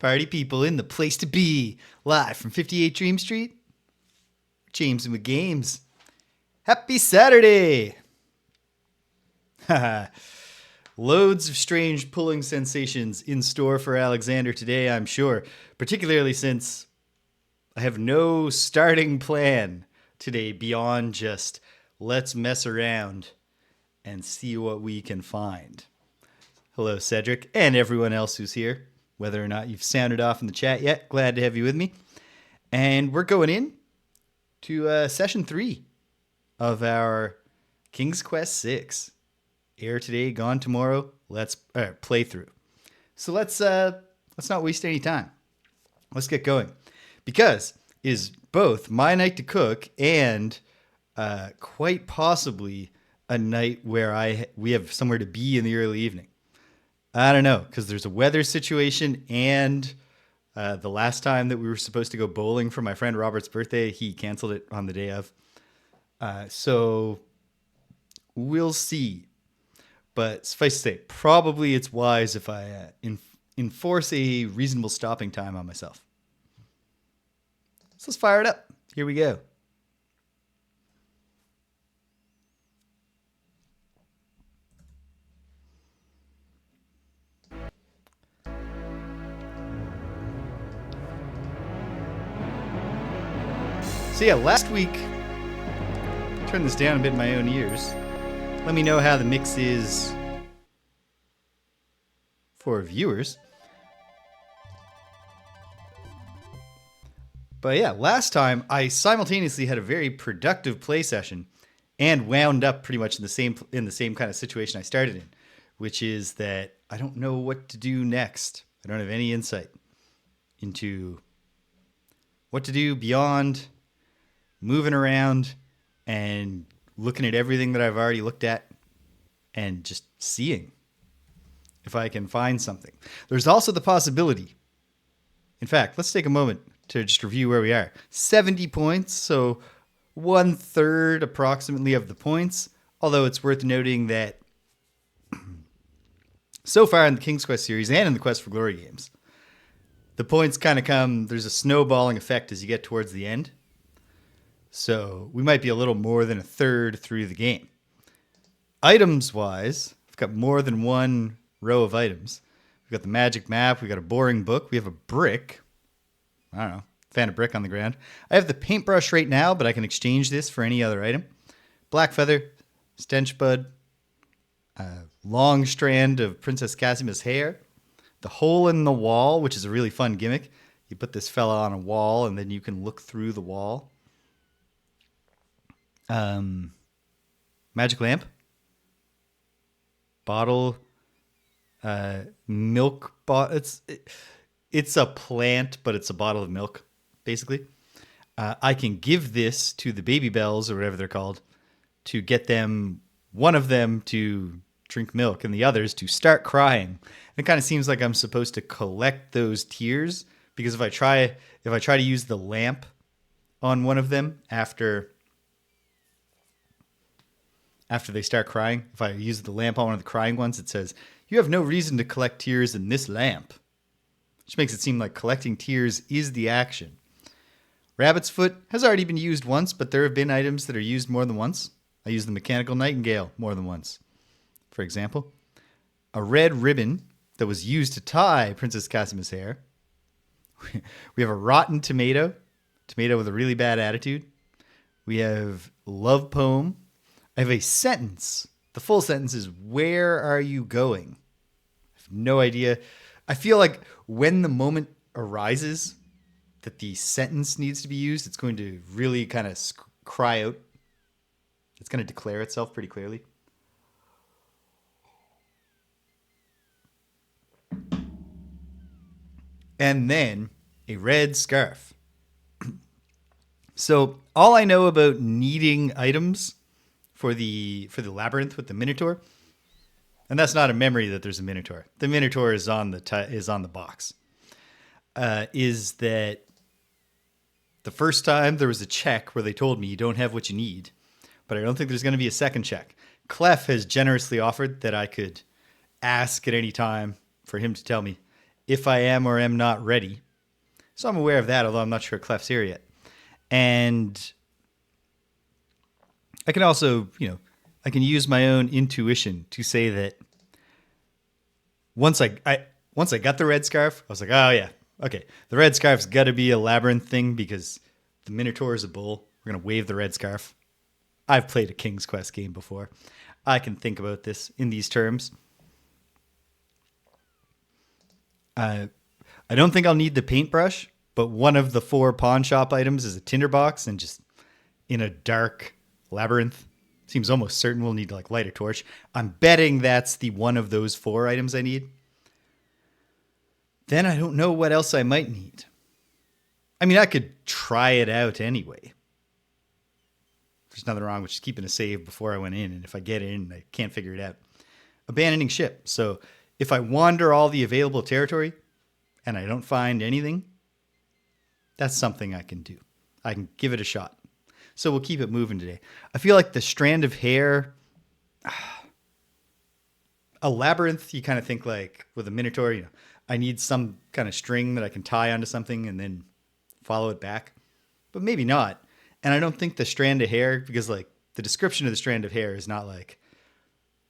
Party people in the place to be. Live from 58 Dream Street. James and with Games. Happy Saturday! Loads of strange pulling sensations in store for Alexander today, I'm sure. Particularly since I have no starting plan today beyond just let's mess around and see what we can find. Hello, Cedric, and everyone else who's here. Whether or not you've sounded off in the chat yet, glad to have you with me. And we're going in to session 3 of our King's Quest VI. Heir today, gone tomorrow. Let's play through. So let's not waste any time. Let's get going, because it is both my night to cook and quite possibly a night where we have somewhere to be in the early evening. I don't know, because there's a weather situation, and the last time that we were supposed to go bowling for my friend Robert's birthday, he canceled it on the day of. So we'll see. But suffice to say, probably it's wise if I enforce a reasonable stopping time on myself. So let's fire it up. Here we go. So yeah, last week, turn this down a bit in my own ears. Let me know how the mix is for viewers. But yeah, last time I simultaneously had a very productive play session and wound up pretty much in the same kind of situation I started in, which is that I don't know what to do next. I don't have any insight into what to do beyond moving around and looking at everything that I've already looked at and just seeing if I can find something. There's also the possibility. In fact, let's take a moment to just review where we are. 70 points, so 1/3 approximately of the points. Although it's worth noting that so far in the King's Quest series and in the Quest for Glory games, the points kind of come, there's a snowballing effect as you get towards the end. So we might be a little more than 1/3 through the game. Items-wise, I've got more than one row of items. We've got the magic map. We've got a boring book. We have a brick. I don't know. Found a brick on the ground. I have the paintbrush right now, but I can exchange this for any other item. Black feather, stench bud, a long strand of Princess Casima's hair, the hole in the wall, which is a really fun gimmick. You put this fella on a wall, and then you can look through the wall. Magic lamp, bottle, milk bottle. It's a plant, but it's a bottle of milk, basically. I can give this to the baby bells, or whatever they're called, to get them, one of them to drink milk and the others to start crying. It kind of seems like I'm supposed to collect those tears, because if I try to use the lamp on one of them after they start crying, if I use the lamp on one of the crying ones, it says, "You have no reason to collect tears in this lamp," which makes it seem like collecting tears is the action. Rabbit's foot has already been used once, but there have been items that are used more than once. I used the mechanical nightingale more than once. For example, a red ribbon that was used to tie Princess Casima's hair. We have a rotten tomato with a really bad attitude. We have love poem. I have a sentence. The full sentence is, "Where are you going?" I have no idea. I feel like when the moment arises that the sentence needs to be used, it's going to really kind of cry out. It's going to declare itself pretty clearly. And then a red scarf. So all I know about needing items for the labyrinth with the Minotaur, and that's not a memory that there's a Minotaur. The Minotaur is on the box. Is that the first time there was a check where they told me you don't have what you need, but I don't think there's going to be a second check. Clef has generously offered that I could ask at any time for him to tell me if I am or am not ready. So I'm aware of that, although I'm not sure Clef's here yet. And I can also, I can use my own intuition to say that once I got the red scarf, I was like, oh yeah, okay, the red scarf's got to be a labyrinth thing because the Minotaur is a bull. We're gonna wave the red scarf. I've played a King's Quest game before. I can think about this in these terms. I don't think I'll need the paintbrush, but one of the 4 pawn shop items is a tinderbox, and just in a dark labyrinth, seems almost certain we'll need to light a torch. I'm betting that's the one of those 4 items I need. Then I don't know what else I might need. I mean, I could try it out anyway. There's nothing wrong with just keeping a save before I went in, and if I get in and I can't figure it out. Abandoning ship. So if I wander all the available territory and I don't find anything, that's something I can do. I can give it a shot. So we'll keep it moving today. I feel like the strand of hair, a labyrinth, you kind of think like with a Minotaur, I need some kind of string that I can tie onto something and then follow it back. But maybe not. And I don't think the strand of hair, because the description of the strand of hair is not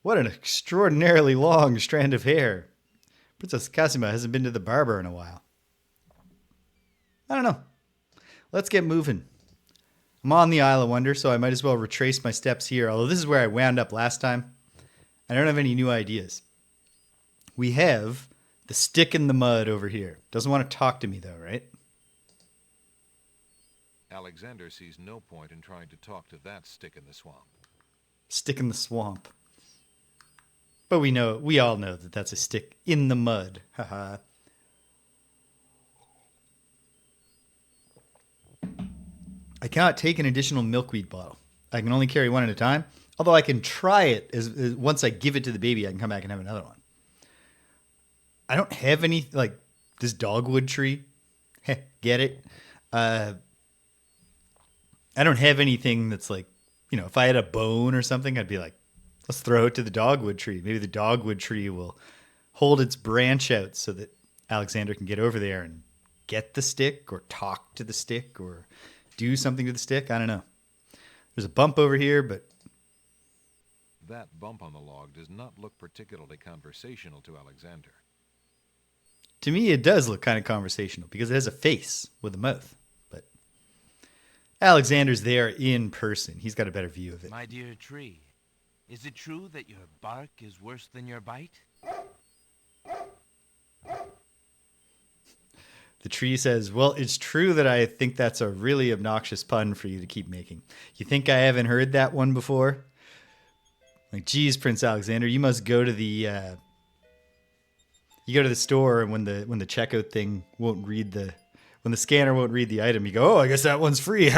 what an extraordinarily long strand of hair. Princess Cassima hasn't been to the barber in a while. I don't know. Let's get moving. I'm on the Isle of Wonder, so I might as well retrace my steps here, although this is where I wound up last time. I don't have any new ideas. We have the stick in the mud over here. Doesn't want to talk to me, though, right? Alexander sees no point in trying to talk to that stick in the swamp. Stick in the swamp. But we all know that that's a stick in the mud. Haha. I cannot take an additional milkweed bottle. I can only carry one at a time. Although I can try it as once I give it to the baby, I can come back and have another one. I don't have any this dogwood tree. Get it? I don't have anything that's if I had a bone or something, I'd be like, let's throw it to the dogwood tree. Maybe the dogwood tree will hold its branch out so that Alexander can get over there and get the stick or talk to the stick or do something to the stick. I don't know. There's a bump over here, but that bump on the log does not look particularly conversational to Alexander. To me, it does look kind of conversational because it has a face with a mouth. But Alexander's there in person. He's got a better view of it. My dear tree, is it true that your bark is worse than your bite? The tree says, well, it's true that I think that's a really obnoxious pun for you to keep making. You think I haven't heard that one before? Geez, Prince Alexander, you must go to the store, and when the checkout thing won't read when the scanner won't read the item, you go, oh, I guess that one's free.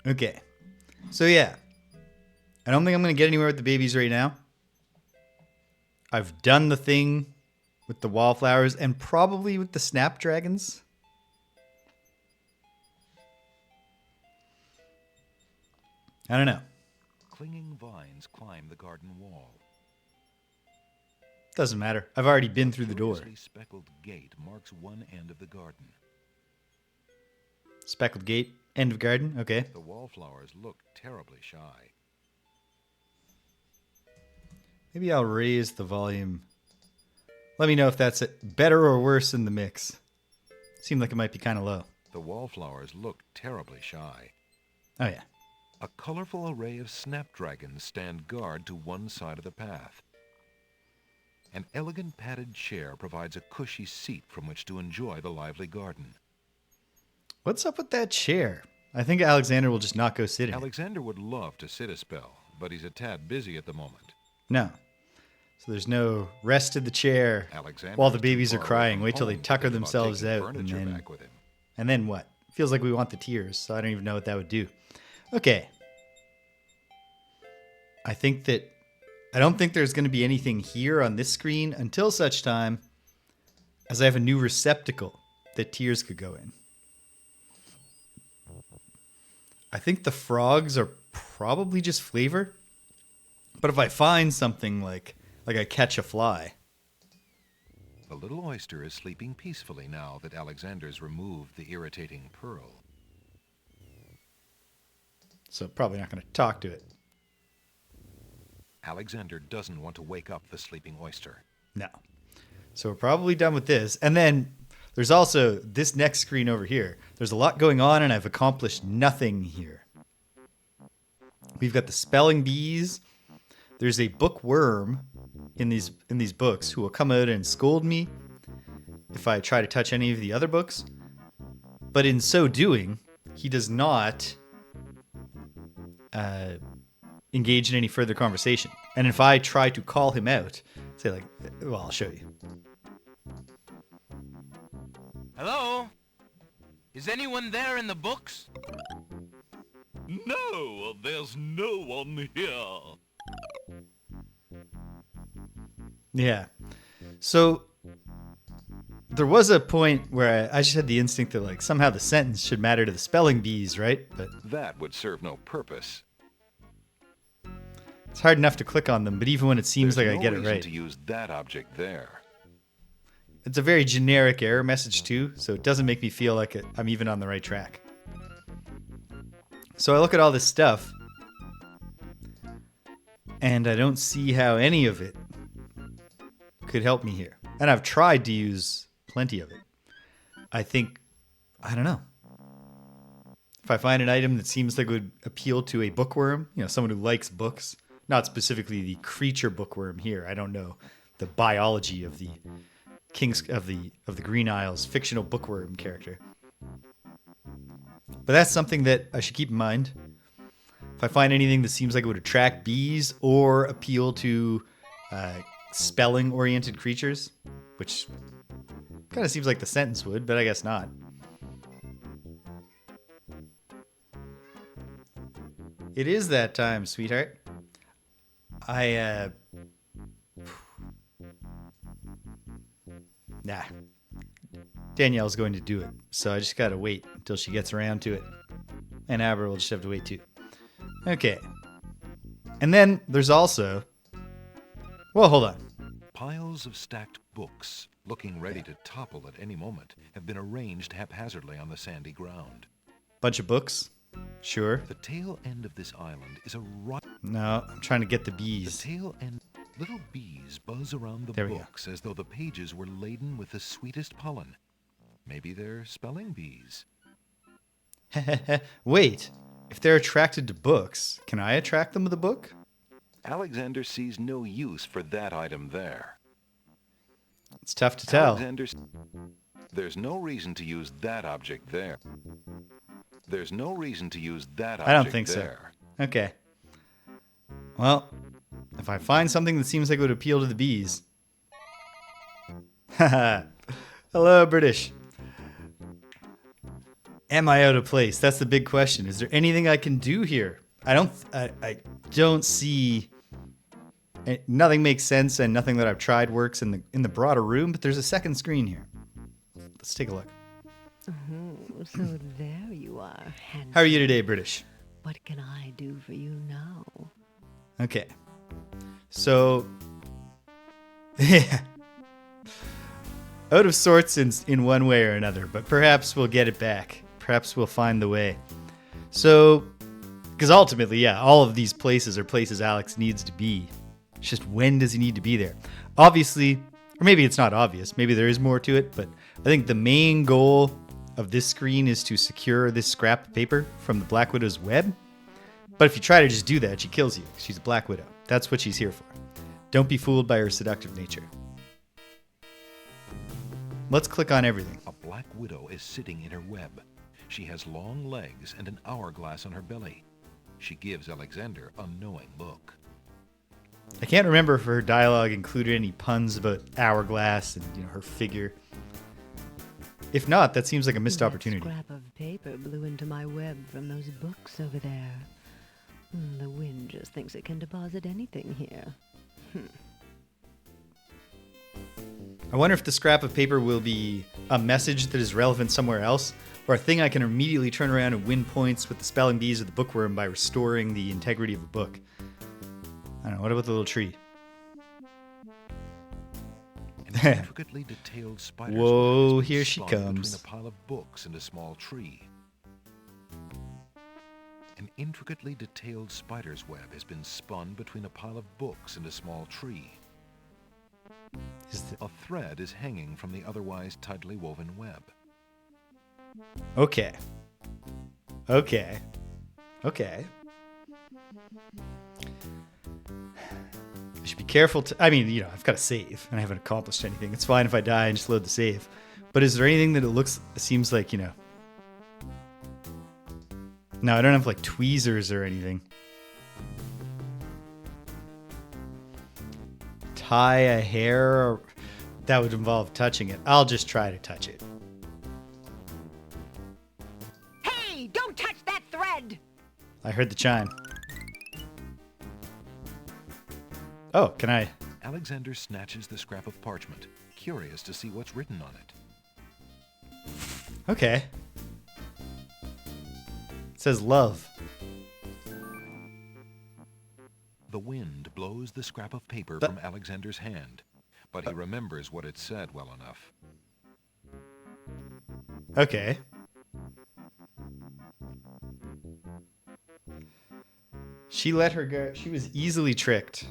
Okay. So yeah. I don't think I'm going to get anywhere with the babies right now. I've done the thing with the wallflowers and probably with the snapdragons. I don't know. Clinging vines climb the garden wall. Doesn't matter. I've already been through the door. A speckled gate marks one end of the garden. Speckled gate, end of garden. Okay. The wallflowers look terribly shy. Maybe I'll raise the volume. Let me know if that's better or worse in the mix. Seemed like it might be kind of low. The wallflowers look terribly shy. Oh, yeah. A colorful array of snapdragons stand guard to one side of the path. An elegant padded chair provides a cushy seat from which to enjoy the lively garden. What's up with that chair? I think Alexander will just not go sit in it. Alexander would love to sit a spell, but he's a tad busy at the moment. No. So there's no rest in the chair Alexander while the babies are crying. Wait till they tucker themselves out. And then what? Feels like we want the tears, so I don't even know what that would do. Okay. I don't think there's going to be anything here on this screen until such time as I have a new receptacle that tears could go in. I think the frogs are probably just flavor. But if I find something like I catch a fly. The little oyster is sleeping peacefully now that Alexander's removed the irritating pearl. So probably not going to talk to it. Alexander doesn't want to wake up the sleeping oyster. No. So we're probably done with this. And then there's also this next screen over here. There's a lot going on, and I've accomplished nothing here. We've got the spelling bees. There's a bookworm in these books who will come out and scold me if I try to touch any of the other books. But in so doing, he does not engage in any further conversation. And if I try to call him out, say like, well, I'll show you. Hello? Is anyone there in the books? No, there's no one here. Yeah. So there was a point where I just had the instinct that like somehow the sentence should matter to the spelling bees, right? But That would serve no purpose. it's hard enough to click on them, but even when it seems There's like no I get it reason right. to use that object there. It's a very generic error message too, so it doesn't make me feel like I'm even on the right track. So I look at all this stuff, and I don't see how any of it could help me here. And I've tried to use plenty of it. I don't know. If I find an item that seems like it would appeal to a bookworm, someone who likes books, not specifically the creature bookworm here. I don't know the biology of the Kings of the Green Isles fictional bookworm character. But that's something that I should keep in mind. If I find anything that seems like it would attract bees or appeal to spelling-oriented creatures, which kind of seems like the sentence would, but I guess not. It is that time, sweetheart. Nah. Danielle's going to do it, so I just gotta wait until she gets around to it. And Aber will just have to wait too. Okay. And then there's also... Well, hold on. Piles of stacked books, looking ready to topple at any moment, have been arranged haphazardly on the sandy ground. Bunch of books. Sure. The tail end of this island is a right... No, I'm trying to get the The bees. tail end... Little bees buzz around the There we go. books as though the pages were laden with the sweetest pollen. Maybe they're spelling bees. Wait. If they're attracted to books, can I attract them with a book? Alexander sees no use for that item there. It's tough to tell. There's no reason to use that object there. There's no reason to use that object I don't think there. so. Okay. Well, if I find something that seems like it would appeal to the bees. Haha. Hello, British. Am I out of place? That's the big question. Is there anything I can do here? I don't see... Nothing makes sense, and nothing that I've tried works in the broader room, but there's a second screen here. Let's take a look. Oh, so there you are, handsome. How are you today, British? What can I do for you now? Okay. So... Yeah. Out of sorts in one way or another, but perhaps we'll get it back. Perhaps we'll find the way. So... Because ultimately, yeah, all of these places are places Alex needs to be. It's just when does he need to be there? Obviously, or maybe it's not obvious. Maybe there is more to it, but I think the main goal of this screen is to secure this scrap of paper from the Black Widow's web. But if you try to just do that, she kills you. She's a Black Widow. That's what she's here for. Don't be fooled by her seductive nature. Let's click on everything. A black widow is sitting in her web. She has long legs and an hourglass on her belly. She gives Alexander a knowing look. I can't remember if her dialogue included any puns about hourglass and her figure. If not, that seems like a missed opportunity. That scrap of paper blew into my web from those books over there. The wind just thinks it can deposit anything here. I wonder if the scrap of paper will be a message that is relevant somewhere else, or a thing I can immediately turn around and win points with the spelling bees or the bookworm by restoring the integrity of a book. I don't know. What about the little tree? An intricately detailed spider's Whoa, web has been here she spun comes. Between a pile of books and a small tree. An intricately detailed spider's web has been spun between a pile of books and a small tree. A thread is hanging from the otherwise tightly woven web. Okay. Okay. Okay. I should be careful to... I mean, you know, I've got to save, and I haven't accomplished anything. It's fine if I die and just load the save. But is there anything that seems like, you know... No, I don't have, like, tweezers or anything. Tie a hair... That would involve touching it. I'll just try to touch it. Hey, don't touch that thread! I heard the chime. Oh, can I... Alexander snatches the scrap of parchment, curious to see what's written on it. Okay. It says love. The wind blows the scrap of paper from Alexander's hand, but he remembers what it said well enough. Okay. She let her go. She was easily tricked.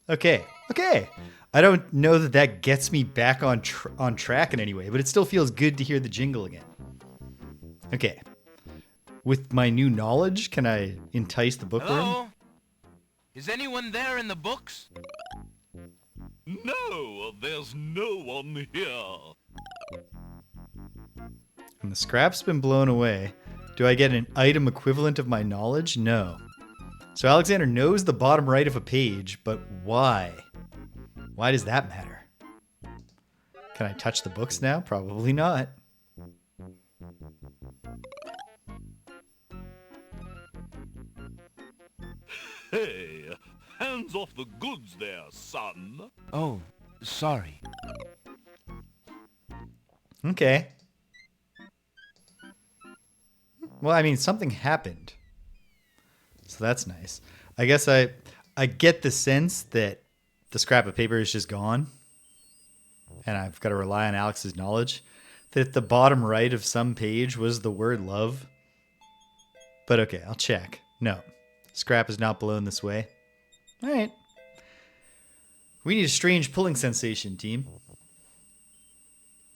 Okay. Okay. I don't know that that gets me back on track in any way, but it still feels good to hear the jingle again. Okay. With my new knowledge, can I entice the bookworm? Hello? Is anyone there in the books? No, there's no one here. And the scrap's been blown away. Do I get an item equivalent of my knowledge? No. So Alexander knows the bottom right of a page, but why? Why does that matter? Can I touch the books now? Probably not. Hey, hands off the goods there, son. Oh, sorry. Okay. Well, I mean, something happened. So that's nice. I guess I get the sense that the scrap of paper is just gone. And I've got to rely on Alex's knowledge that the bottom right of some page was the word love. But okay, I'll check. No. Scrap is not blown this way. All right. We need a strange pulling sensation, team.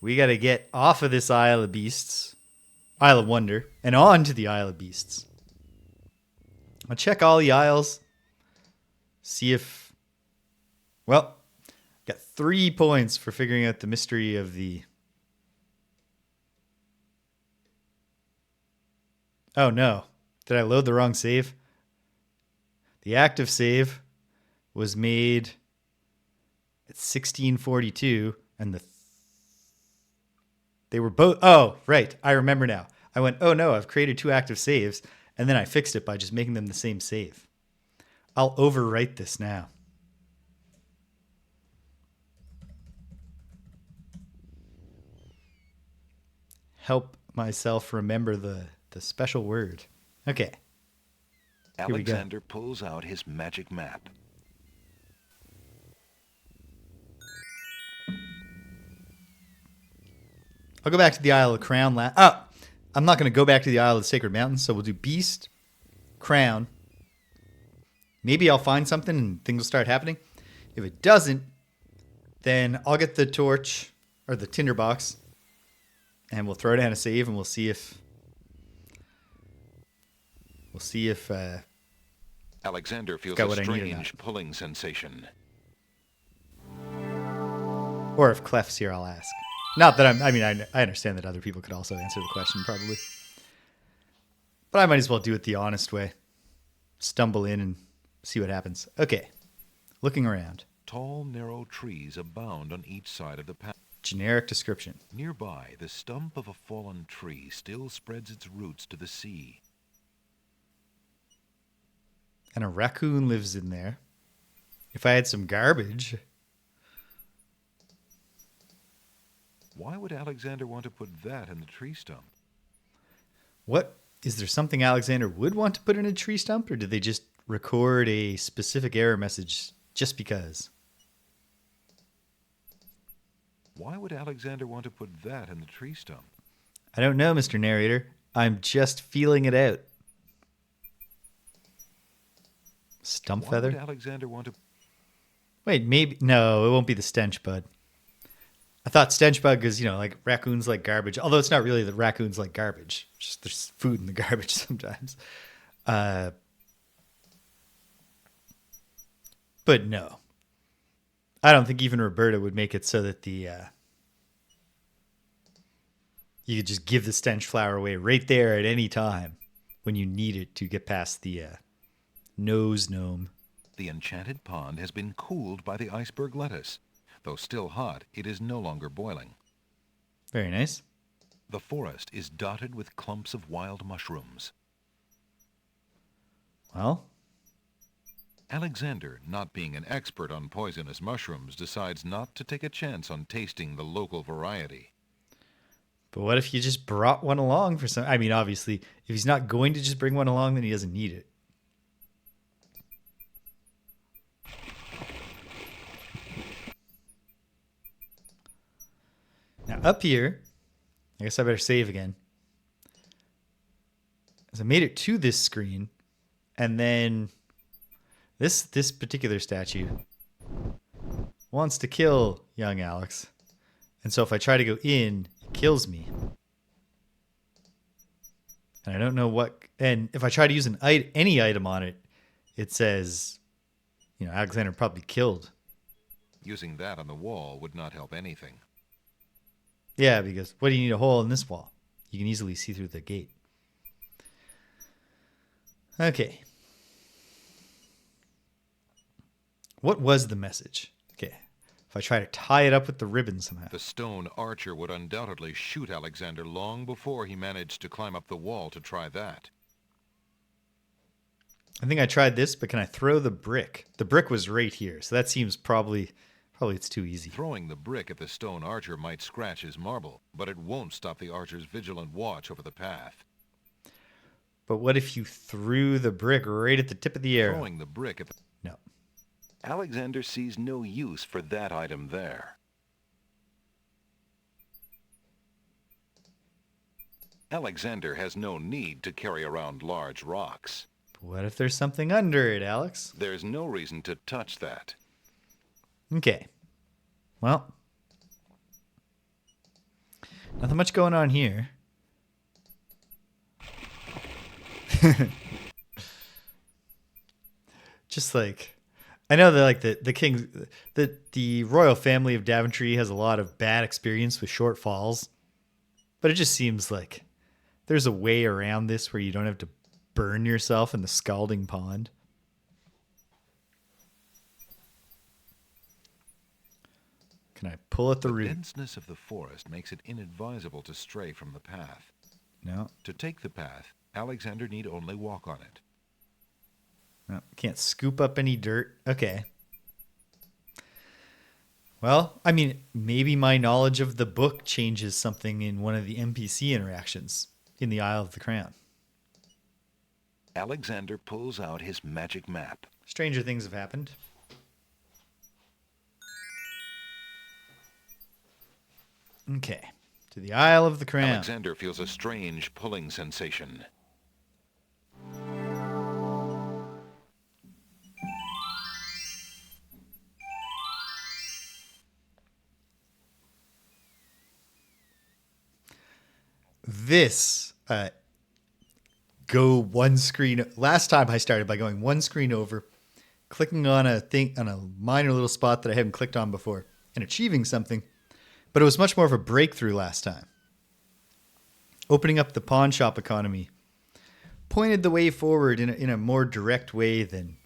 We got to get off of this Isle of Beasts. Isle of Wonder. And on to the Isle of Beasts. I'll check all the aisles. See if... Well, got 3 points for figuring out the mystery of the... Oh, no. Did I load the wrong save? The active save was made at 1642, and they were both... Oh, right. I remember now. I went, oh, no, I've created 2 active saves, and then I fixed it by just making them the same save. I'll overwrite this now. Help myself remember the special word. Okay. Alexander pulls out his magic map. I'll go back to the Isle of Crown. I'm not going to go back to the Isle of the Sacred Mountains, so we'll do Beast, Crown. Maybe I'll find something and things will start happening. If it doesn't, then I'll get the torch or the tinderbox and we'll throw down a save and we'll see if Alexander feels got a what I need or strange not. pulling sensation. Or if Clef's here, I'll ask. Not that I understand that other people could also answer the question probably. But I might as well do it the honest way. Stumble in and see what happens. Okay. Looking around. Tall, narrow trees abound on each side of the path. Generic description. Nearby, the stump of a fallen tree still spreads its roots to the sea. And a raccoon lives in there. If I had some garbage, Why would Alexander want to put that in the tree stump? What? Is there something Alexander would want to put in a tree stump, or did they just record a specific error message just because? Why would Alexander want to put that in the tree stump? I don't know, Mr. Narrator. I'm just feeling it out. Stump Why feather? would Alexander want to... Wait, maybe... No, it won't be the stench bud. I thought stench bug is, like raccoons like garbage. Although it's not really that raccoons like garbage. It's just there's food in the garbage sometimes. But no. I don't think even Roberta would make it so that you could just give the stench flower away right there at any time when you need it to get past the nose gnome. The enchanted pond has been cooled by the iceberg lettuce. Though still hot, it is no longer boiling. Very nice. The forest is dotted with clumps of wild mushrooms. Well, Alexander, not being an expert on poisonous mushrooms, decides not to take a chance on tasting the local variety. but what if you just brought one along for some... I mean, obviously, if he's not going to just bring one along, then he doesn't need it. Now, up here, I guess I better save again. As I made it to this screen, and then this particular statue wants to kill young Alex. And so if I try to go in, it kills me. And I don't know what... And if I try to use any item on it, it says, Alexander probably killed. Using that on the wall would not help anything. Yeah, because what do you need a hole in this wall? You can easily see through the gate. Okay. What was the message? Okay. If I try to tie it up with the ribbon somehow. The stone archer would undoubtedly shoot Alexander long before he managed to climb up the wall to try that. I think I tried this, but can I throw the brick? The brick was right here, so that seems probably it's too easy. Throwing the brick at the stone archer might scratch his marble, but it won't stop the archer's vigilant watch over the path. But what if you threw the brick right at the tip of the arrow? Throwing the brick at the... No. Alexander sees no use for that item there. Alexander has no need to carry around large rocks. But what if there's something under it, Alex? There's no reason to touch that. Okay. Well, nothing much going on here. Just like, I know that like the king, the royal family of Daventry has a lot of bad experience with short falls, but it just seems like there's a way around this where you don't have to burn yourself in the scalding pond. Can I pull at the root? The denseness of the forest makes it inadvisable to stray from the path. No. To take the path, Alexander need only walk on it. No, can't scoop up any dirt. Okay. Well, I mean, maybe my knowledge of the book changes something in one of the NPC interactions in the Isle of the Crown. Alexander pulls out his magic map. Stranger things have happened. Okay. To the Isle of the Crown. Alexander feels a strange pulling sensation. This go one screen. Last time I started by going one screen over, clicking on a minor little spot that I haven't clicked on before, and achieving something. But it was much more of a breakthrough last time. Opening up the pawn shop economy pointed the way forward in a more direct way than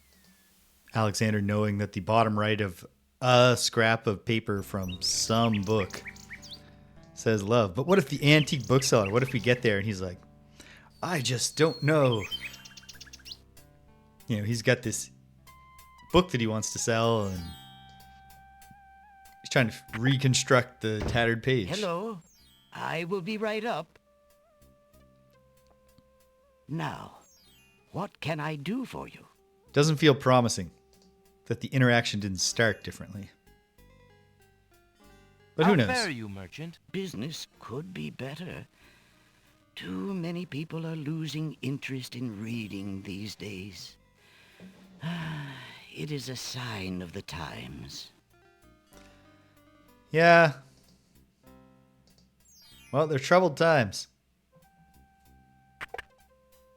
Alexander knowing that the bottom right of a scrap of paper from some book says love. But what if the antique bookseller, what if we get there and he's like, I just don't know. He's got this book that he wants to sell and he's trying to reconstruct the tattered page. Hello. I will be right up. Now, what can I do for you? Doesn't feel promising that the interaction didn't start differently. But who How knows? fare you, merchant? Business could be better. Too many people are losing interest in reading these days. It is a sign of the times. Yeah. Well, they're troubled times.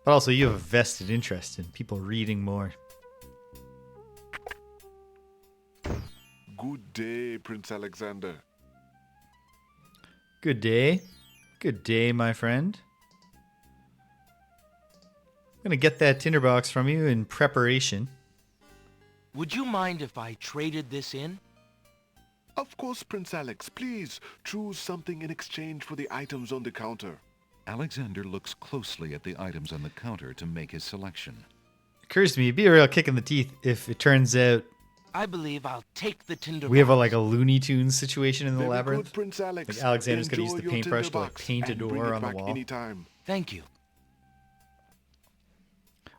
But also, you have a vested interest in people reading more. Good day, Prince Alexander. Good day. Good day, my friend. I'm going to get that tinderbox from you in preparation. Would you mind if I traded this in? Of course, Prince Alex. Please choose something in exchange for the items on the counter. Alexander looks closely at the items on the counter to make his selection. Occurs to me, it'd be a real kick in the teeth if it turns out I believe I'll take the tinderbox. we have a Looney Tunes situation in the Very labyrinth. good, Prince Alex. Like Alexander's gonna use Enjoy the your paintbrush to, tinderbox paint a and bring door it on the back wall. anytime. Thank you.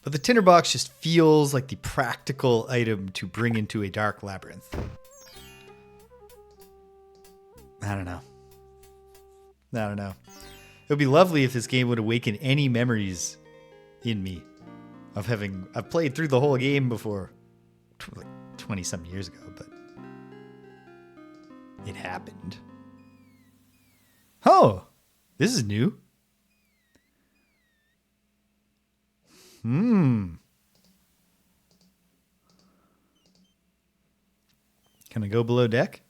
But the tinderbox just feels like the practical item to bring into a dark labyrinth. I don't know. It would be lovely if this game would awaken any memories in me of having... I've played through the whole game before, like 20-some years ago, but it happened. Oh, this is new. Can I go below deck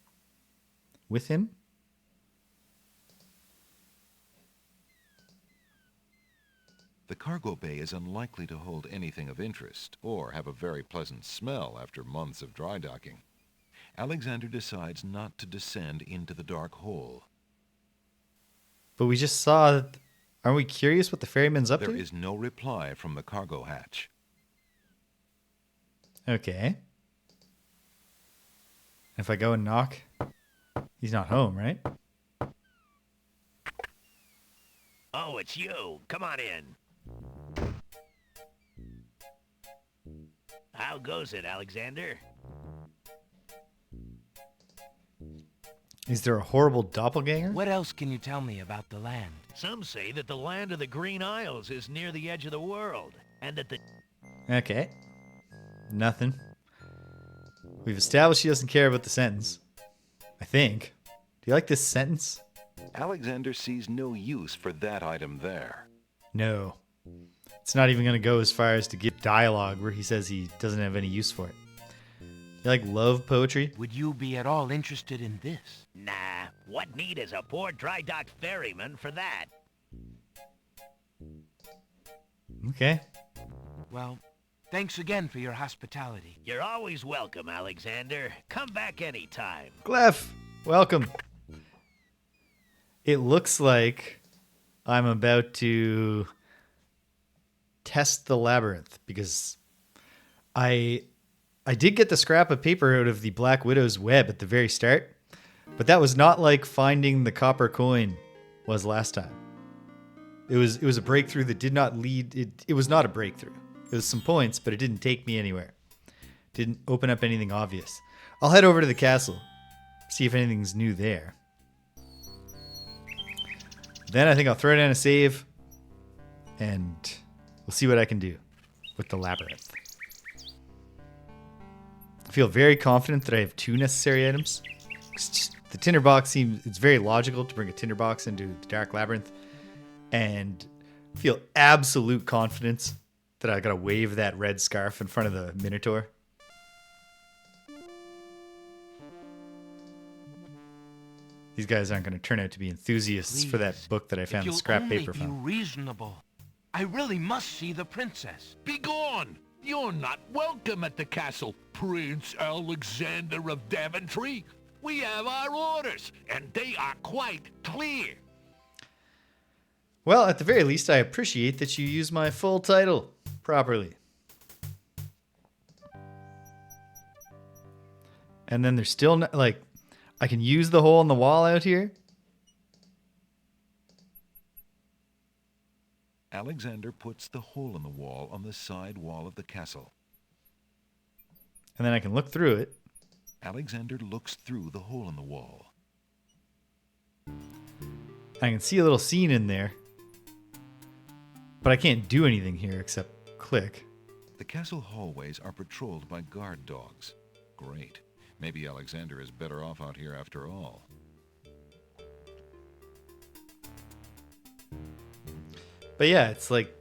with him? The cargo bay is unlikely to hold anything of interest or have a very pleasant smell after months of dry docking. Alexander decides not to descend into the dark hole. But we just saw... Aren't we curious what the ferryman's up There to? is no reply from the cargo hatch. Okay. If I go and knock, he's not home, right? Oh, it's you. Come on in. How goes it, Alexander? Is there a horrible doppelganger? What else can you tell me about the land? Some say that the land of the Green Isles is near the edge of the world, and that the... Okay. Nothing. We've established he doesn't care about the sentence. I think. Do you like this sentence? Alexander sees no use for that item there. No. It's not even going to go as far as to give dialogue where he says he doesn't have any use for it. You like love poetry? Would you be at all interested in this? Nah, what need is a poor dry-docked ferryman for that? Okay. Well, thanks again for your hospitality. You're always welcome, Alexander. Come back anytime. Gleph, welcome. It looks like I'm about to test the labyrinth because I did get the scrap of paper out of the Black Widow's web at the very start, but that was not like finding the copper coin was last time. It was a breakthrough that did not lead... It was not a breakthrough. It was some points, but it didn't take me anywhere. Didn't open up anything obvious. I'll head over to the castle, see if anything's new there. Then I think I'll throw down a save, and we'll see what I can do with the labyrinth. I feel very confident that I have 2 necessary items. The tinderbox seems... It's very logical to bring a tinderbox into the dark labyrinth, and I feel absolute confidence that I gotta wave that red scarf in front of the Minotaur. These guys aren't going to turn out to be enthusiasts for that book that I found the scrap paper If you'll from. only be reasonable, I really must see the princess. Begone! You're not welcome at the castle, Prince Alexander of Daventry. We have our orders, and they are quite clear. Well, at the very least, I appreciate that you use my full title properly. And then there's still not, like, I can use the hole in the wall out here. Alexander puts the hole in the wall on the side wall of the castle. And then I can look through it. Alexander looks through the hole in the wall. I can see a little scene in there. But I can't do anything here except click. The castle hallways are patrolled by guard dogs. Great. Maybe Alexander is better off out here after all. But yeah, it's like...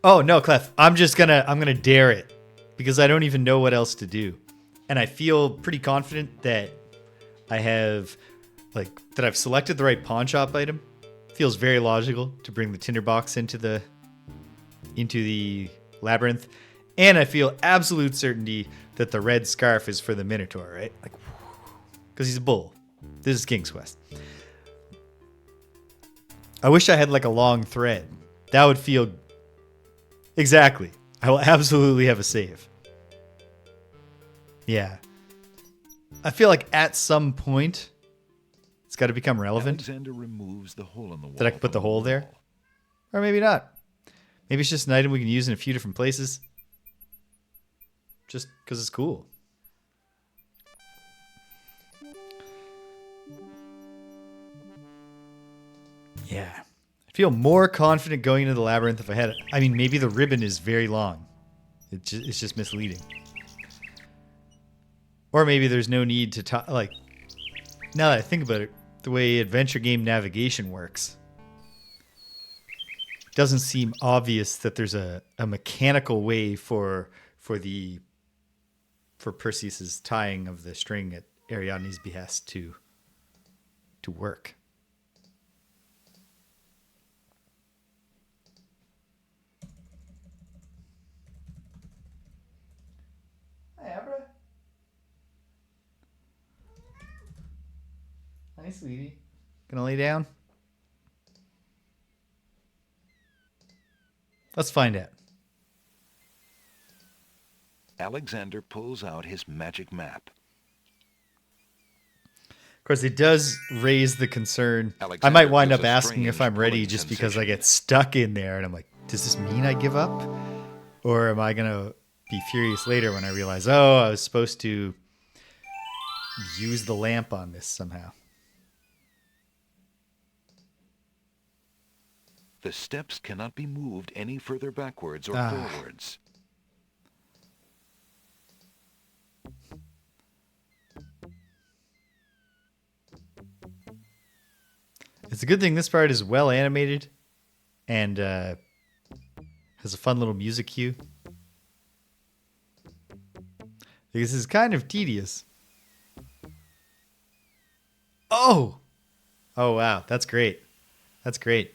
Oh, no, Clef. I'm gonna dare it. Because I don't even know what else to do. And I feel pretty confident that I have... that I've selected the right pawn shop item. Feels very logical to bring the tinderbox into the labyrinth. And I feel absolute certainty that the red scarf is for the Minotaur, right? Because he's a bull. This is King's Quest. I wish I had a long thread. That would feel... Exactly. I will absolutely have a save. Yeah. I feel like at some point... It's got to become relevant. Alexander removes the hole in the wall. That I can put the hole there? Or maybe not. Maybe it's just an item we can use in a few different places. Just because it's cool. Yeah. I feel more confident going into the labyrinth if I had it. I mean, maybe the ribbon is very long. It's just misleading. Or maybe there's no need to talk... Now that I think about it, the way adventure game navigation works, it doesn't seem obvious that there's a mechanical way for Perseus's tying of the string at Ariadne's behest to work. Hi, Abra. Hi, sweetie. Gonna lay down? Let's find out. Alexander pulls out his magic map. Of course, it does raise the concern. Alexander I might wind feels up a asking if strange I'm ready pulling just because I sensation. get stuck in there. And I'm like, does this mean I give up? Or am I going to be furious later when I realize, oh, I was supposed to use the lamp on this somehow? The steps cannot be moved any further backwards or forwards. It's a good thing this part is well animated and has a fun little music cue. Because it's kind of tedious. Oh! Oh, wow. That's great. That's great.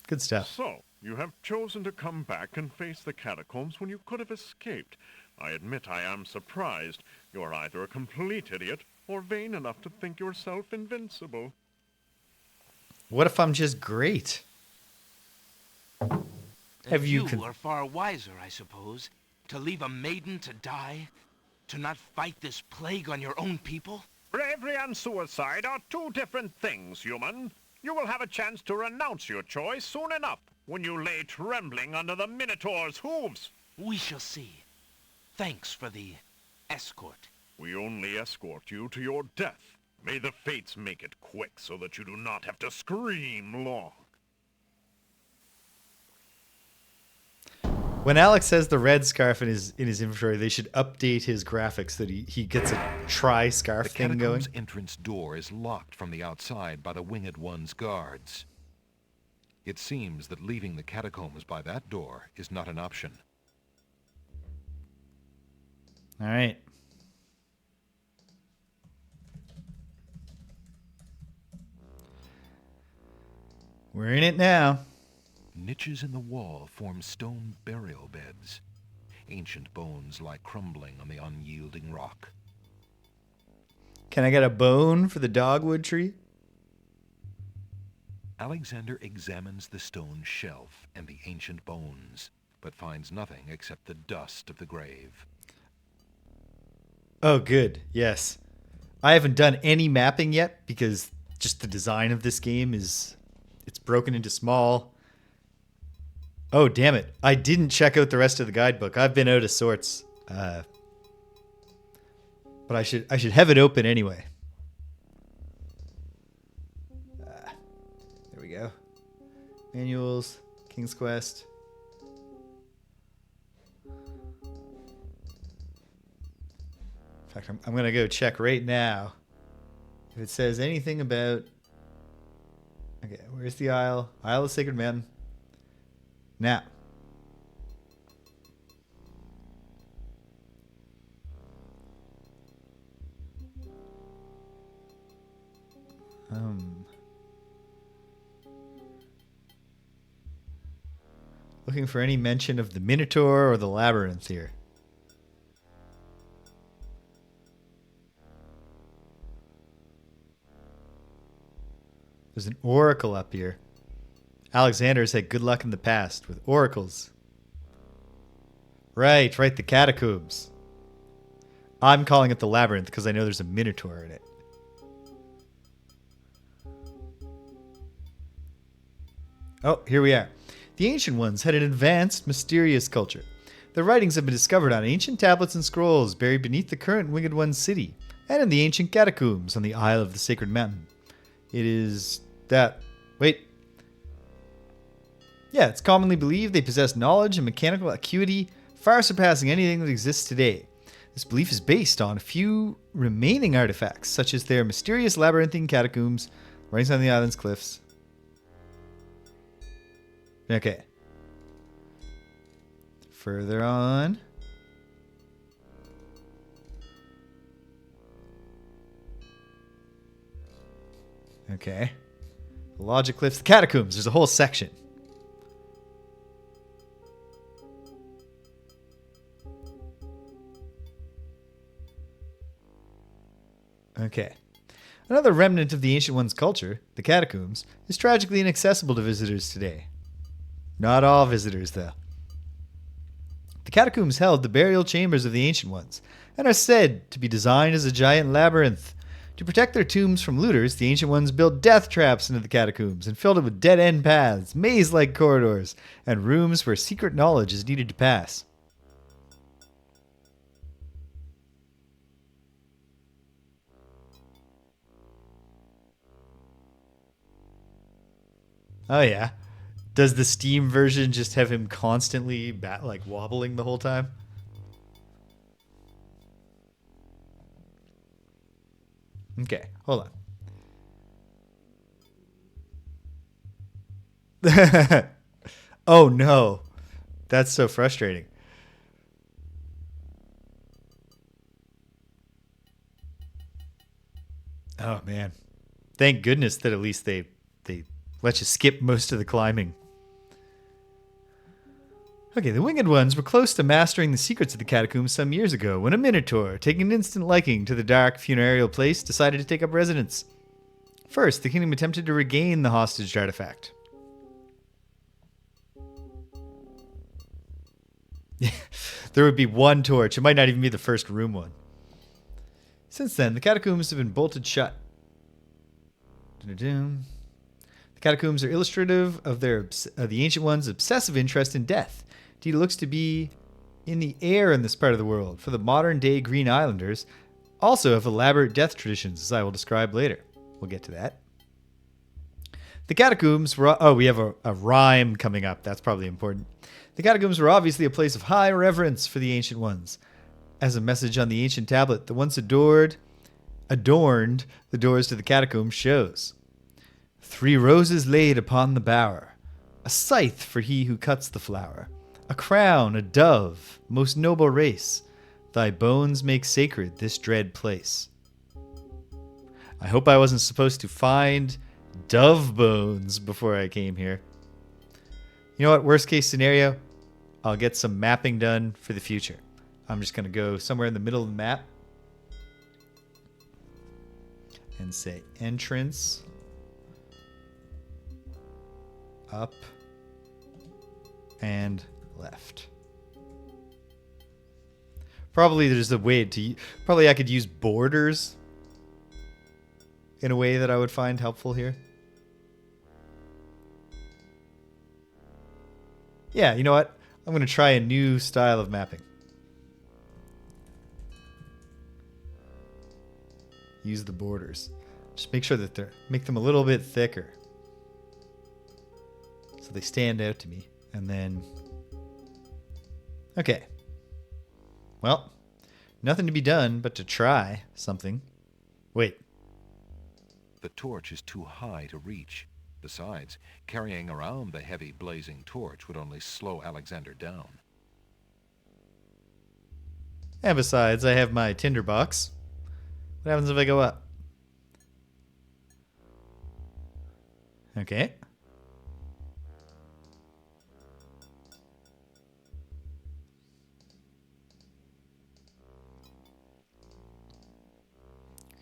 Good stuff. So, you have chosen to come back and face the catacombs when you could have escaped. I admit I am surprised. You are either a complete idiot or vain enough to think yourself invincible. What if I'm just great? Have you You are far wiser, I suppose, to leave a maiden to die? To not fight this plague on your own people? Bravery and suicide are two different things, human. You will have a chance to renounce your choice soon enough, when you lay trembling under the Minotaur's hooves. We shall see. Thanks for the escort. We only escort you to your death. May the fates make it quick so that you do not have to scream long. When Alex has the red scarf in his inventory, they should update his graphics so that he gets a tri-scarf The thing going. catacomb's entrance door is locked from the outside by the Winged One's guards. It seems that leaving the catacombs by that door is not an option. All right. We're in it now. Niches in the wall form stone burial beds. Ancient bones lie crumbling on the unyielding rock. Can I get a bone for the dogwood tree? Alexander examines the stone shelf and the ancient bones. but finds nothing except the dust of the grave. Oh, good. Yes. I haven't done any mapping yet because just the design of this game it's broken into small. Oh, damn it. I didn't check out the rest of the guidebook. I've been out of sorts. But I should have it open anyway. There we go. Manuals, King's Quest. In fact, I'm going to go check right now if it says anything about... Okay, where's the Isle? Isle of Sacred Mountain. Now. Looking for any mention of the Minotaur or the Labyrinth here. There's an oracle up here. Alexander's had good luck in the past with oracles. Right, the Catacombs. I'm calling it the Labyrinth because I know there's a Minotaur in it. Oh, here we are. The Ancient Ones had an advanced, mysterious culture. Their writings have been discovered on ancient tablets and scrolls buried beneath the current Winged One's city, and in the ancient catacombs on the Isle of the Sacred Mountain. It is that... Wait. Yeah, it's commonly believed they possess knowledge and mechanical acuity far surpassing anything that exists today. This belief is based on a few remaining artifacts, such as their mysterious labyrinthine catacombs, writings on the island's cliffs. Okay. Further on. Okay. The Logic Cliffs, the Catacombs. There's a whole section. Okay. Another remnant of the Ancient One's culture, the Catacombs, is tragically inaccessible to visitors today. Not all visitors, though. The Catacombs held the burial chambers of the Ancient Ones, and are said to be designed as a giant labyrinth. To protect their tombs from looters, the Ancient Ones built death traps into the Catacombs and filled it with dead-end paths, maze-like corridors, and rooms where secret knowledge is needed to pass. Oh, yeah. Does the Steam version just have him constantly wobbling the whole time? Okay, hold on. Oh no. That's so frustrating. Oh man. Thank goodness that at least they let you skip most of the climbing. Okay, the Winged Ones were close to mastering the secrets of the catacombs some years ago when a Minotaur, taking an instant liking to the dark funereal place, decided to take up residence. First, the kingdom attempted to regain the hostage artifact. There would be one torch. It might not even be the first room one. Since then, the catacombs have been bolted shut. The catacombs are illustrative of the Ancient Ones' obsessive interest in death. Indeed, it looks to be in the air in this part of the world, for the modern-day Green Islanders also have elaborate death traditions, as I will describe later. We'll get to that. The catacombs were... Oh, we have a rhyme coming up. That's probably important. The catacombs were obviously a place of high reverence for the Ancient Ones. As a message on the ancient tablet that once adorned the doors to the catacombs shows. 3 roses laid upon the bower, a scythe for he who cuts the flower, a crown, a dove, most noble race, thy bones make sacred this dread place. I hope I wasn't supposed to find dove bones before I came here. You know what, worst case scenario, I'll get some mapping done for the future. I'm just going to go somewhere in the middle of the map and say entrance, up, and left. Probably there's a way to... Probably I could use borders in a way that I would find helpful here. Yeah, you know what? I'm going to try a new style of mapping. Use the borders. Just make sure that make them a little bit thicker, so they stand out to me. And then, okay. Well, nothing to be done but to try something. Wait. The torch is too high to reach. Besides, carrying around the heavy blazing torch would only slow Alexander down. And besides, I have my tinderbox. What happens if I go up? Okay.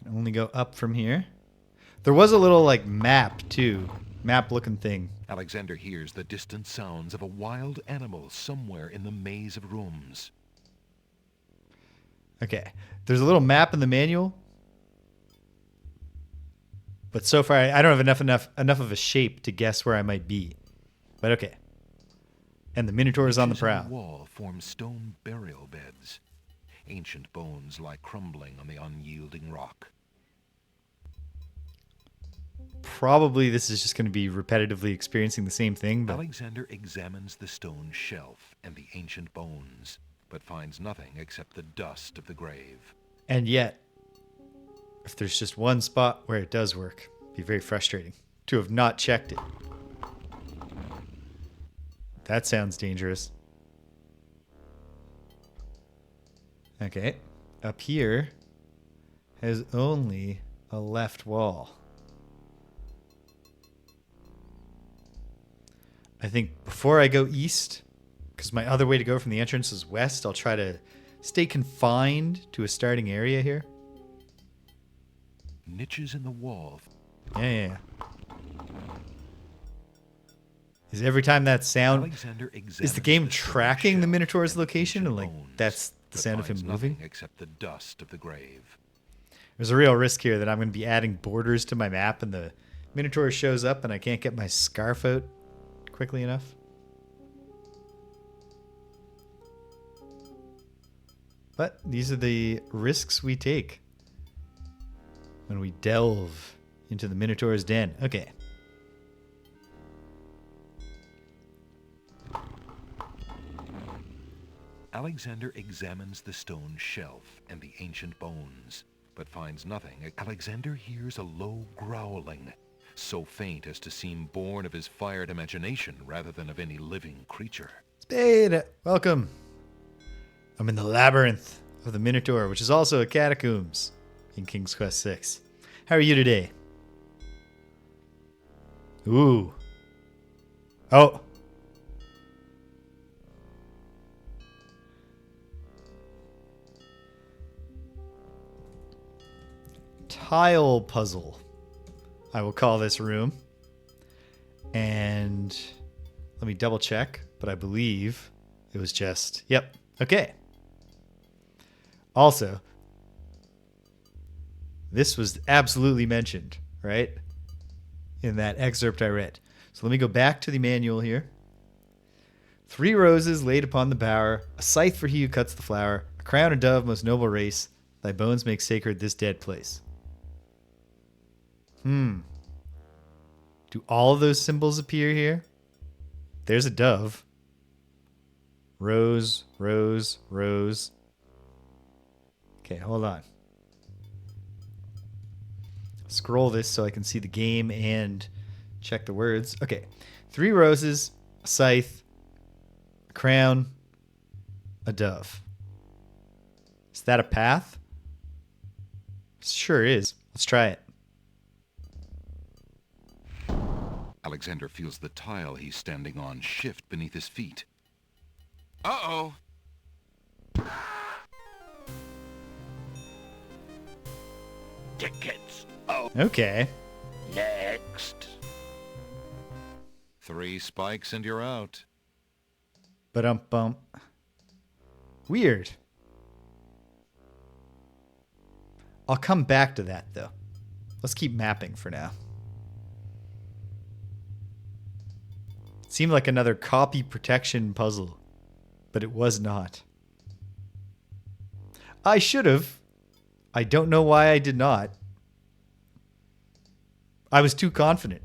Can only go up from here. There was a little like map too. Map looking thing. Alexander hears the distant sounds of a wild animal somewhere in the maze of rooms. Okay. There's a little map in the manual. But so far, I don't have enough of a shape to guess where I might be. But okay. And the Minotaur is on the prowl. The wall form stone burial beds. Ancient bones lie crumbling on the unyielding rock. Probably this is just going to be repetitively experiencing the same thing. But Alexander examines the stone shelf and the ancient bones, but finds nothing except the dust of the grave. And yet, if there's just one spot where it does work, it'd be very frustrating to have not checked it. That sounds dangerous. Okay. Up here has only a left wall. I think before I go east, because my other way to go from the entrance is west, I'll try to stay confined to a starting area here. Niches in the wall. Yeah. Is every time that sound... Is the game tracking the Minotaur's location? And like, that's the sound of him moving? Except the dust of the grave. There's a real risk here that I'm going to be adding borders to my map and the Minotaur shows up and I can't get my scarf out quickly enough. But these are the risks we take when we delve into the Minotaur's den. Okay. Alexander examines the stone shelf and the ancient bones, but finds nothing. Alexander hears a low growling, so faint as to seem born of his fired imagination rather than of any living creature. Spade, welcome. I'm in the Labyrinth of the Minotaur, which is also a Catacombs in King's Quest VI. How are you today? Ooh. Oh. Tile puzzle, I will call this room. And let me double check, but I believe it was just, yep, okay. Also, this was absolutely mentioned, right? In that excerpt I read. So let me go back to the manual here. 3 roses laid upon the bower, a scythe for he who cuts the flower, a crown and dove, most noble race, thy bones make sacred this dead place. Do all of those symbols appear here? There's a dove. Rose, rose, rose. Okay, hold on. Scroll this so I can see the game and check the words. Okay. 3 roses, a scythe, a crown, a dove. Is that a path? Sure is. Let's try it. Alexander feels the tile he's standing on shift beneath his feet. Uh-oh. Tickets. Okay. Next. 3 spikes and you're out. Ba-dum-bum. Weird. I'll come back to that, though. Let's keep mapping for now. It seemed like another copy protection puzzle, but it was not. I should have. I don't know why I did not. I was too confident.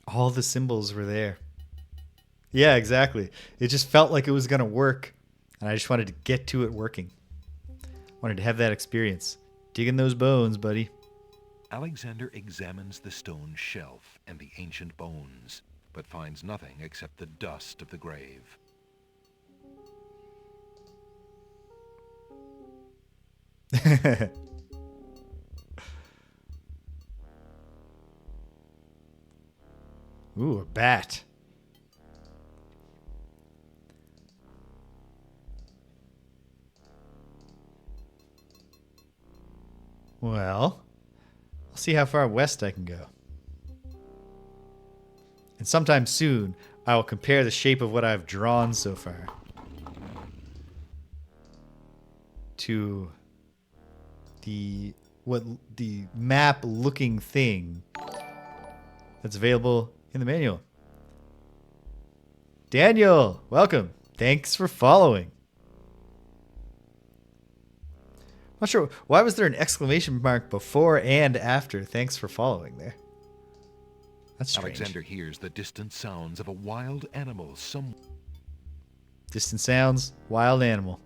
All the symbols were there. Yeah, exactly. It just felt like it was going to work. And I just wanted to get to it working. Wanted to have that experience. Digging those bones, buddy. Alexander examines the stone shelf and the ancient bones, but finds nothing except the dust of the grave. Ooh, a bat. Well, I'll see how far west I can go. And sometime soon, I will compare the shape of what I've drawn so far to the map looking thing that's available in the manual. Daniel, welcome. Thanks for following. Not sure, why was there an exclamation mark before and after thanks for following there? That's strange. Alexander hears the distant sounds of a wild animal Distant sounds, wild animal.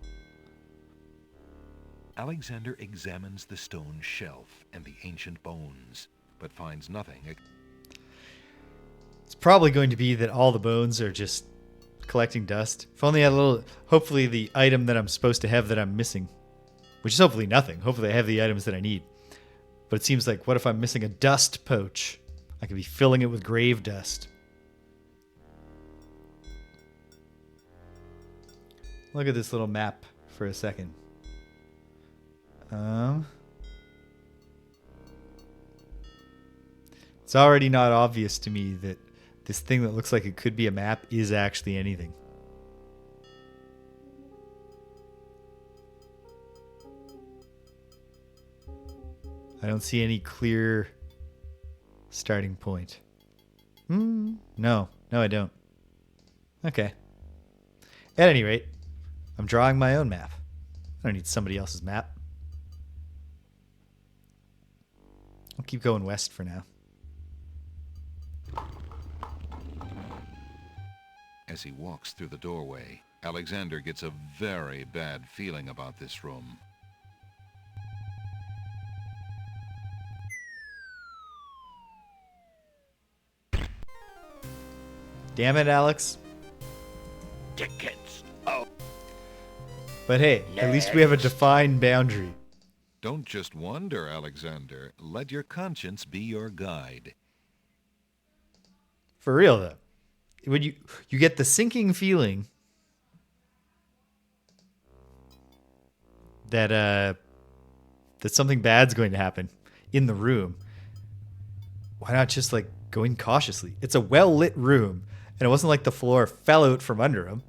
Alexander examines the stone shelf and the ancient bones, but finds nothing. It's probably going to be that all the bones are just collecting dust. If only I had a little, hopefully the item that I'm supposed to have that I'm missing. Which is hopefully nothing. Hopefully I have the items that I need. But it seems like, what if I'm missing a dust poach? I could be filling it with grave dust. Look at this little map for a second. It's already not obvious to me that this thing that looks like it could be a map is actually anything. I don't see any clear starting point. No, I don't. Okay. At any rate, I'm drawing my own map. I don't need somebody else's map. I'll keep going west for now. As he walks through the doorway, Alexander gets a very bad feeling about this room. Damn it, Alex. Tickets. But hey, at least we have a defined boundary. Don't just wonder, Alexander. Let your conscience be your guide. For real, though. When you get the sinking feeling that that something bad's going to happen in the room. Why not just like go in cautiously? It's a well-lit room, and it wasn't like the floor fell out from under him.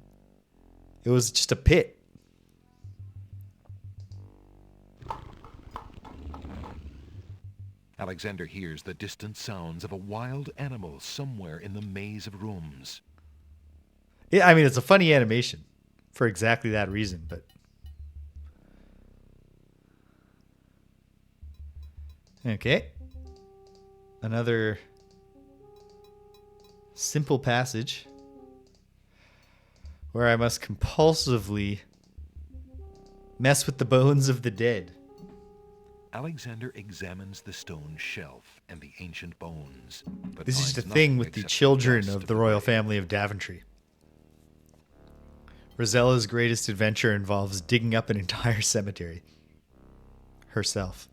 It was just a pit. Alexander hears the distant sounds of a wild animal somewhere in the maze of rooms. Yeah, I mean, it's a funny animation for exactly that reason, but... Okay. Another simple passage where I must compulsively mess with the bones of the dead. Alexander examines the stone shelf and the ancient bones. But This is just a finds thing nothing with the except children dust of the royal grave. family of Daventry. Rosella's greatest adventure involves digging up an entire cemetery. Herself.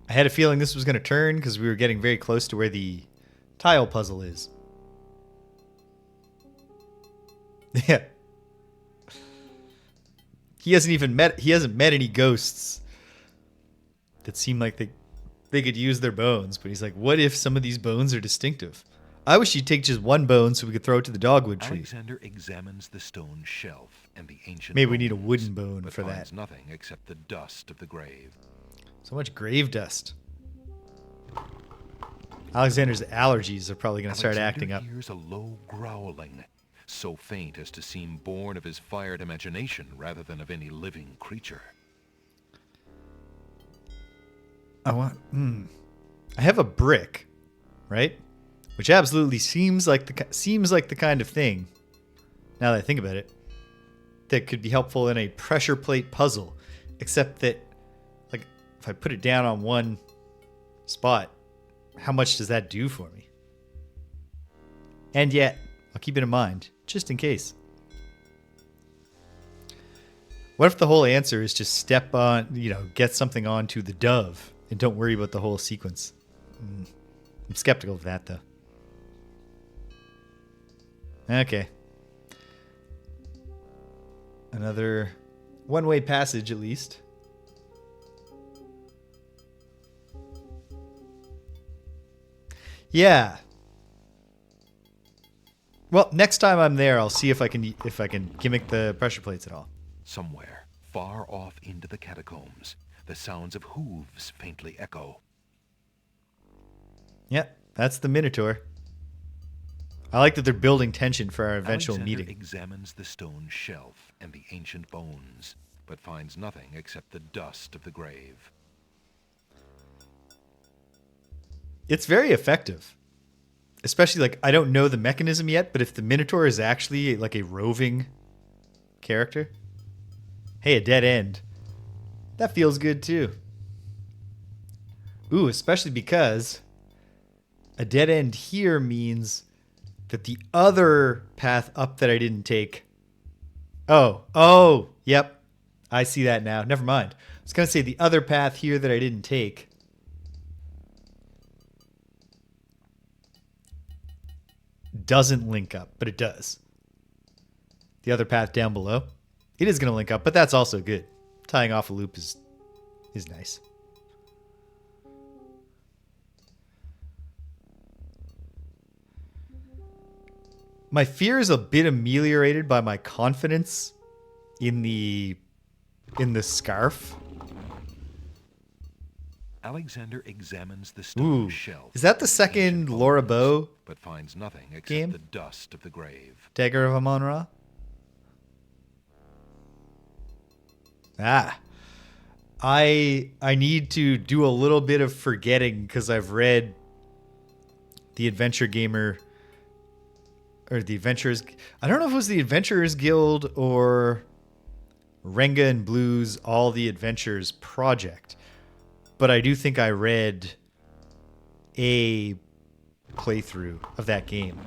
I had a feeling this was going to turn because we were getting very close to where the tile puzzle is. Yeah. He hasn't met any ghosts that seem like they could use their bones, but he's like, what if some of these bones are distinctive? I wish you'd take just one bone so we could throw it to the dogwood tree. Alexander examines the stone shelf and the ancient Maybe we need a bones, wooden bone but for finds that. nothing except the dust of the grave. So much grave dust. Alexander's allergies are probably going to start acting up. Alexander hears a low growling, so faint as to seem born of his fired imagination rather than of any living creature. I have a brick, right? Which absolutely seems like the kind of thing, now that I think about it, that could be helpful in a pressure plate puzzle. Except that, like, if I put it down on one spot, how much does that do for me? And yet, I'll keep it in mind, just in case. What if the whole answer is just step on, get something onto the dove and don't worry about the whole sequence? I'm skeptical of that, though. Okay. Another one-way passage, at least. Yeah. Well, next time I'm there, I'll see if I can gimmick the pressure plates at all. Somewhere, far off into the catacombs, the sounds of hooves faintly echo. Yep, that's the Minotaur. I like that they're building tension for our eventual Alexander meeting. examines the stone shelf and the ancient bones, but finds nothing except the dust of the grave. It's very effective. Especially, like, I don't know the mechanism yet, but if the Minotaur is actually, like, a roving character. Hey, a dead end. That feels good, too. Ooh, especially because a dead end here means that the other path up that I didn't take... Oh, yep. I see that now. Never mind. I was going to say the other path here that I didn't take... doesn't link up, but it does. The other path down below, it is going to link up, but that's also good. Tying off a loop is nice. My fear is a bit ameliorated by my confidence in the scarf. Alexander examines the stone Ooh, shelf. is that the second Laura Bow but finds nothing except game? the dust of the grave. Dagger of Amon-Ra? I need to do a little bit of forgetting because I've read the Adventure Gamer or the Adventurers. I don't know if it was the Adventurers Guild or Renga and Blue's All the Adventures project, but I do think I read a playthrough of that game,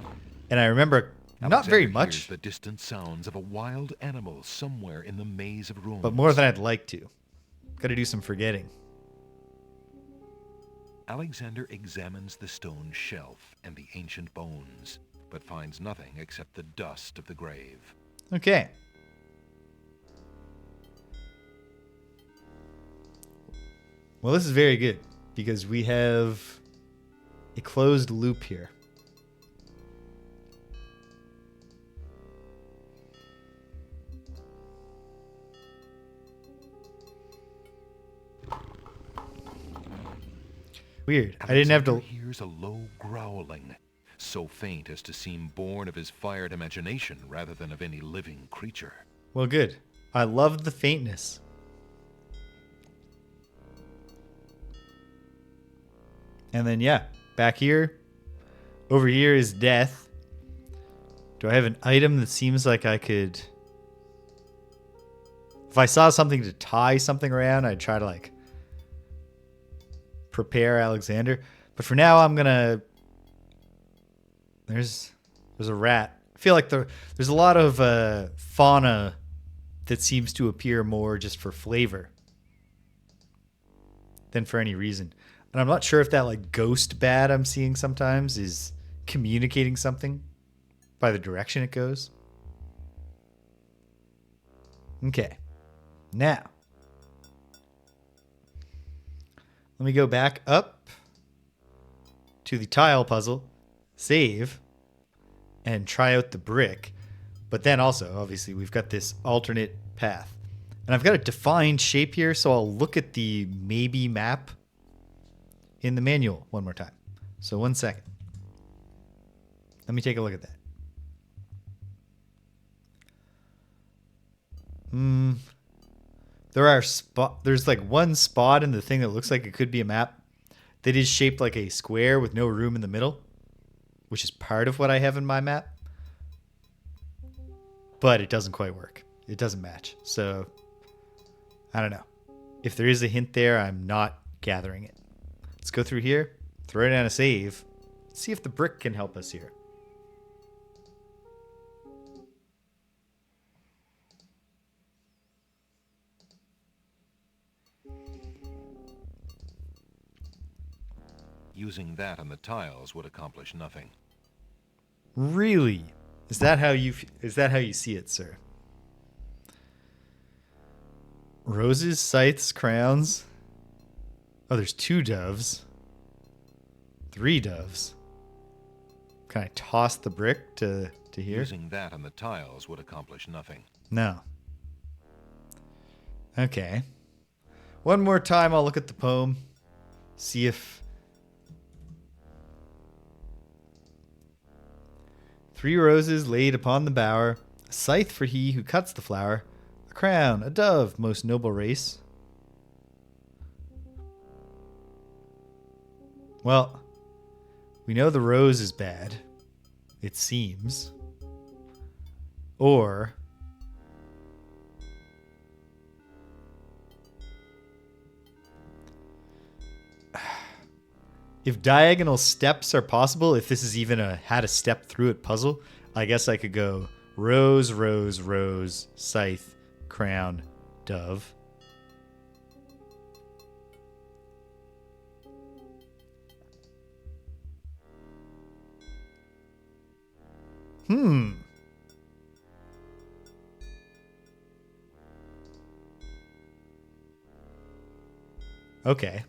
and I remember not very Alexander much, hears the distant sounds of a wild animal somewhere in the maze of ruins. but more than I'd like to. Got to do some forgetting. Alexander examines the stone shelf and the ancient bones, but finds nothing except the dust of the grave. Okay. Well, this is very good because we have a closed loop here. Weird. I didn't have to... Alexander hears a low growling, so faint as to seem born of his fired imagination rather than of any living creature. Well, good. I love the faintness. And then, yeah, back here. Over here is death. Do I have an item that seems like I could... If I saw something to tie something around, I'd try to, like, prepare Alexander. But for now, I'm gonna... There's a rat. I feel like there's a lot of fauna that seems to appear more just for flavor than for any reason. And I'm not sure if that, like, ghost bat I'm seeing sometimes is communicating something by the direction it goes. Okay. Now, Let me go back up to the tile puzzle, save, and try out the brick. But then also, obviously, we've got this alternate path. And I've got a defined shape here, so I'll look at the maybe map in the manual one more time. So 1 second. Let me take a look at that. There's like one spot in the thing that looks like it could be a map that is shaped like a square with no room in the middle, which is part of what I have in my map. But it doesn't quite work. It doesn't match. So, I don't know. If there is a hint there, I'm not gathering it. Let's go through here, throw down a save, see if the brick can help us here. Using that on the tiles would accomplish nothing. Really? Is that how you see it, sir? Roses, scythes, crowns. Oh, there's 2 doves. 3 doves. Can I toss the brick to here? Using that on the tiles would accomplish nothing. No. Okay. One more time, I'll look at the poem. See if... 3 roses laid upon the bower, a scythe for he who cuts the flower, a crown, a dove, most noble race. Well, we know the rose is bad, it seems. Or... if diagonal steps are possible, if this is even a how to step through it puzzle, I guess I could go rose, rose, rose, scythe, crown, dove. Okay.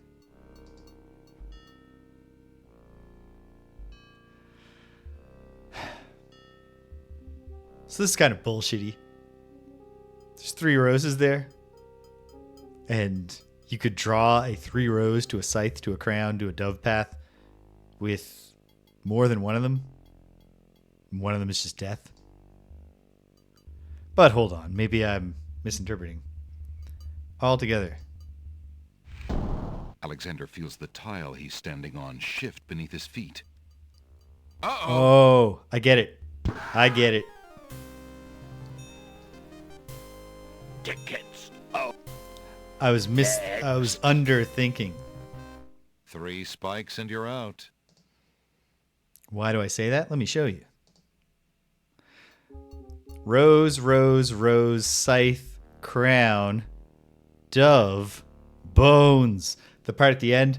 So this is kind of bullshitty. There's 3 roses there. And you could draw a 3 rose to a scythe to a crown to a dove path with more than one of them. One of them is just death. But hold on, maybe I'm misinterpreting. All together. Alexander feels the tile he's standing on shift beneath his feet. Uh-oh. Oh, I get it. I get it. Tickets. Oh. I was underthinking. 3 spikes and you're out. Why do I say that? Let me show you. Rose, rose, rose, scythe, crown, dove, bones. The part at the end,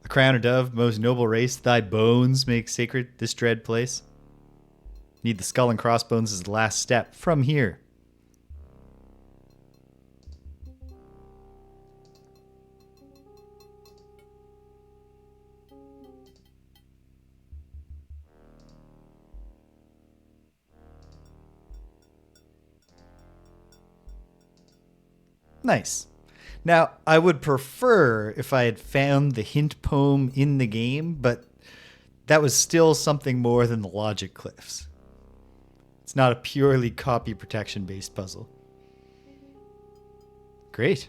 a crown or dove, most noble race, thy bones make sacred this dread place. Need the skull and crossbones as the last step from here. Nice. Now, I would prefer if I had found the hint poem in the game, but that was still something more than the logic cliffs. It's not a purely copy protection based puzzle. Great.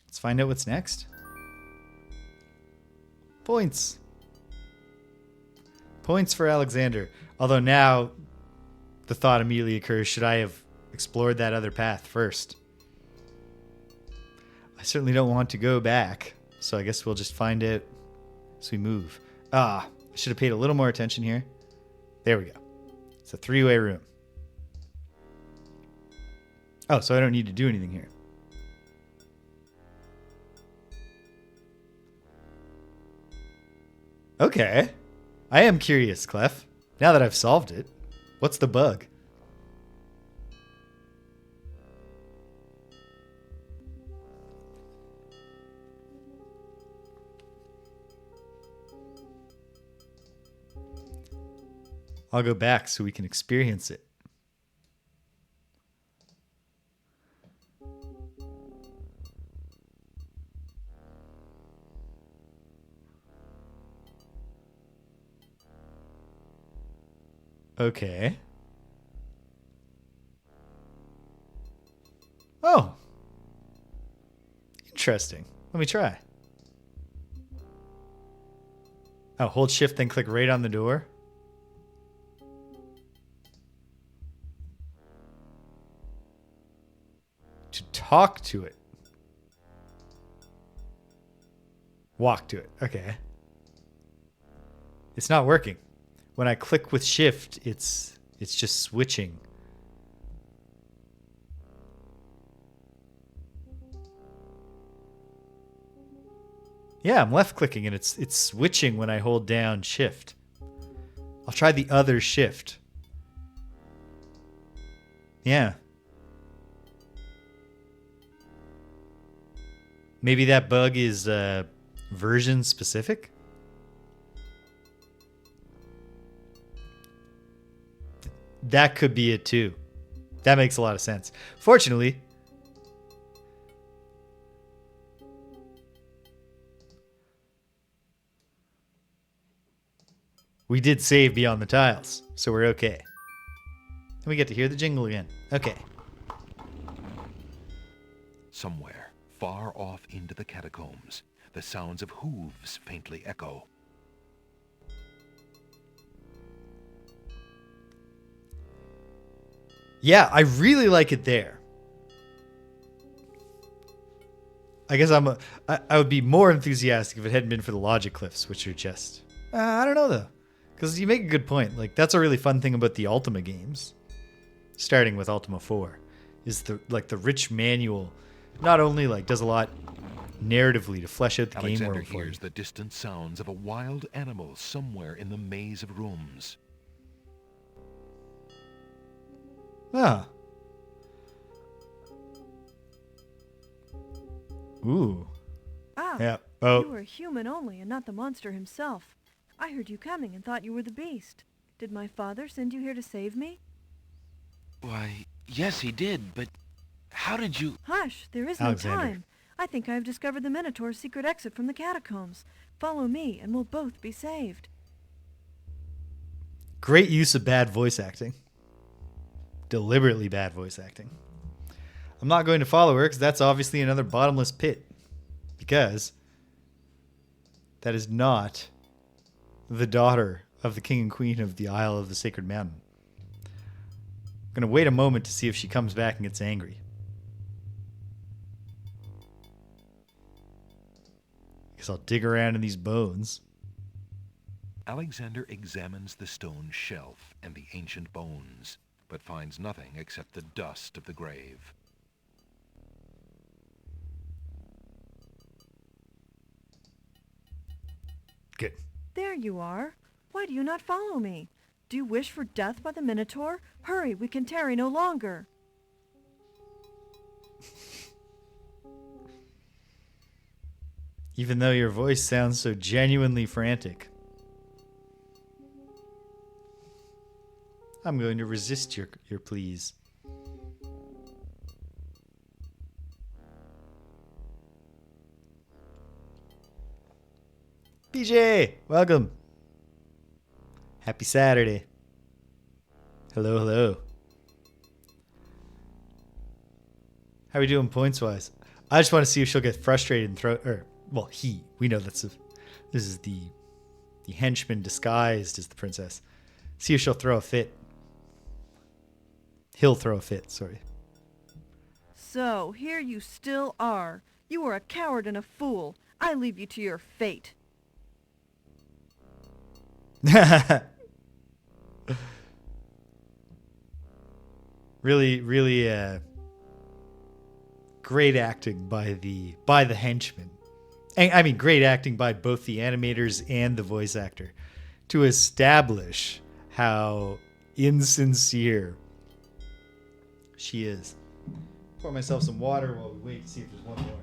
Let's find out what's next. Points. Points for Alexander. Although now the thought immediately occurs, should I have explored that other path first? I certainly don't want to go back, so I guess we'll just find it as we move. I should have paid a little more attention here. There we go. It's a 3-way room. Oh, so I don't need to do anything here. Okay. I am curious, Clef. Now that I've solved it, what's the bug? I'll go back so we can experience it. Okay. Oh. Interesting. Let me try. Oh, hold shift, then click right on the door. To talk to it. Walk to it. Okay. It's not working. When I click with shift, it's just switching. Yeah, I'm left clicking and it's switching when I hold down shift. I'll try the other shift. Yeah. Maybe that bug is version specific? That could be it too. That makes a lot of sense. Fortunately, we did save beyond the tiles, so we're okay. And we get to hear the jingle again. Okay. Somewhere, far off into the catacombs, the sounds of hooves faintly echo. Yeah, I really like it there. I guess I would be more enthusiastic if it hadn't been for the logic cliffs, which are just... I don't know, though. Because you make a good point. Like, that's a really fun thing about the Ultima games. Starting with Ultima 4. Is the rich manual not only like does a lot narratively to flesh out the game world for you. Alexander hears the distant sounds of a wild animal somewhere in the maze of rooms. Ah. Ooh. Ah, yeah. Oh. You were human only and not the monster himself. I heard you coming and thought you were the beast. Did my father send you here to save me? Why, yes, he did, but how did you... Hush, there is Alexander. no time. I think I have discovered the Minotaur's secret exit from the catacombs. Follow me and we'll both be saved. Great use of bad voice acting. Deliberately bad voice acting. I'm not going to follow her because that's obviously another bottomless pit. Because that is not the daughter of the king and queen of the Isle of the Sacred Mountain. I'm going to wait a moment to see if she comes back and gets angry. Guess I'll dig around in these bones. Alexander examines the stone shelf and the ancient bones, but finds nothing except the dust of the grave. Good. There you are. Why do you not follow me? Do you wish for death by the Minotaur? Hurry, we can tarry no longer. Even though your voice sounds so genuinely frantic. I'm going to resist your pleas. BJ, welcome. Happy Saturday. Hello, hello. How are we doing points-wise? I just want to see if she'll get frustrated and throw... Well, he. We know this is the henchman disguised as the princess. See if she'll throw a fit. He'll throw a fit, sorry. So, here you still are. You are a coward and a fool. I leave you to your fate. really great acting by the henchman. I mean, great acting by both the animators and the voice actor to establish how insincere she is. Pour myself some water while we wait to see if there's one more.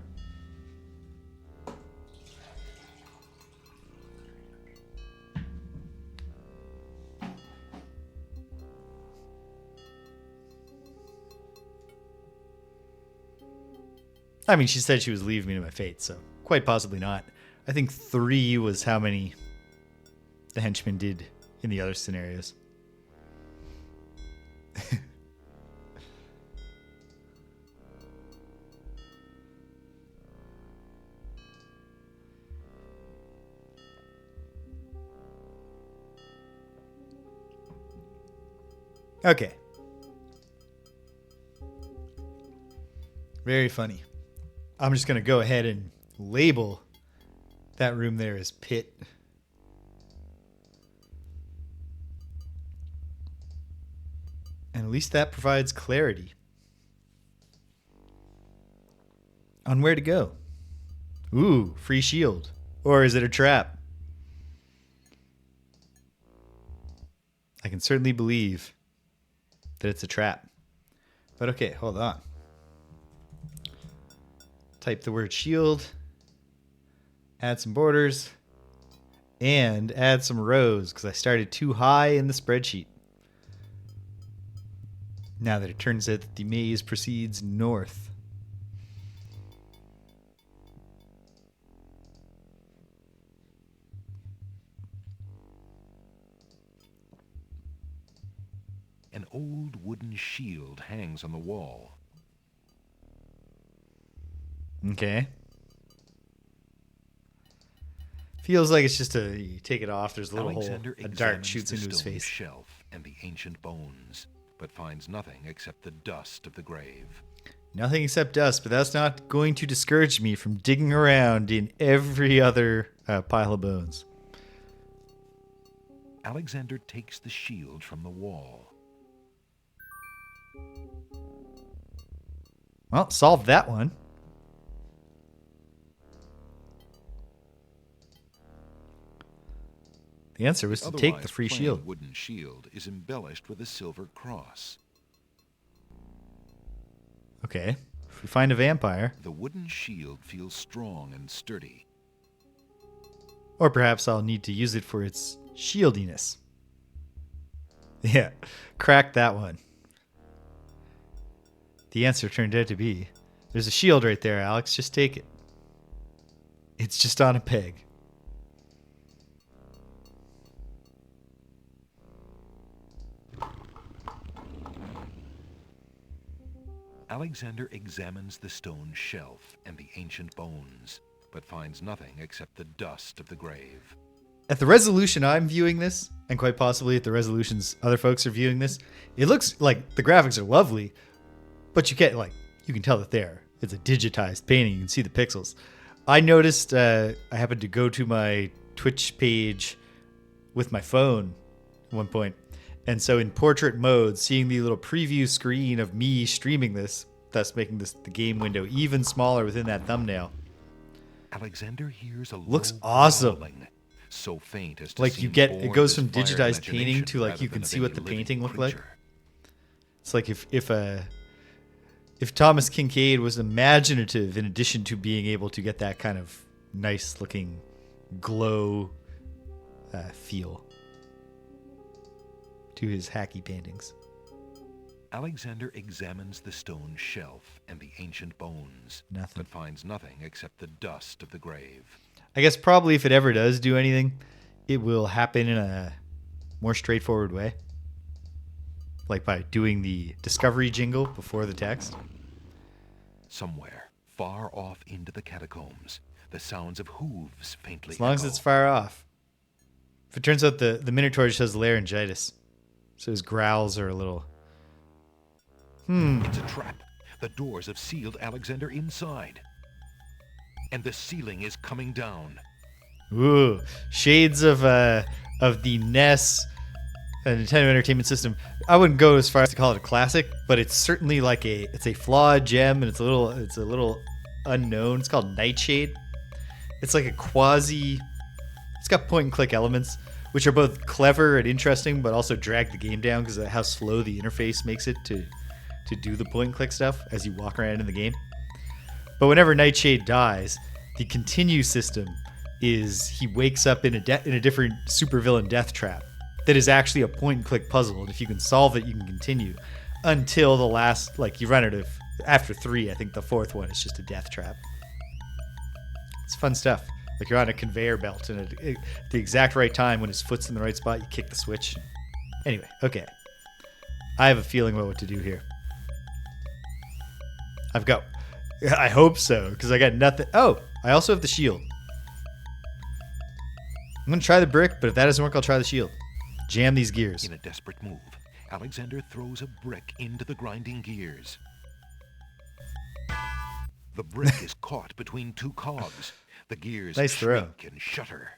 I mean, she said she was leaving me to my fate, so quite possibly not. I think 3 was how many the henchmen did in the other scenarios. Okay. Very funny. I'm just going to go ahead and label that room there as pit. And at least that provides clarity on where to go. Ooh, free shield. Or is it a trap? I can certainly believe that it's a trap. But okay, hold on. Type the word shield, add some borders, and add some rows because I started too high in the spreadsheet. Now that it turns out that the maze proceeds north. An old wooden shield hangs on the wall. Okay. Feels like it's just you take it off. There's a little hole. A dart shoots into his face. Shelf and the ancient bones, but finds nothing except the dust of the grave. Nothing except dust, but that's not going to discourage me from digging around in every other pile of bones. Alexander takes the shield from the wall. Well, solved that one. The answer was to take the free shield. The wooden shield is embellished with a silver cross. Okay. If we find a vampire. The wooden shield feels strong and sturdy. Or perhaps I'll need to use it for its shieldiness. Yeah, cracked that one. The answer turned out to be, there's a shield right there, Alex. Just take it. It's just on a peg. Alexander examines the stone shelf and the ancient bones, but finds nothing except the dust of the grave. At the resolution I'm viewing this, and quite possibly at the resolutions other folks are viewing this, it looks like the graphics are lovely, but you can tell that it's a digitized painting. You can see the pixels. I noticed I happened to go to my Twitch page with my phone at one point. And so in portrait mode, seeing the little preview screen of me streaming this, thus making the game window even smaller within that thumbnail. Alexander hears a looks low awesome. growling, so faint as to like seem it goes born from of his digitized fire painting to imagination you can rather see than what of the any living painting looked like. creature. It's like if Thomas Kincaid was imaginative in addition to being able to get that kind of nice looking glow feel to his hacky paintings. Alexander examines the stone shelf and the ancient bones, but finds nothing except the dust of the grave. I guess probably if it ever does do anything, it will happen in a more straightforward way. Like by doing the discovery jingle before the text. Somewhere, far off into the catacombs, the sounds of hooves faintly As long as it's far off. If it turns out the Minotaur just has laryngitis, so his growls are a little... It's a trap. The doors have sealed Alexander inside. And the ceiling is coming down. Ooh, shades of the NES Nintendo Entertainment System. I wouldn't go as far as to call it a classic, but it's certainly like it's a flawed gem, and it's a little unknown. It's called Nightshade. It's like a quasi. It's got point and click elements, which are both clever and interesting, but also drag the game down because of how slow the interface makes it to do the point and click stuff as you walk around in the game. But whenever Nightshade dies, the continue system is he wakes up in a different supervillain death trap that is actually a point and click puzzle, and if you can solve it, you can continue until the last, like, you run out of, after 3, I think the 4th one is just a death trap. It's fun stuff. Like, you're on a conveyor belt, and at the exact right time, when his foot's in the right spot, you kick the switch. Anyway, okay. I have a feeling about what to do here. I hope so, because I got nothing. Oh, I also have the shield. I'm going to try the brick, but if that doesn't work, I'll try the shield. Jam these gears. In a desperate move, Alexander throws a brick into the grinding gears. The brick is caught between 2 cogs. The gears shrink and shudder.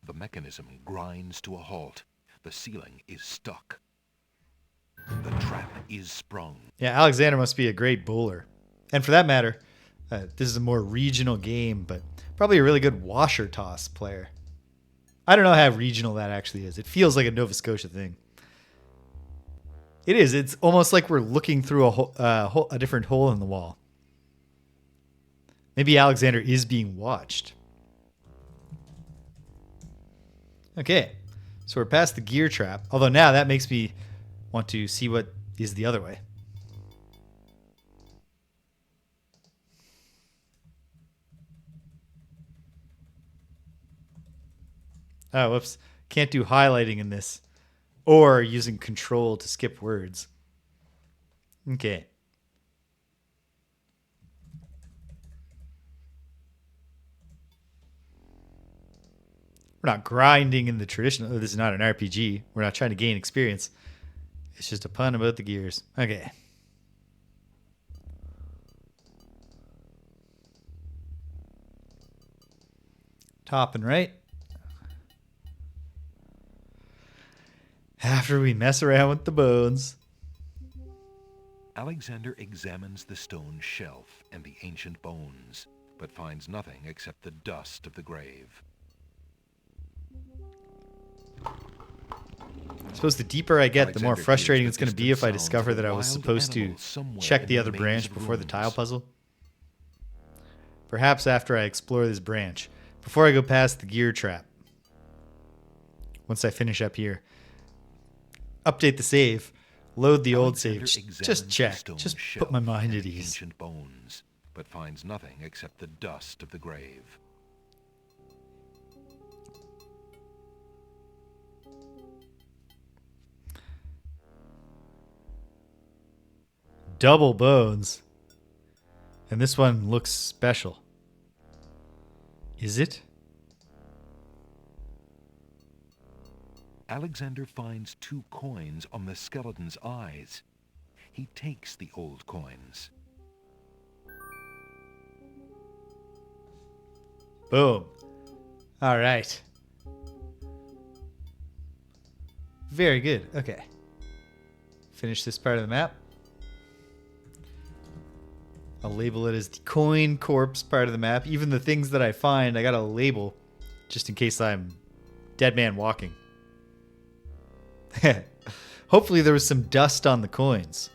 The mechanism grinds to a halt. The ceiling is stuck. The trap is sprung. Yeah, Alexander must be a great bowler. And for that matter, this is a more regional game, but probably a really good washer toss player. I don't know how regional that actually is. It feels like a Nova Scotia thing. It is. It's almost like we're looking through a different hole in the wall. Maybe Alexander is being watched. Okay, so we're past the gear trap. Although now that makes me want to see what is the other way. Oh, whoops. Can't do highlighting in this. Or using control to skip words. Okay. We're not grinding in the traditional... This is not an RPG. We're not trying to gain experience. It's just a pun about the gears. Okay. Top and right. After we mess around with the bones. Alexander examines the stone shelf and the ancient bones, but finds nothing except the dust of the grave. I suppose the deeper I get, the more frustrating it's going to be if I discover that I was supposed to check the other branch before the tile puzzle. Perhaps after I explore this branch, before I go past the gear trap. Once I finish up here. Update the save, load the old save, just check, just put my mind at ease. Ancient bones, but finds nothing except the dust of the grave. Double bones. And this one looks special. Is it? Alexander finds 2 coins on the skeleton's eyes. He takes the old coins. Boom. All right. Very good. Okay. Finish this part of the map. I'll label it as the coin corpse part of the map. Even the things that I find, I got to label just in case I'm dead man walking. Hopefully there was some dust on the coins.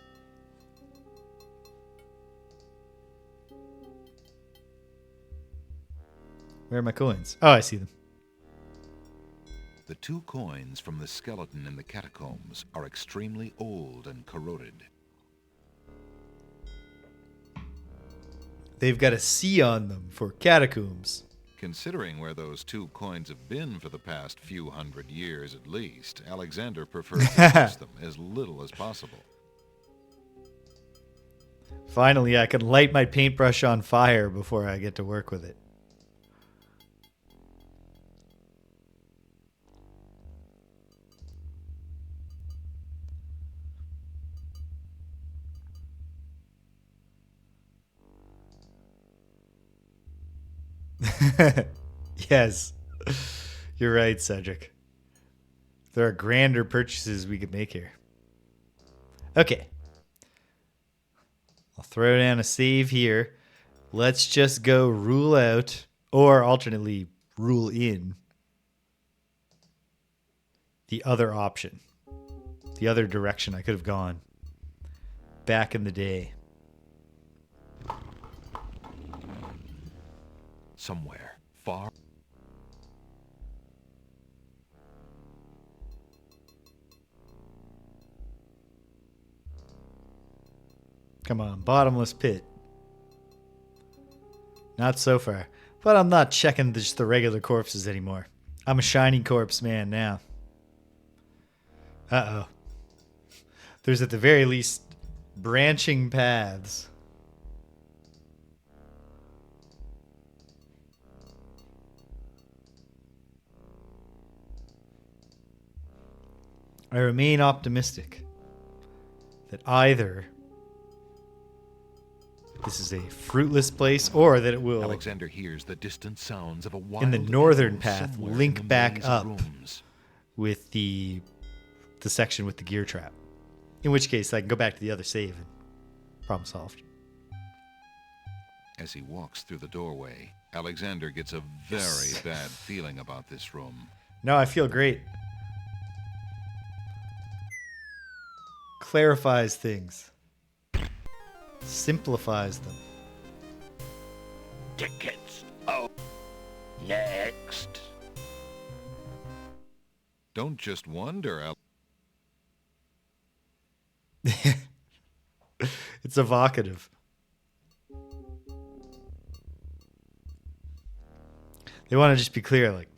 Where are my coins? Oh, I see them. The 2 coins from the skeleton in the catacombs are extremely old and corroded. They've got a C on them for catacombs. Considering where those 2 coins have been for the past few hundred years at least, Alexander prefers to touch them as little as possible. Finally, I can light my paintbrush on fire before I get to work with it. Yes, you're right, Cedric. There are grander purchases we could make here. Okay. I'll throw down a save here. Let's just go rule out, or alternately rule in. the other option, the other direction I could have gone back in the day. Somewhere far. Come on, bottomless pit. Not so far. But I'm not checking just the regular corpses anymore. I'm a shiny corpse man now. Uh-oh. There's at the very least branching paths. I remain optimistic that either this is a fruitless place or that it will, Alexander hears the distant sounds of a wild in the northern animal path, somewhere in link the back maze of up rooms. with the section with the gear trap. In which case, I can go back to the other save and problem solved. As he walks through the doorway, Alexander gets a very bad feeling about this room. No, I feel great. Clarifies things. Simplifies them. Tickets. Oh. Next. Don't just wonder, It's evocative. They want to just be clear, like,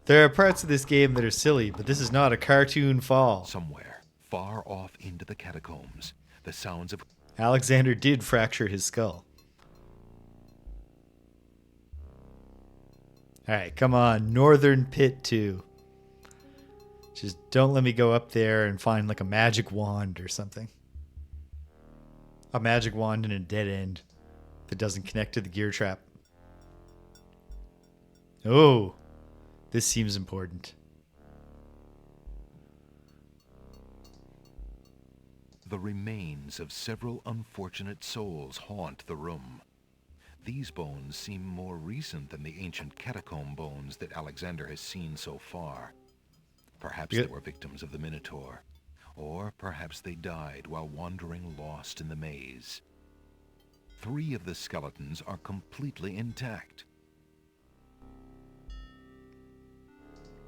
there are parts of this game that are silly, but this is not a cartoon fall. Somewhere, far off into the catacombs, the sounds of... Alexander did fracture his skull. Alright, come on. Northern Pit 2. Just don't let me go up there and find like a magic wand or something. A magic wand in a dead end that doesn't connect to the gear trap. Oh, this seems important. The remains of several unfortunate souls haunt the room. These bones seem more recent than the ancient catacomb bones that Alexander has seen so far. Perhaps they were victims of the Minotaur, or perhaps they died while wandering lost in the maze. 3 of the skeletons are completely intact.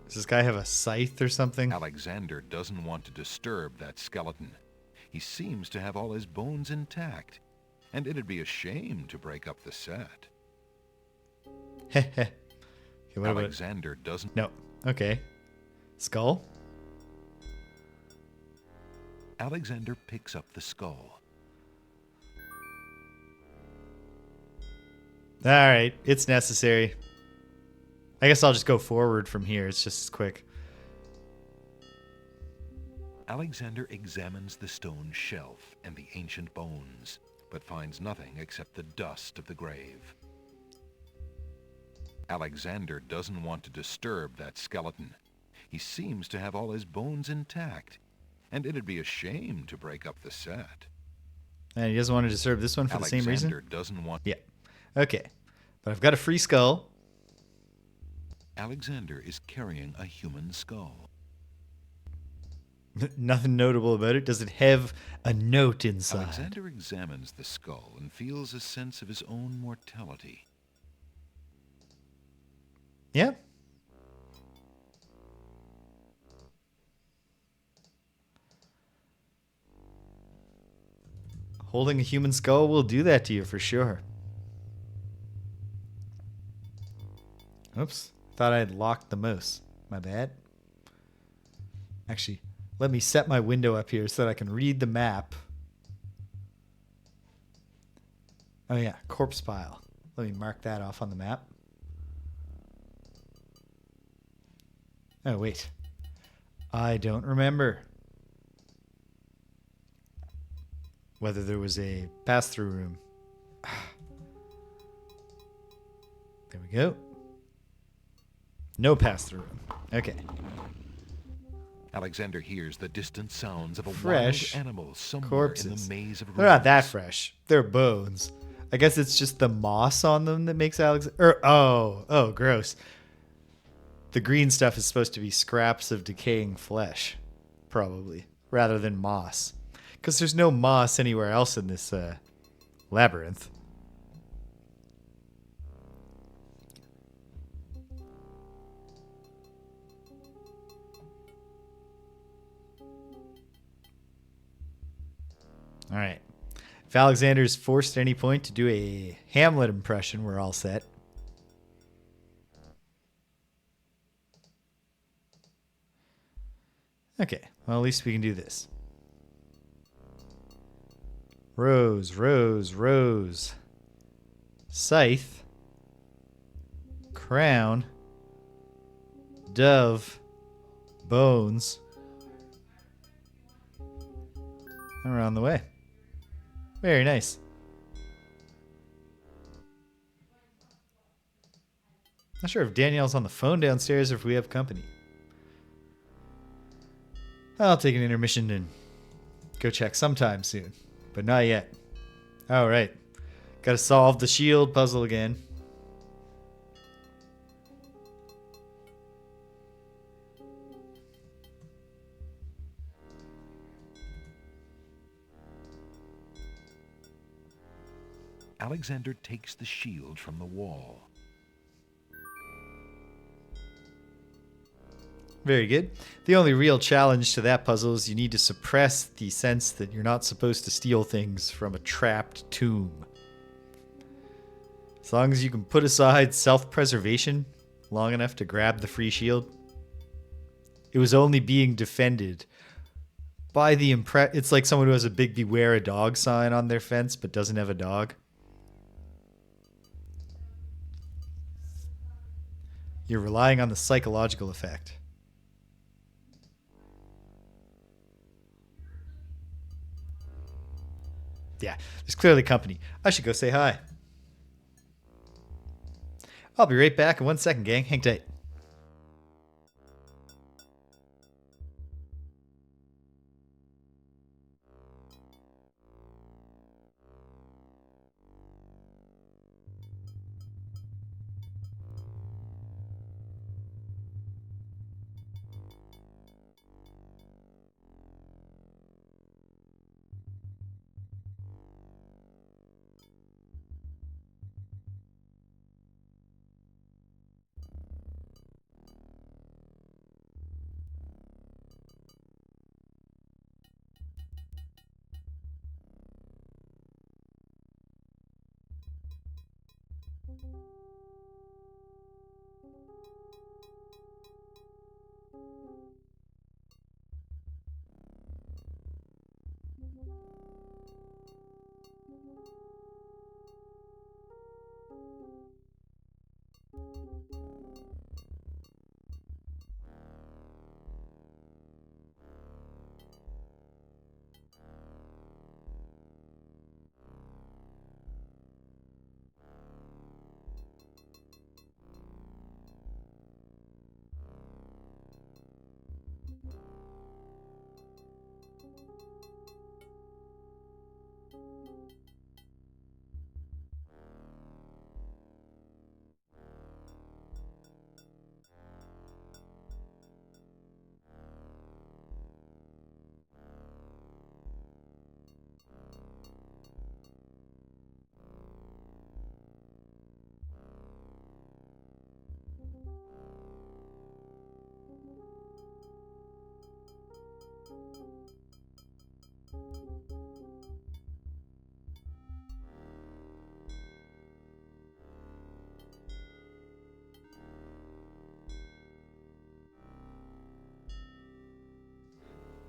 Does this guy have a scythe or something? Alexander doesn't want to disturb that skeleton. He seems to have all his bones intact, and it'd be a shame to break up the set. Okay, what Alexander doesn't... No. Okay. Skull? Alexander picks up the skull. Alright, it's necessary. I guess I'll just go forward from here. It's just as quick. Alexander examines the stone shelf and the ancient bones, but finds nothing except the dust of the grave. Alexander doesn't want to disturb that skeleton. He seems to have all his bones intact, and it'd be a shame to break up the set. And he doesn't want to disturb this one for the same reason? Alexander doesn't want... Yeah. Okay. But I've got a free skull. Alexander is carrying a human skull. Nothing notable about it. Does it have a note inside? Alexander examines the skull and feels a sense of his own mortality. Yeah. Holding a human skull will do that to you for sure. Oops. Thought I had locked the mouse. My bad. Actually, let me set my window up here so that I can read the map. Oh yeah, corpse pile. Let me mark that off on the map. Oh wait. I don't remember whether there was a pass-through room. There we go. No pass-through room. Okay. Alexander hears the distant sounds of a Fresh wild animal somewhere corpses. in the maze of ruins. They're not that fresh. They're bones. I guess it's just the moss on them that makes Alex... oh, gross. the green stuff is supposed to be scraps of decaying flesh, probably, rather than moss. Because there's no moss anywhere else in this labyrinth. All right. If Alexander's forced at any point to do a Hamlet impression, we're all set. Okay, well, at least we can do this. Rose, rose, rose. Scythe. Crown. Dove. Bones. And we're on the way. Very nice. Not sure if Danielle's on the phone downstairs or if we have company. I'll take an intermission and go check sometime soon, but not yet. All right. Got to solve the shield puzzle again. Alexander takes the shield from the wall. Very good. The only real challenge to that puzzle is you need to suppress the sense that you're not supposed to steal things from a trapped tomb. As long as you can put aside self-preservation long enough to grab the free shield. It was only being defended by the It's like someone who has a big beware a dog sign on their fence but doesn't have a dog. You're relying on the psychological effect. Yeah, there's clearly company. I should go say hi. I'll be right back in 1 second, gang. Hang tight.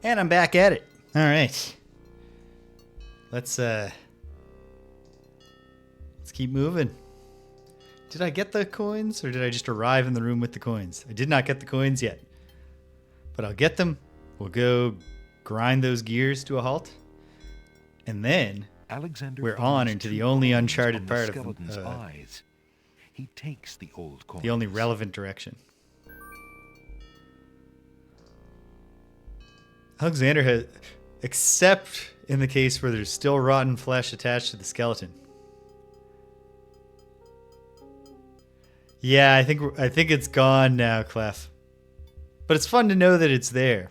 And I'm back at it. All right. Let's keep moving. Did I get the coins or did I just arrive in the room with the coins? I did not get the coins yet. But I'll get them. We'll go grind those gears to a halt. And then Alexander we're on into the only uncharted part of skeleton's eyes. He takes the old coins. The only relevant direction. Alexander has, except in the case where there's still rotten flesh attached to the skeleton. Yeah, I think it's gone now, Clef. But it's fun to know that it's there.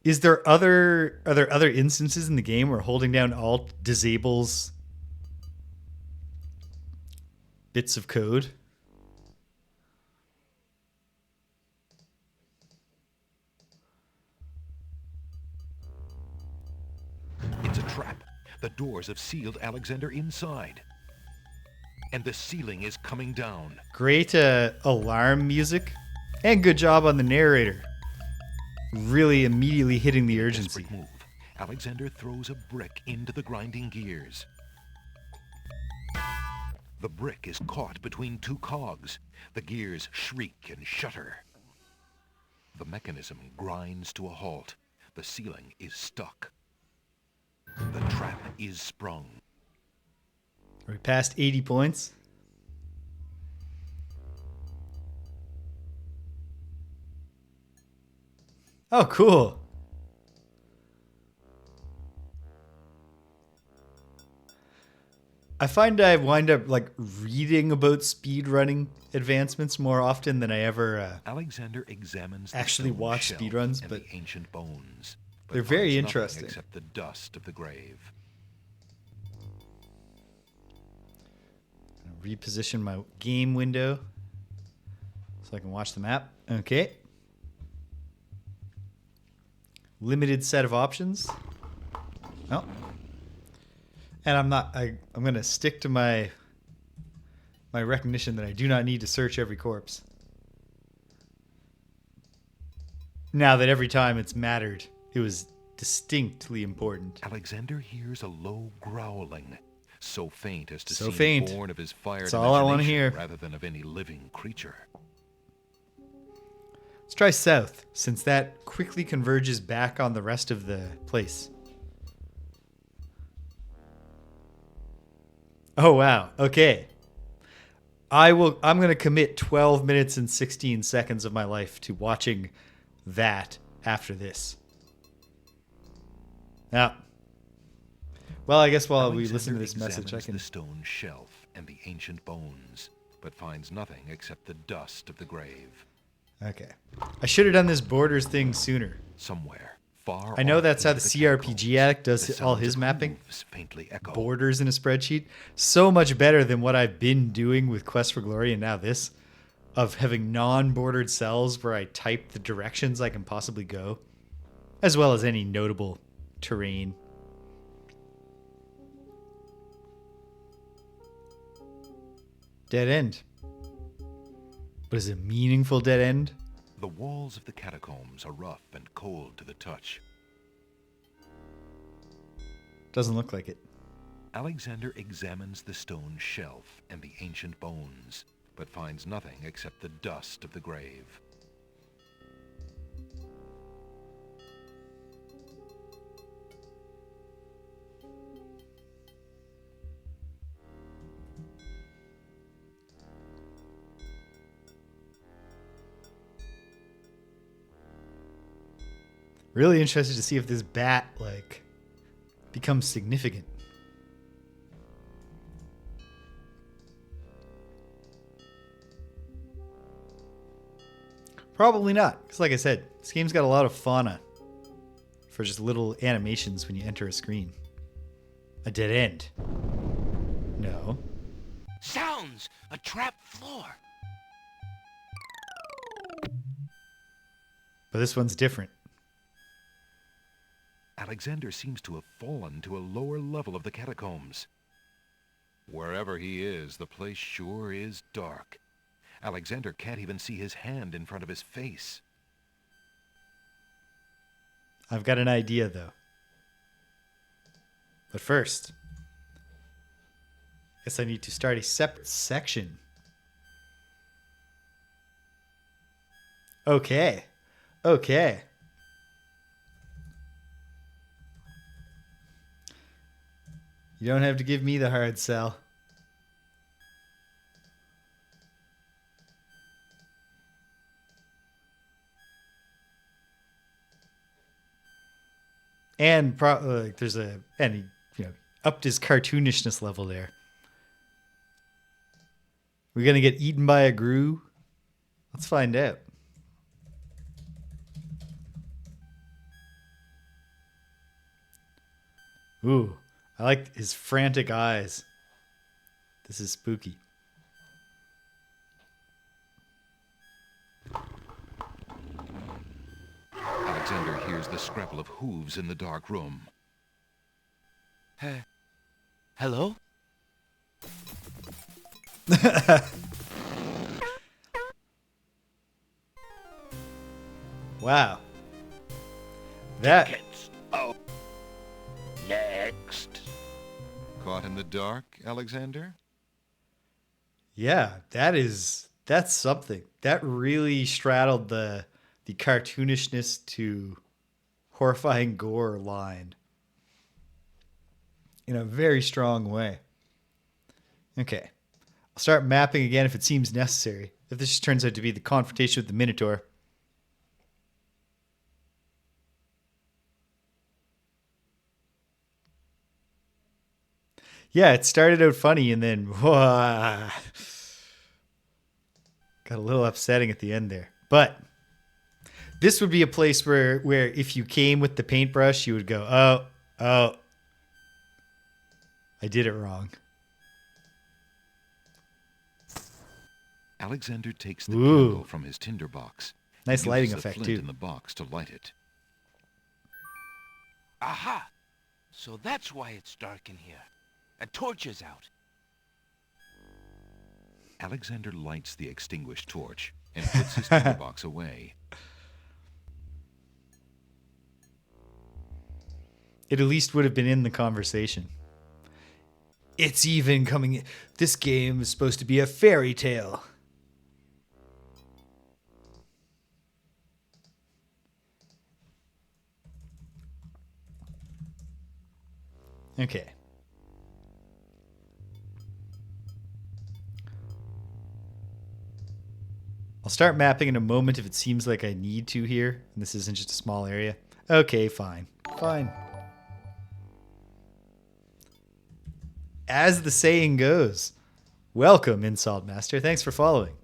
Are there other instances in the game where holding down Alt disables bits of code? It's a trap. The doors have sealed Alexander inside. And the ceiling is coming down. Great alarm music. And good job on the narrator. Really immediately hitting the urgency. Desperate move. Alexander throws a brick into the grinding gears. The brick is caught between two cogs. The gears shriek and shudder. The mechanism grinds to a halt. The ceiling is stuck. The trap is sprung. Are we past 80 points? Oh, cool. I find I wind up like reading about speedrunning advancements more often than I ever Alexander examines actually the watch stone speedruns, and but the ancient bones. But they're very finds nothing interesting. Except the dust of the grave. Reposition my game window so I can watch the map. Okay. Limited set of options. Oh. And I'm going to stick to my recognition that I do not need to search every corpse. Now that every time it's mattered, it was distinctly important. Alexander hears a low growling, so faint as to So seem faint. born of his fired That's all I wanna imagination hear. rather than of any living creature. Let's try south, since that quickly converges back on the rest of the place. Oh, wow. Okay. I'm going to commit 12 minutes and 16 seconds of my life to watching that after this. Now, well, I guess while we listen to this message, I examines can... the stone shelf and the ancient bones, but finds nothing except the dust of the grave. Okay. I should have done this borders thing sooner. Somewhere, far I know off that's how into the catacombs, CRPG addict the does all sounds his of mapping. hooves faintly echo. Borders in a spreadsheet. So much better than what I've been doing with Quest for Glory and now this, of having non-bordered cells where I type the directions I can possibly go, as well as any notable terrain. Dead end. But is it a meaningful dead end? The walls of the catacombs are rough and cold to the touch. Doesn't look like it. Alexander examines the stone shelf and the ancient bones, but finds nothing except the dust of the grave. Really interested to see if this bat, like, becomes significant. Probably not, because like I said, this game's got a lot of fauna for just little animations when you enter a screen. A dead end. No. Sounds! A trap floor! But this one's different. Alexander seems to have fallen to a lower level of the catacombs. Wherever he is, the place sure is dark. Alexander can't even see his hand in front of his face. I've got an idea, though. But first, I guess I need to start a separate section. Okay. Okay. You don't have to give me the hard sell. And there's and he, upped his cartoonishness level there. We're going to get eaten by a grue? Let's find out. Ooh, I like his frantic eyes. This is spooky. Alexander hears the scrabble of hooves in the dark room. Hello? Wow. That... Tickets. Oh. Next. Caught in the dark, Alexander? Yeah, that's something. That really straddled the cartoonishness to horrifying gore line in a very strong way. Okay. I'll start mapping again if it seems necessary. If this just turns out to be the confrontation with the Minotaur. Yeah, it started out funny and then got a little upsetting at the end there. But this would be a place where if you came with the paintbrush, you would go, oh, I did it wrong. Alexander takes the candle from his tinderbox. Nice lighting the effect, flint too. in the box to light it. Aha! So that's why it's dark in here. A torch is out. Alexander lights the extinguished torch and puts his tinderbox away. It at least would have been in the conversation. It's even coming... This game is supposed to be a fairy tale. Okay. I'll start mapping in a moment if it seems like I need to here. And this isn't just a small area. Okay, fine. Fine. As the saying goes, welcome, Insult Master. Thanks for following.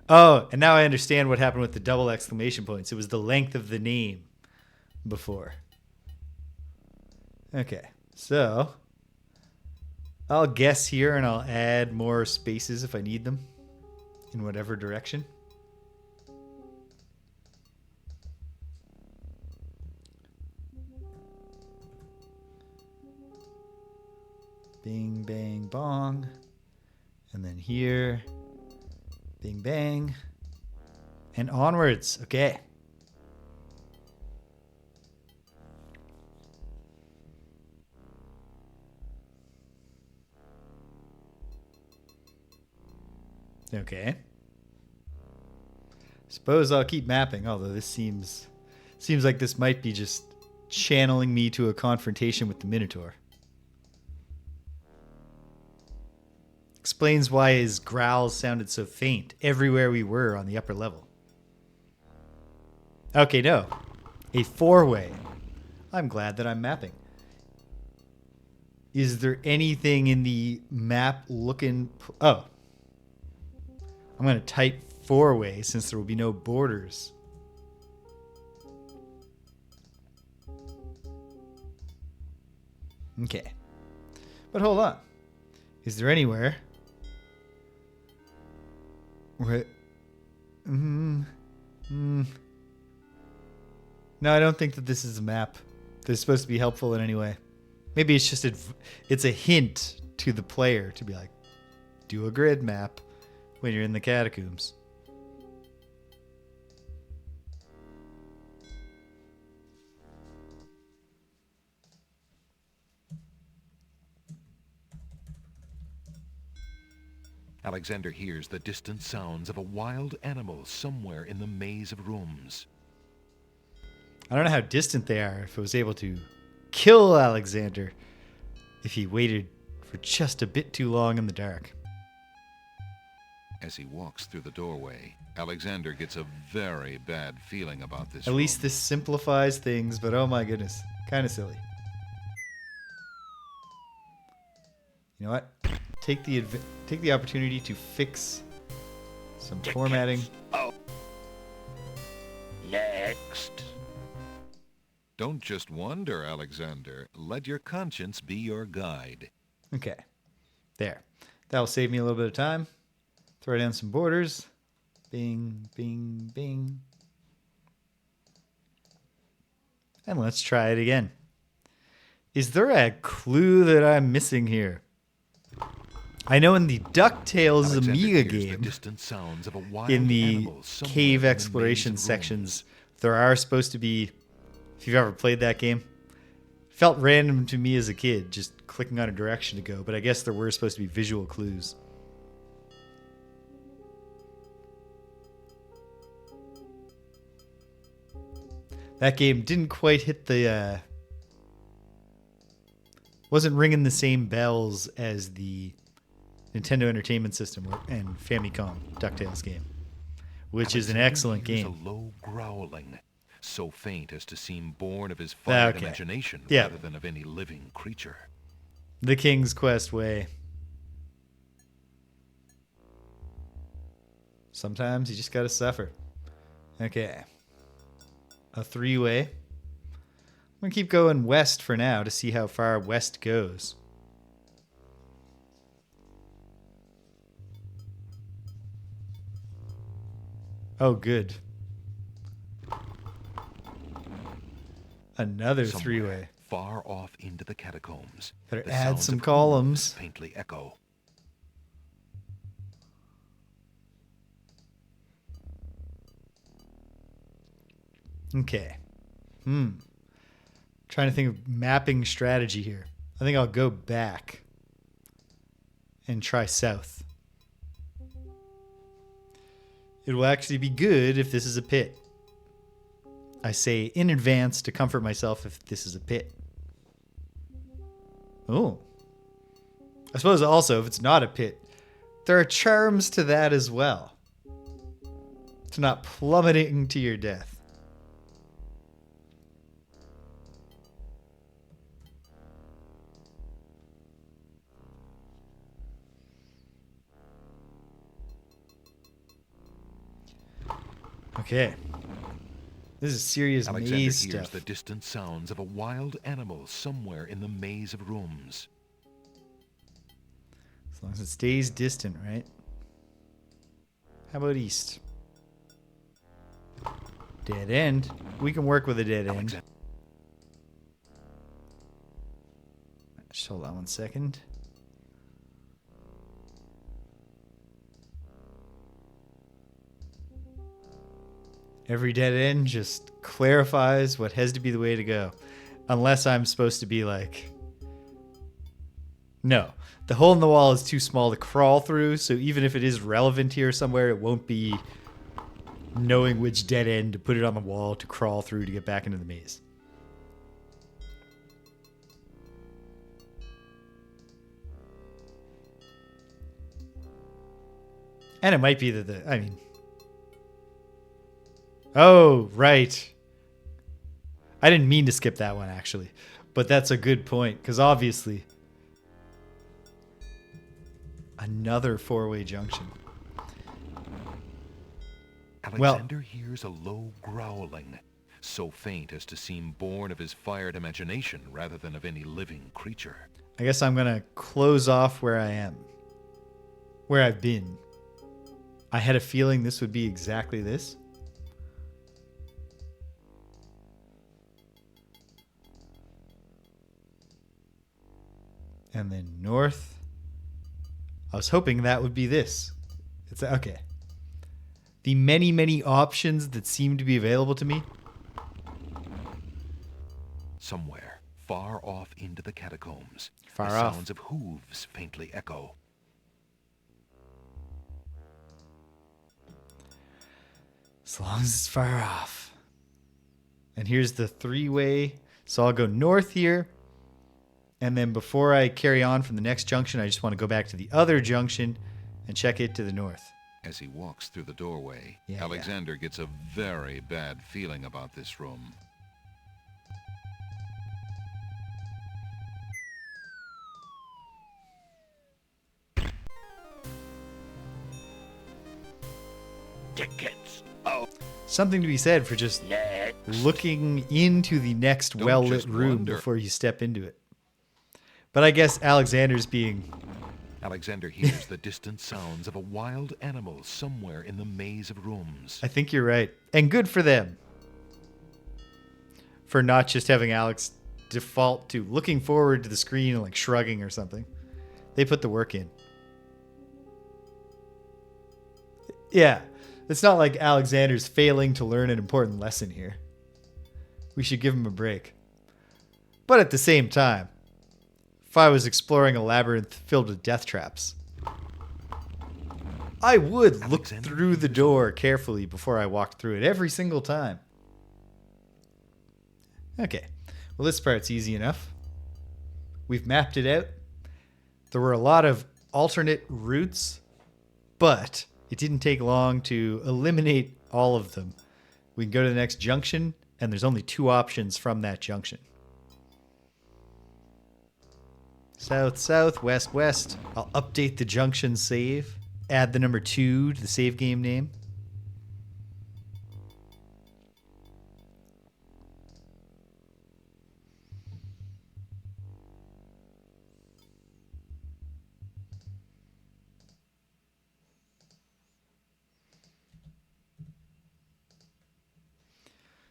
Oh, and now I understand what happened with the double exclamation points. It was the length of the name before. Okay, so I'll guess here and I'll add more spaces if I need them in whatever direction. Bing, bang, bong. And then here. Bing, bang. And onwards. Okay. Okay. Suppose I'll keep mapping, although this seems like this might be just channeling me to a confrontation with the Minotaur. Explains why his growls sounded so faint everywhere we were on the upper level. Okay, no. A four-way. I'm glad that I'm mapping. Is there anything in the map looking... Oh. I'm going to type four-way since there will be no borders. Okay. But hold on. Is there anywhere... Where... No, I don't think that this is a map that's supposed to be helpful in any way. Maybe it's just it's a hint to the player to be like, do a grid map when you're in the catacombs. Alexander hears the distant sounds of a wild animal somewhere in the maze of rooms. I don't know how distant they are if I was able to kill Alexander if he waited for just a bit too long in the dark. As he walks through the doorway, Alexander gets a very bad feeling about this At least this simplifies things, but oh my goodness, kind of silly. You know what? take the opportunity to fix some formatting. Oh. Next. Don't just wonder, Alexander. Let your conscience be your guide. Okay. There. That'll save me a little bit of time. Throw down some borders. Bing, bing, bing. And let's try it again. Is there a clue that I'm missing here? I know in the DuckTales Alexander Amiga hears the game, distant sounds of a wild in the animal somewhere cave in the exploration maze of sections, rooms. there are supposed to be, if you've ever played that game, felt random to me as a kid, just clicking on a direction to go, but I guess there were supposed to be visual clues. That game didn't quite hit the, wasn't ringing the same bells as the Nintendo Entertainment System and Famicom DuckTales game, which is an excellent hears game. A low growling, so faint as to seem born of his fired Okay. imagination Yeah. rather than of any living creature. The King's Quest way. Sometimes you just gotta suffer. Okay. A three-way. I'm gonna keep going west for now to see how far west goes. Oh, good. Another Somewhere three-way. far off into the catacombs. Better the add sounds some of columns. hooves faintly echo. Okay. Trying to think of mapping strategy here. I think I'll go back and try south. It will actually be good if this is a pit. I say in advance to comfort myself if this is a pit. Oh. I suppose also if it's not a pit, there are charms to that as well. To not plummeting to your death. Okay. This is serious Alexander maze hears stuff. the distant sounds of a wild animal somewhere in the maze of rooms. As long as it stays distant, right? How about east? Dead end. We can work with a dead end. Just hold on 1 second. Every dead end just clarifies what has to be the way to go. Unless I'm supposed to be like... No. The hole in the wall is too small to crawl through, so even if it is relevant here somewhere, it won't be knowing which dead end to put it on the wall to crawl through to get back into the maze. And it might be that I mean... Oh, right. I didn't mean to skip that one, actually. But that's a good point, because obviously... Another four-way junction. Alexander hears a low growling, so faint as to seem born of his fired imagination rather than of any living creature. I guess I'm going to close off where I am. Where I've been. I had a feeling this would be exactly this. And then north. I was hoping that would be this. It's okay. The many, many options that seem to be available to me. Somewhere, far off into the catacombs, Far the off. sounds of hooves faintly echo. As long as it's far off. And here's the three-way. So I'll go north here. And then before I carry on from the next junction, I just want to go back to the other junction and check it to the north. As he walks through the doorway, Yeah, Alexander gets a very bad feeling about this room. tickets. Oh, Something to be said for just next. looking into the next Don't well-lit just room wander. before you step into it. But I guess Alexander's being... Alexander hears the distant sounds of a wild animal somewhere in the maze of rooms. I think you're right. And good for them. For not just having Alex default to looking forward to the screen and like shrugging or something. They put the work in. Yeah. It's not like Alexander's failing to learn an important lesson here. We should give him a break. But at the same time, if I was exploring a labyrinth filled with death traps, I would look Alexander through the door carefully before I walked through it every single time. Okay, well this part's easy enough. We've mapped it out. There were a lot of alternate routes, but it didn't take long to eliminate all of them. We can go to the next junction, and there's only 2 options from that junction. South, south, west, west. I'll update the junction save. Add the number 2 to the save game name.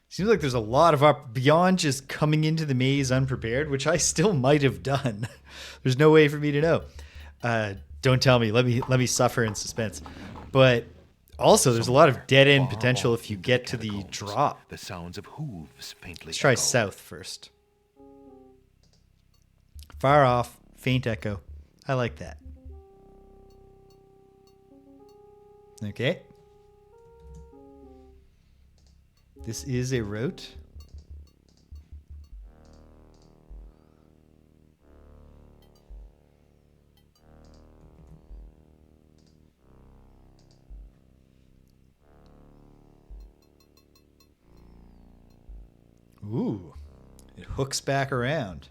Seems like there's a lot of beyond just coming into the maze unprepared, which I still might have done. There's no way for me to know. Don't tell me. Let me suffer in suspense. But also, there's a lot of dead end potential if you get to the drop. The sounds of hooves faintly Let's try echo. south first. Far off, faint echo. I like that. Okay. This is a route. Ooh, it hooks back around.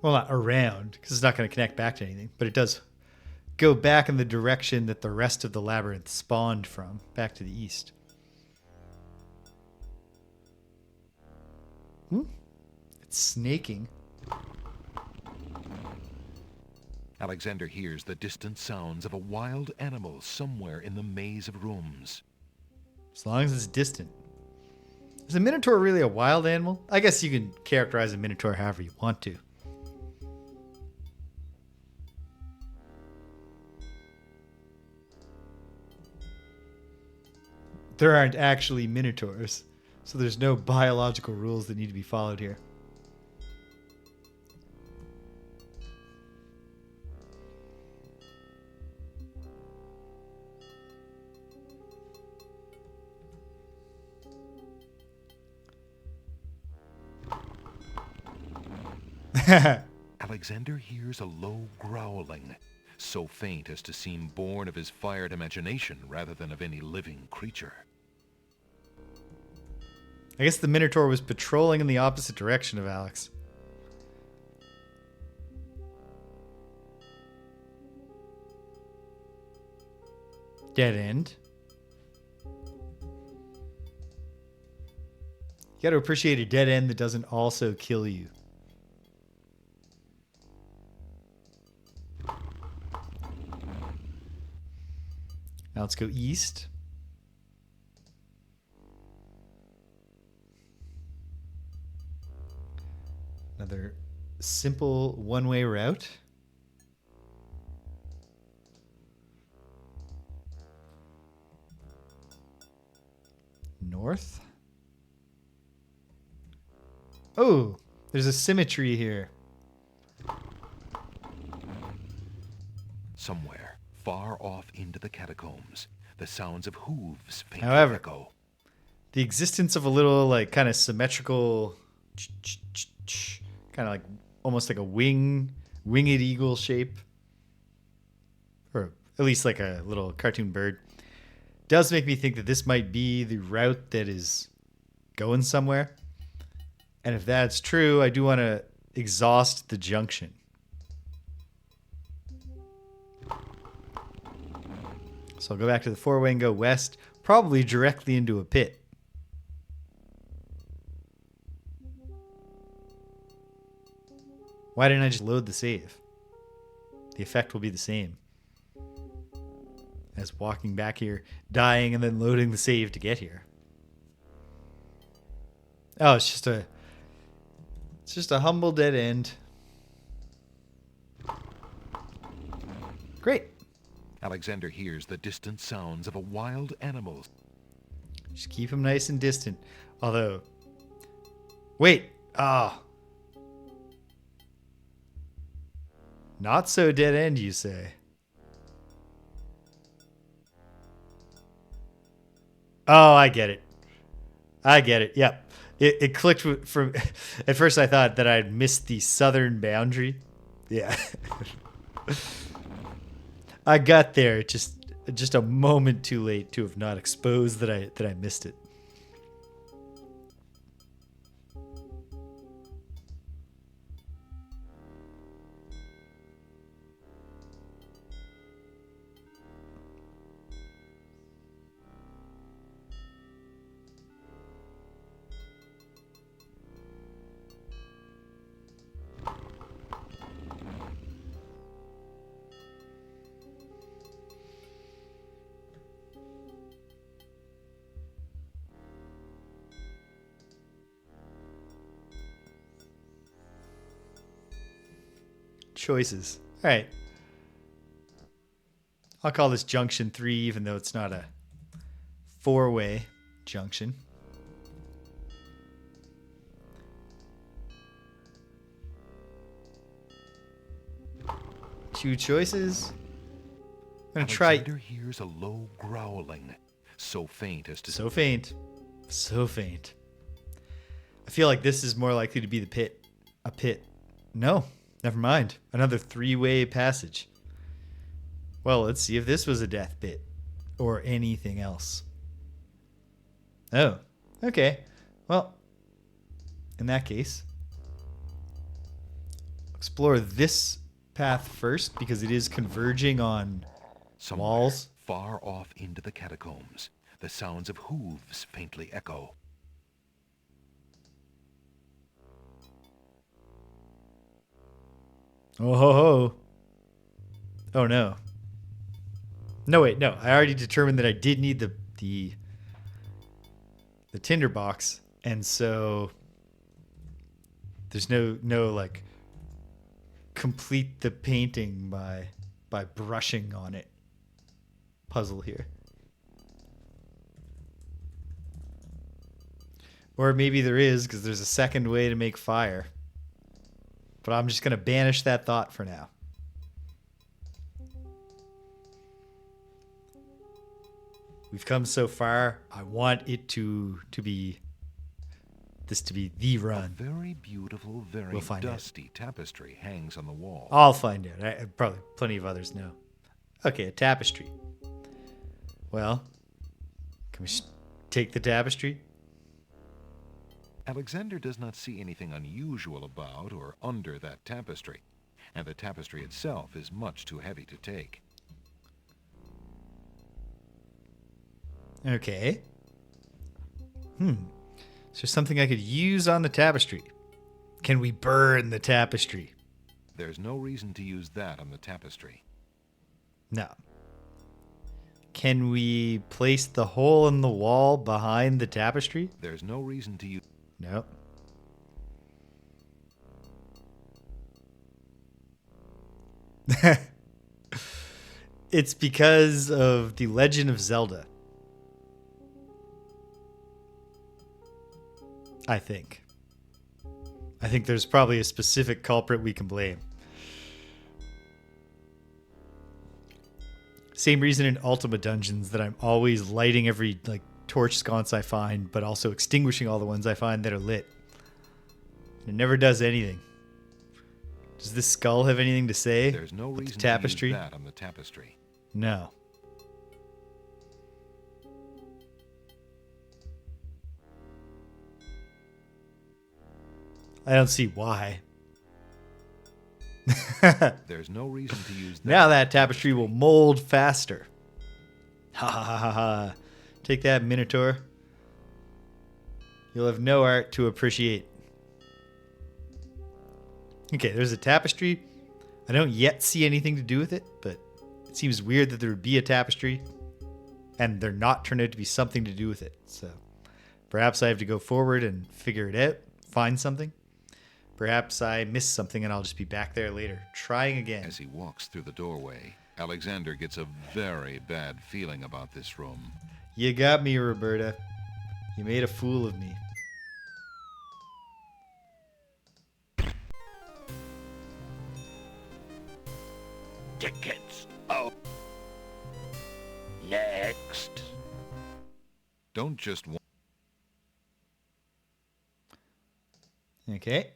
Well, not around, because it's not going to connect back to anything, but it does go back in the direction that the rest of the labyrinth spawned from, back to the east. It's snaking. Alexander hears the distant sounds of a wild animal somewhere in the maze of rooms. As long as it's distant. Is a minotaur really a wild animal? I guess you can characterize a minotaur however you want to. There aren't actually minotaurs, so there's no biological rules that need to be followed here. Alexander hears a low growling, so faint as to seem born of his fired imagination rather than of any living creature. I guess the minotaur was patrolling in the opposite direction of Alex. Dead end. You got to appreciate a dead end that doesn't also kill you. Now let's go east. Another simple one-way route. North. Oh, there's a symmetry here. Somewhere, far off into the catacombs, the sounds of hooves faintly However, echo. the existence of a little, like, kind of symmetrical, kind of like, almost like a winged eagle shape, or at least like a little cartoon bird, does make me think that this might be the route that is going somewhere. And if that's true, I do want to exhaust the junction. So I'll go back to the 4-way and go west, probably directly into a pit. Why didn't I just load the save? The effect will be the same as walking back here, dying, and then loading the save to get here. Oh, it's just a humble dead end. Great. Alexander hears the distant sounds of a wild animal. Just keep him nice and distant. Although, wait. Not so dead end, you say? Oh, I get it. Yep. It clicked from... At first I thought that I'd missed the southern boundary. Yeah. I got there just a moment too late to have not exposed that I missed it. Choices. All right. I'll call this junction 3, even though it's not a 4-way junction. Two choices. I'm going to try... Alexander hears a low growling, so faint as to... So faint. I feel like this is more likely to be the pit. A pit. No. Never mind. Another 3-way passage. Well, let's see if this was a death pit. Or anything else. Oh. Okay. Well, in that case, explore this path first, because it is converging on walls. Far off into the catacombs, the sounds of hooves faintly echo. Oh ho ho. Oh no. No wait, no. I already determined that I did need the tinderbox, and so there's no like complete the painting by brushing on it puzzle here. Or maybe there is, because there's a second way to make fire. But I'm just going to banish that thought for now. We've come so far. I want it to be the run. A very beautiful, very We'll find dusty tapestry hangs on the wall. I'll find out. Probably plenty of others know. Okay, a tapestry. Well, can we take the tapestry? Alexander does not see anything unusual about or under that tapestry, and the tapestry itself is much too heavy to take. Okay. Is there something I could use on the tapestry? Can we burn the tapestry? There's no reason to use that on the tapestry. No. Can we place the hole in the wall behind the tapestry? There's no reason to use... No. It's because of The Legend of Zelda. I think there's probably a specific culprit we can blame. Same reason in Ultima Dungeons that I'm always lighting every torch sconce I find, but also extinguishing all the ones I find that are lit. It never does anything. Does this skull have anything to say? There's no reason the tapestry? to use that on the tapestry. No. I don't see why. There's no reason to use that. Now that tapestry will mold faster. Ha ha ha ha ha. Take that, Minotaur. You'll have no art to appreciate. Okay, there's a tapestry. I don't yet see anything to do with it, but it seems weird that there would be a tapestry and they're not turned out to be something to do with it. So perhaps I have to go forward and figure it out, find something. Perhaps I missed something and I'll just be back there later, trying again. As he walks through the doorway, Alexander gets a very bad feeling about this room. You got me, Roberta. You made a fool of me. Tickets. Oh. Next. Don't just Okay.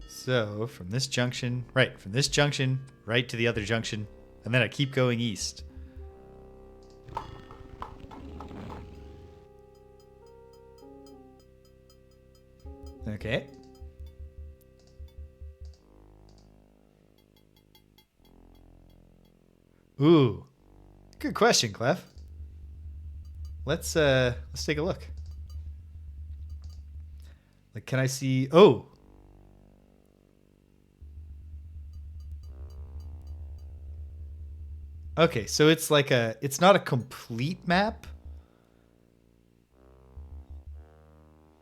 So, from this junction, right to the other junction, and then I keep going east. Okay. Ooh. Good question, Clef. Let's take a look. Like, can I see... Oh! Okay, so it's like it's not a complete map,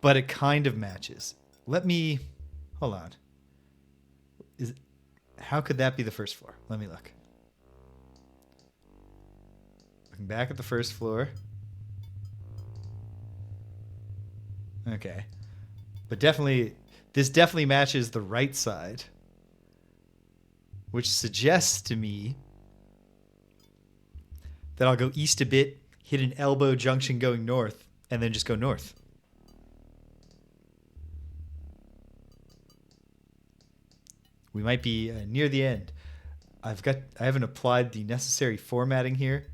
but it kind of matches. Let me, hold on. How could that be the first floor? Let me look. Looking back at the first floor. Okay. But this definitely matches the right side, which suggests to me that I'll go east a bit, hit an elbow junction going north, and then just go north. We might be near the end. I haven't applied the necessary formatting here.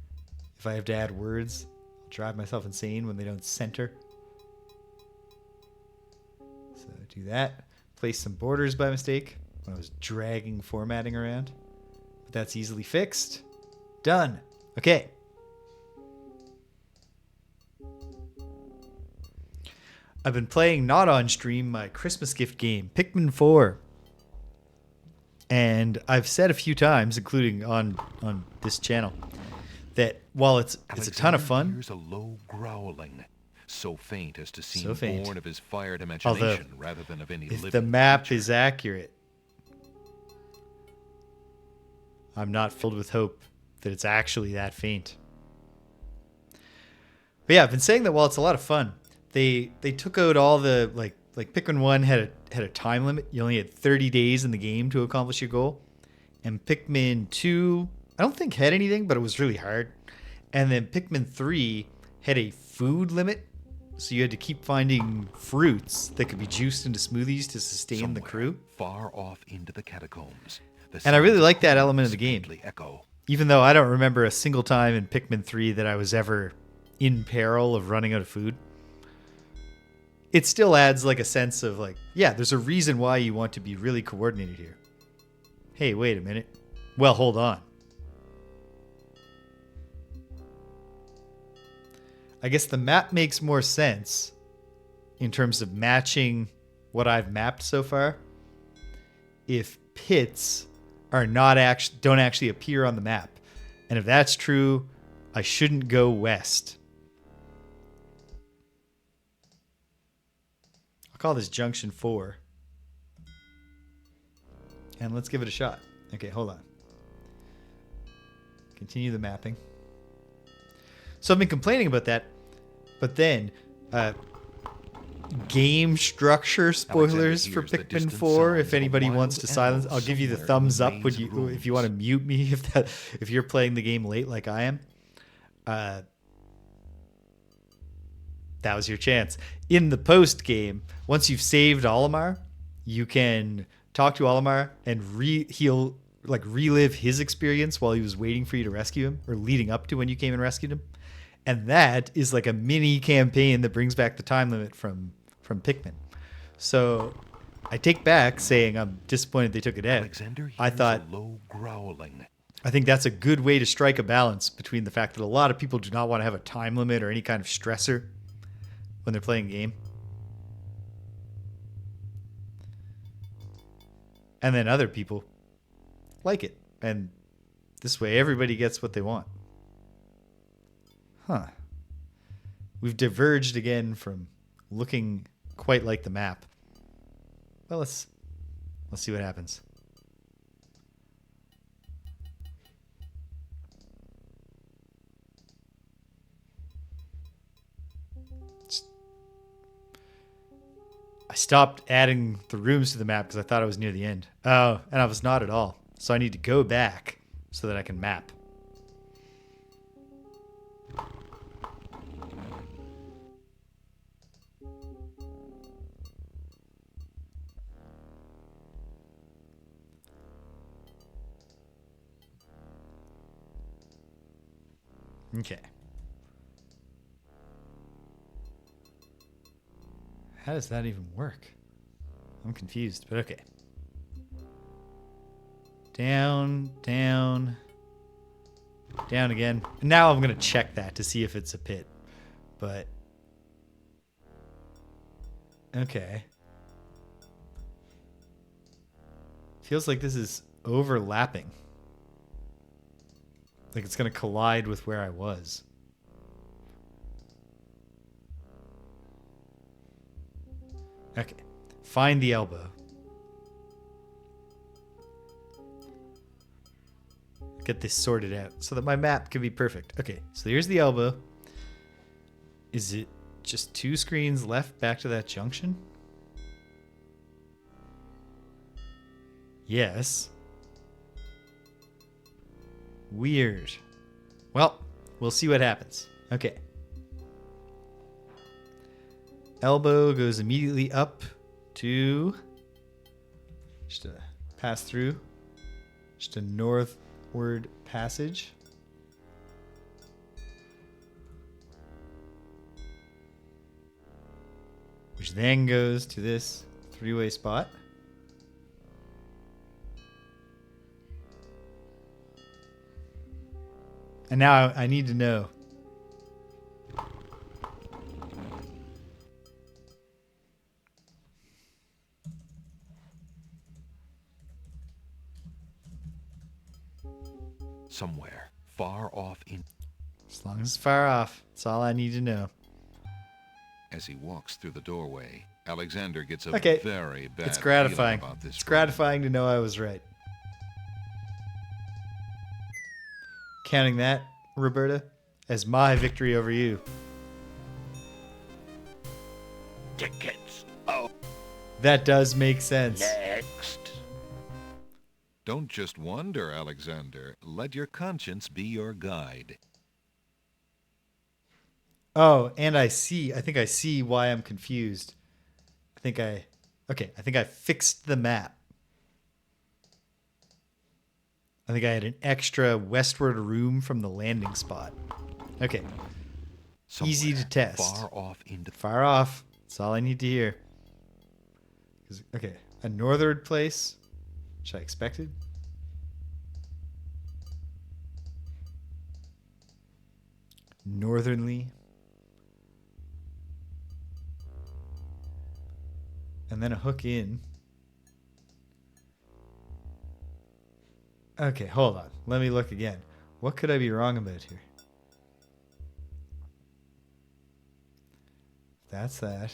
If I have to add words, I'll drive myself insane when they don't center. So do that. Place some borders by mistake when I was dragging formatting around. But that's easily fixed. Done. Okay. I've been playing, not on stream, my Christmas gift game, Pikmin 4. And I've said a few times, including on this channel, that while it's a ton of fun... Here's a low growling, so faint as to seem born of his fired Although, imagination rather than of any if living the map creature. is accurate, I'm not filled with hope that it's actually that faint. But yeah, I've been saying that while it's a lot of fun, they took out all the like Pikmin 1 had a time limit. You only had 30 days in the game to accomplish your goal. And Pikmin 2, I don't think had anything, but it was really hard. And then Pikmin 3 had a food limit, so you had to keep finding fruits that could be juiced into smoothies to sustain the crew. Far off into the catacombs. And I really like that element of the game. Echo. Even though I don't remember a single time in Pikmin 3 that I was ever in peril of running out of food. It still adds like a sense of like, yeah, there's a reason why you want to be really coordinated here. Hey, wait a minute. Well, hold on. I guess the map makes more sense in terms of matching what I've mapped so far if pits are don't actually appear on the map. And if that's true, I shouldn't go west. I'll call this Junction 4. And let's give it a shot. Okay, hold on. Continue the mapping. So I've been complaining about that, but then game structure spoilers for Pikmin 4. If anybody wants to silence, I'll give you the thumbs up if you want to mute me if you're playing the game late like I am. That was your chance. In the post game, once you've saved Olimar, you can talk to Olimar and he'll like relive his experience while he was waiting for you to rescue him, or leading up to when you came and rescued him. And that is like a mini campaign that brings back the time limit from Pikmin. So I take back saying I'm disappointed they took it out. Alexander I thought a low growling. I think that's a good way to strike a balance between the fact that a lot of people do not want to have a time limit or any kind of stressor when they're playing a game. And then other people like it. And this way everybody gets what they want. Huh. We've diverged again from looking quite like the map. Well, let's see what happens. I stopped adding the rooms to the map because I thought I was near the end. Oh, and I was not at all. So I need to go back so that I can map. Okay. How does that even work? I'm confused, but okay. Down, down, down again. Now I'm going to check that to see if it's a pit. But, okay. Feels like this is overlapping. Like it's going to collide with where I was. Okay. Find the elbow. Get this sorted out so that my map can be perfect. Okay, so here's the elbow. Is it just 2 screens left back to that junction? Yes. Weird. Well, we'll see what happens. Okay. Elbow goes immediately up to just a pass through. Just a northward passage. Which then goes to this 3-way spot. And now I need to know. Somewhere far off in... As long as it's far off, that's all I need to know. As he walks through the doorway, Alexander gets a Okay. very bad It's gratifying. feeling about this. It's gratifying to know I was right. Counting that, Roberta, as my victory over you. Tickets. Oh, That does make sense. next. Don't just wonder, Alexander. Let your conscience be your guide. Oh, and I think I see why I'm confused. I think I fixed the map. I think I had an extra westward room from the landing spot. Okay. Somewhere Easy to test. Far off into... Far off. That's all I need to hear. Okay, a northward place, which I expected. Northernly. And then a hook in. Okay, hold on. Let me look again. What could I be wrong about here? That's that.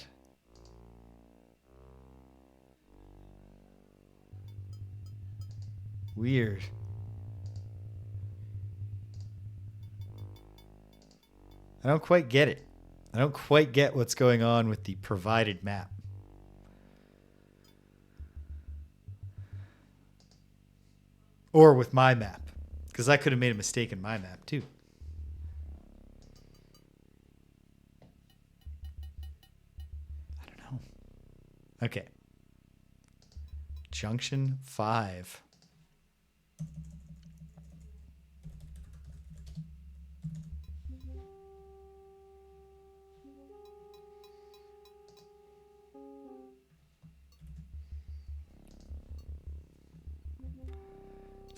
Weird. I don't quite get it. I don't quite get what's going on with the provided map. Or with my map. Because I could have made a mistake in my map too. I don't know. Okay. Junction 5.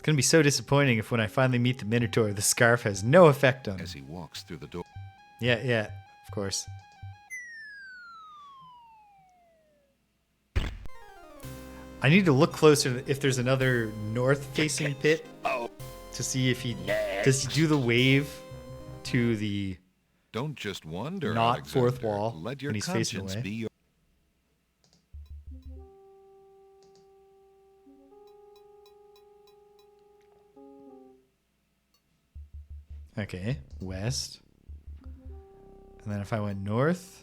going to be so disappointing if when I finally meet the Minotaur, the scarf has no effect on him. As he walks through the door. Yeah, of course. I need to look closer if there's another north-facing pit to see if does he do the wave to the Don't just wonder, not Alexander. fourth wall Let your when he's facing conscience away. be your... Okay, west. And then if I went north.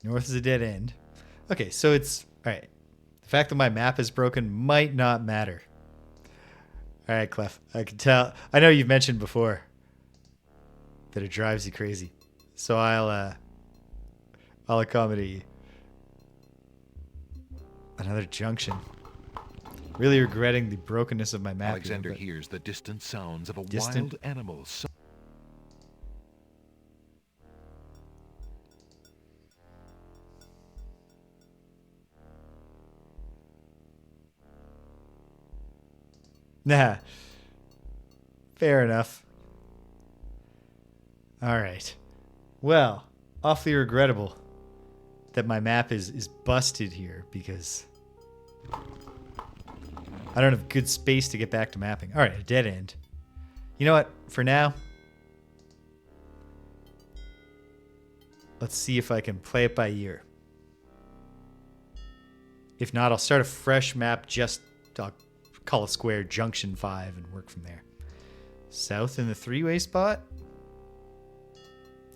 North is a dead end. Okay, so it's... Alright. The fact that my map is broken might not matter. Alright, Clef. I can tell... I know you've mentioned before that it drives you crazy. So I'll accommodate you. Another junction. Really regretting the brokenness of my map. Alexander here, hears the distant sounds of a Distant? wild animal. Nah. Fair enough. Alright. Well, awfully regrettable that my map is busted here because I don't have good space to get back to mapping. Alright, a dead end. You know what? For now, let's see if I can play it by ear. If not, I'll start a fresh map, I'll call a square Junction 5 and work from there. South in the three-way spot.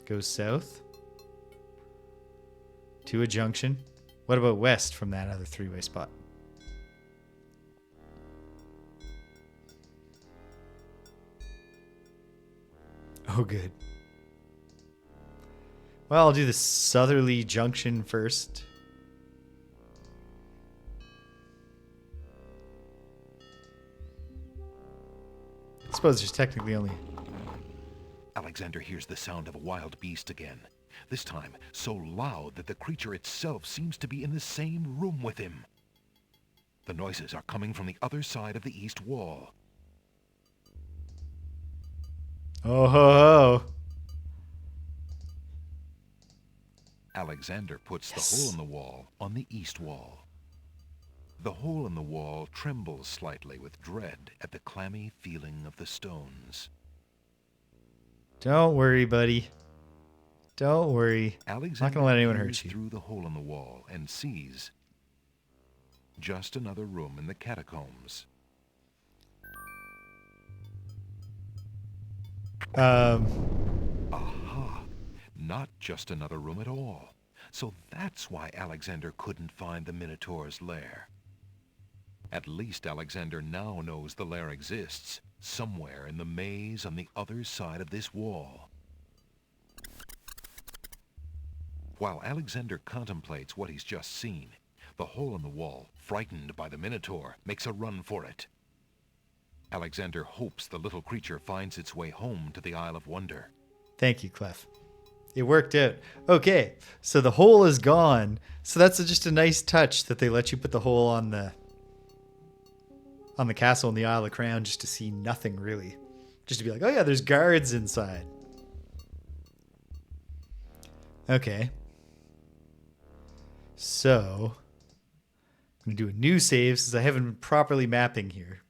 Goes south. To a junction. What about west from that other three-way spot? Oh, good. Well, I'll do the southerly junction first. I suppose there's technically only... Alexander hears the sound of a wild beast again. This time, so loud that the creature itself seems to be in the same room with him. The noises are coming from the other side of the east wall. Oh ho ho! Alexander puts Yes. the hole in the wall on the east wall. The hole in the wall trembles slightly with dread at the clammy feeling of the stones. Don't worry, buddy. Don't worry. Alexander Not gonna let anyone peers hurt you. through the hole in the wall and sees just another room in the catacombs. Aha! Not just another room at all. So that's why Alexander couldn't find the Minotaur's lair. At least Alexander now knows the lair exists, somewhere in the maze on the other side of this wall. While Alexander contemplates what he's just seen, the hole in the wall, frightened by the Minotaur, makes a run for it. Alexander hopes the little creature finds its way home to the Isle of Wonder. Thank you, Clef. It worked out. Okay, so the hole is gone. So that's just a nice touch that they let you put the hole on the castle in the Isle of Crown just to see nothing really. Just to be like, oh yeah, there's guards inside. Okay. So, I'm going to do a new save since I haven't been properly mapping here.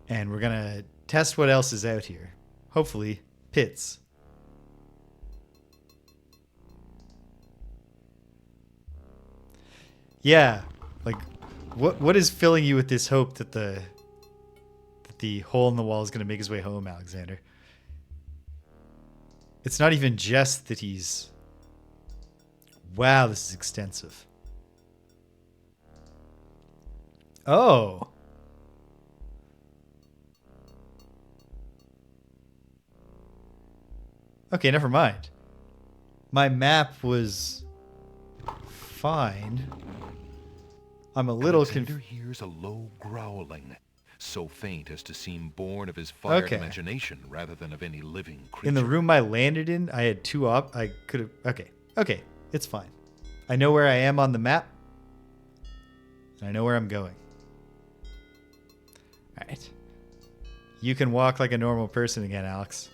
And we're going to test what else is out here. Hopefully, pits. Yeah, like what is filling you with this hope that the hole in the wall is going to make his way home, Alexander? It's not even just that he's... Wow, this is extensive. Oh. Okay, never mind. My map was fine. I'm a little Alexander hears a low growling. so faint as to seem born of his fired Okay. imagination rather than of any living creature. In the room I landed in, I had two I could have. Okay, it's fine. I know where I am on the map. And I know where I'm going. All right. You can walk like a normal person again, Alex.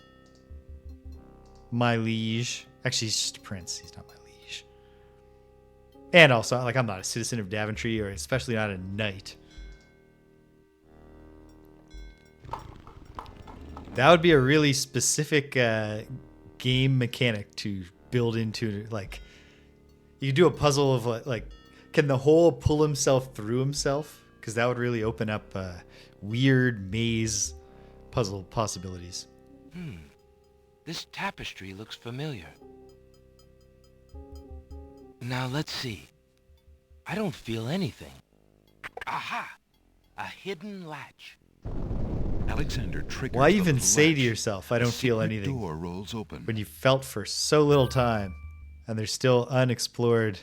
My liege. Actually, he's just a prince. He's not my liege. And also, like, I'm not a citizen of Daventry, or especially not a knight. That would be a really specific game mechanic to build into, like, you could do a puzzle of, like, can the hole pull himself through himself? Because that would really open up weird maze puzzle possibilities. This tapestry looks familiar. Now let's see. I don't feel anything. Aha! A hidden latch. Alexander triggers Why the even little say to latch. yourself, I A don't feel secret anything, door rolls open. when you felt for so little time and there's still unexplored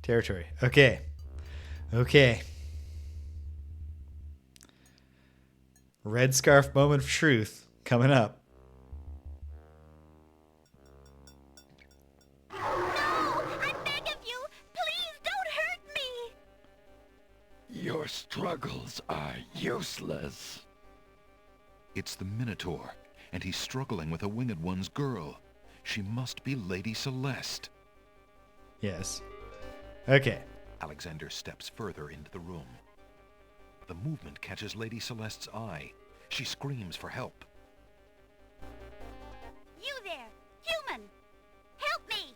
territory. Okay. Red scarf moment of truth coming up. No! I beg of you! Please don't hurt me! Your struggles are useless. It's the Minotaur, and he's struggling with a Winged One's girl. She must be Lady Celeste. Yes. Okay. Alexander steps further into the room. The movement catches Lady Celeste's eye. She screams for help. You there! Human! Help me!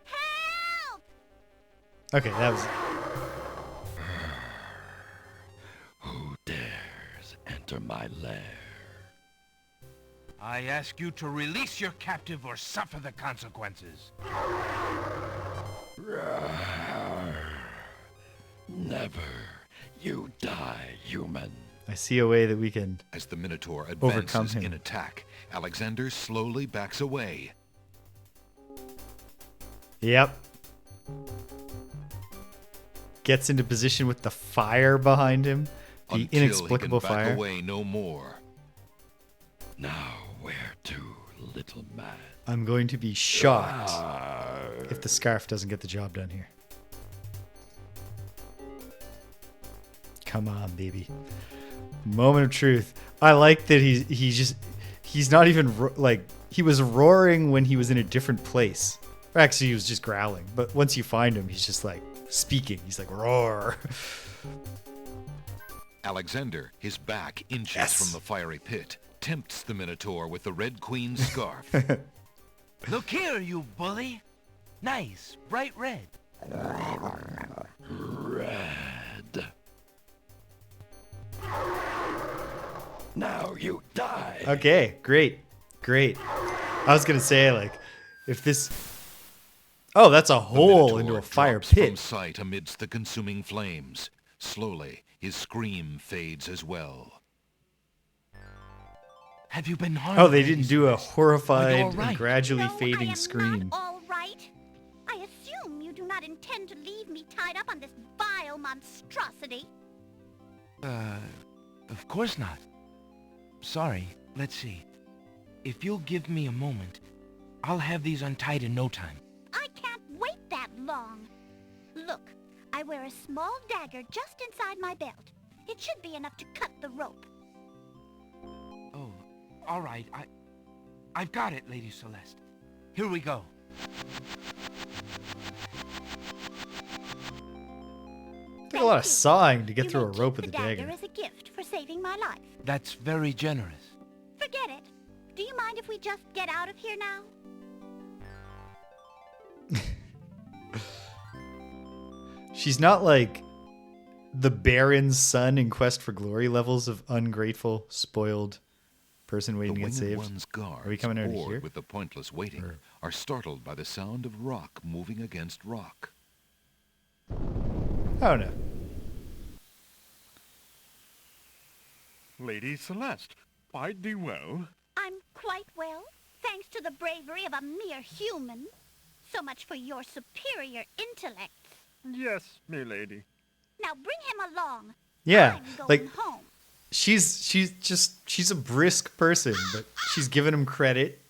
Help! Okay, that was... Who dares enter my lair? I ask you to release your captive or suffer the consequences. Never. You die, human. I see a way that we can As the Minotaur overcome advances him. in attack, Alexander slowly backs away. Yep. Gets into position with the fire behind him. The Until inexplicable he can back fire. away no more. Now where to, little man? I'm going to be shocked if the scarf doesn't get the job done here. Come on, baby. Moment of truth. I like that he's not even like, he was roaring when he was in a different place. Actually, he was just growling. But once you find him, he's just like speaking. He's like, roar. Alexander, his back inches Yes. from the fiery pit, tempts the Minotaur with the Red Queen's scarf. Look here, you bully. Nice, bright red. Red. Now you die. Okay, great. I was going to say, like, if this... Oh, that's a The hole Minotaur into a fire drops from pit. sight amidst the consuming flames. Slowly, his scream fades as well. Have you been harmed? Oh, they Lady didn't do a Celeste? horrified Are you all and right? gradually No, I fading am scream. not all right. I assume you do not intend to leave me tied up on this vile monstrosity. Of course not. Sorry, let's see. If you'll give me a moment, I'll have these untied in no time. I can't wait that long. Look, I wear a small dagger just inside my belt. It should be enough to cut the rope. Oh, all right. I've got it, Lady Celeste. Here we go. Took a lot of sawing to get You through a may rope keep with a the dagger. as a gift for saving my life. That's very generous. Forget it. Do you mind if we just get out of here now? She's not like the Baron's son in Quest for Glory levels of ungrateful, spoiled person waiting The to get Winged saved. One's guards, Are we coming out of bored here? with the pointless waiting, are startled by the sound of rock moving against rock. Oh no. Lady Celeste, bide thee well. I'm quite well, thanks to the bravery of a mere human. So much for your superior intellects. Yes, milady. Now bring him along. Yeah, I'm going like home. she's a brisk person, but she's giving him credit.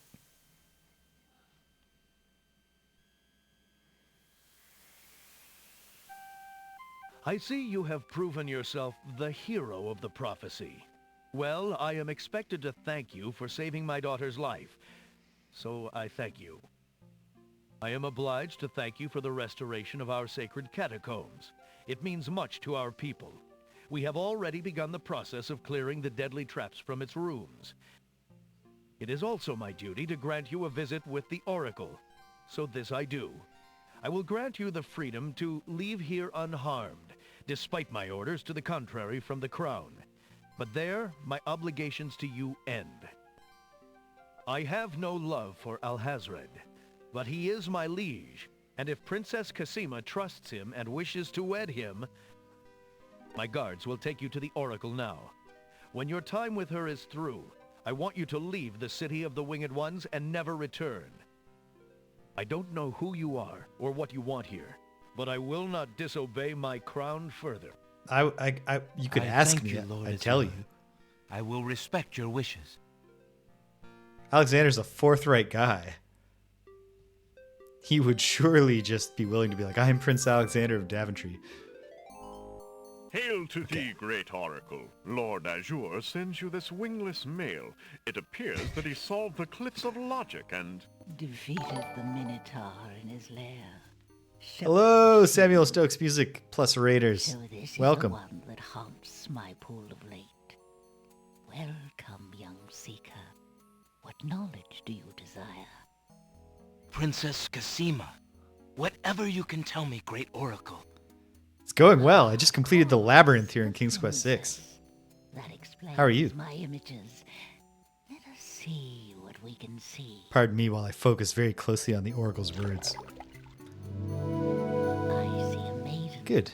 I see you have proven yourself the hero of the prophecy. Well, I am expected to thank you for saving my daughter's life, so I thank you. I am obliged to thank you for the restoration of our sacred catacombs. It means much to our people. We have already begun the process of clearing the deadly traps from its rooms. It is also my duty to grant you a visit with the Oracle, so this I do. I will grant you the freedom to leave here unharmed, despite my orders to the contrary from the Crown. But there, my obligations to you end. I have no love for Alhazred, but he is my liege, and if Princess Cassima trusts him and wishes to wed him, my guards will take you to the Oracle now. When your time with her is through, I want you to leave the city of the Winged Ones and never return. I don't know who you are or what you want here, but I will not disobey my crown further. You could ask me, I'd tell you. I will respect your wishes. Alexander's a forthright guy. He would surely just be willing to be like, I am Prince Alexander of Daventry. Hail to thee, great oracle. Lord Azure sends you this wingless mail. It appears that he solved the cliffs of logic and defeated the Minotaur in his lair. Hello, Samuel Stokes Music plus Raiders. So this Welcome. is the one that haunts my pool of late. Welcome, young seeker. What knowledge do you desire? Princess Cassima, whatever you can tell me, great oracle. It's going well. I just completed the Labyrinth here in King's Quest VI. That explains How are you? my images. Let us see what we can see. Pardon me while I focus very closely on the Oracle's words. I see a maiden. Good.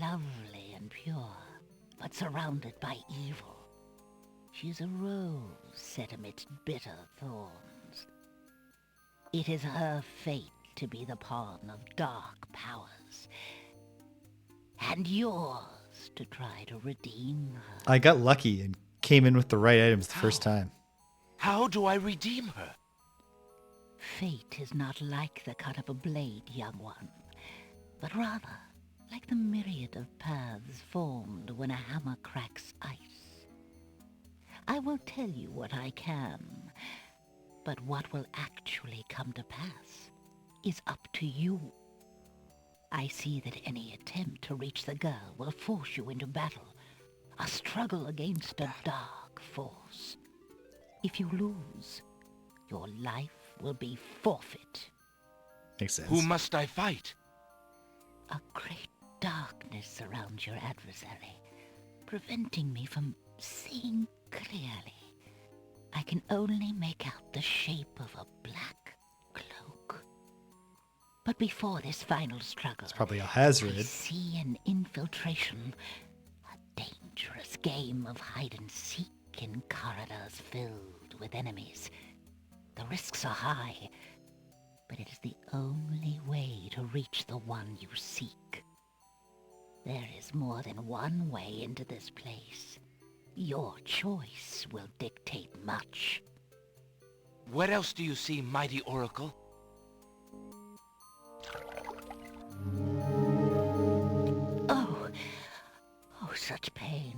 Lovely and pure, but surrounded by evil. She's a rose set amidst bitter thorns. It is her fate to be the pawn of dark powers. And yours to try to redeem her. I got lucky and came in with the right items the first time. How do I redeem her? Fate is not like the cut of a blade, young one, but rather like the myriad of paths formed when a hammer cracks ice. I will tell you what I can, but what will actually come to pass is up to you. I see that any attempt to reach the girl will force you into battle, a struggle against a dark force. If you lose, your life will be forfeit. Makes sense. Who must I fight? A great darkness surrounds your adversary, preventing me from seeing clearly. I can only make out the shape of a black cloak. But before this final struggle, It's probably I Alhazred. see an infiltration, a dangerous game of hide-and-seek in corridors filled with enemies. The risks are high, but it is the only way to reach the one you seek. There is more than one way into this place. Your choice will dictate much. What else do you see, mighty oracle? Oh, such pain.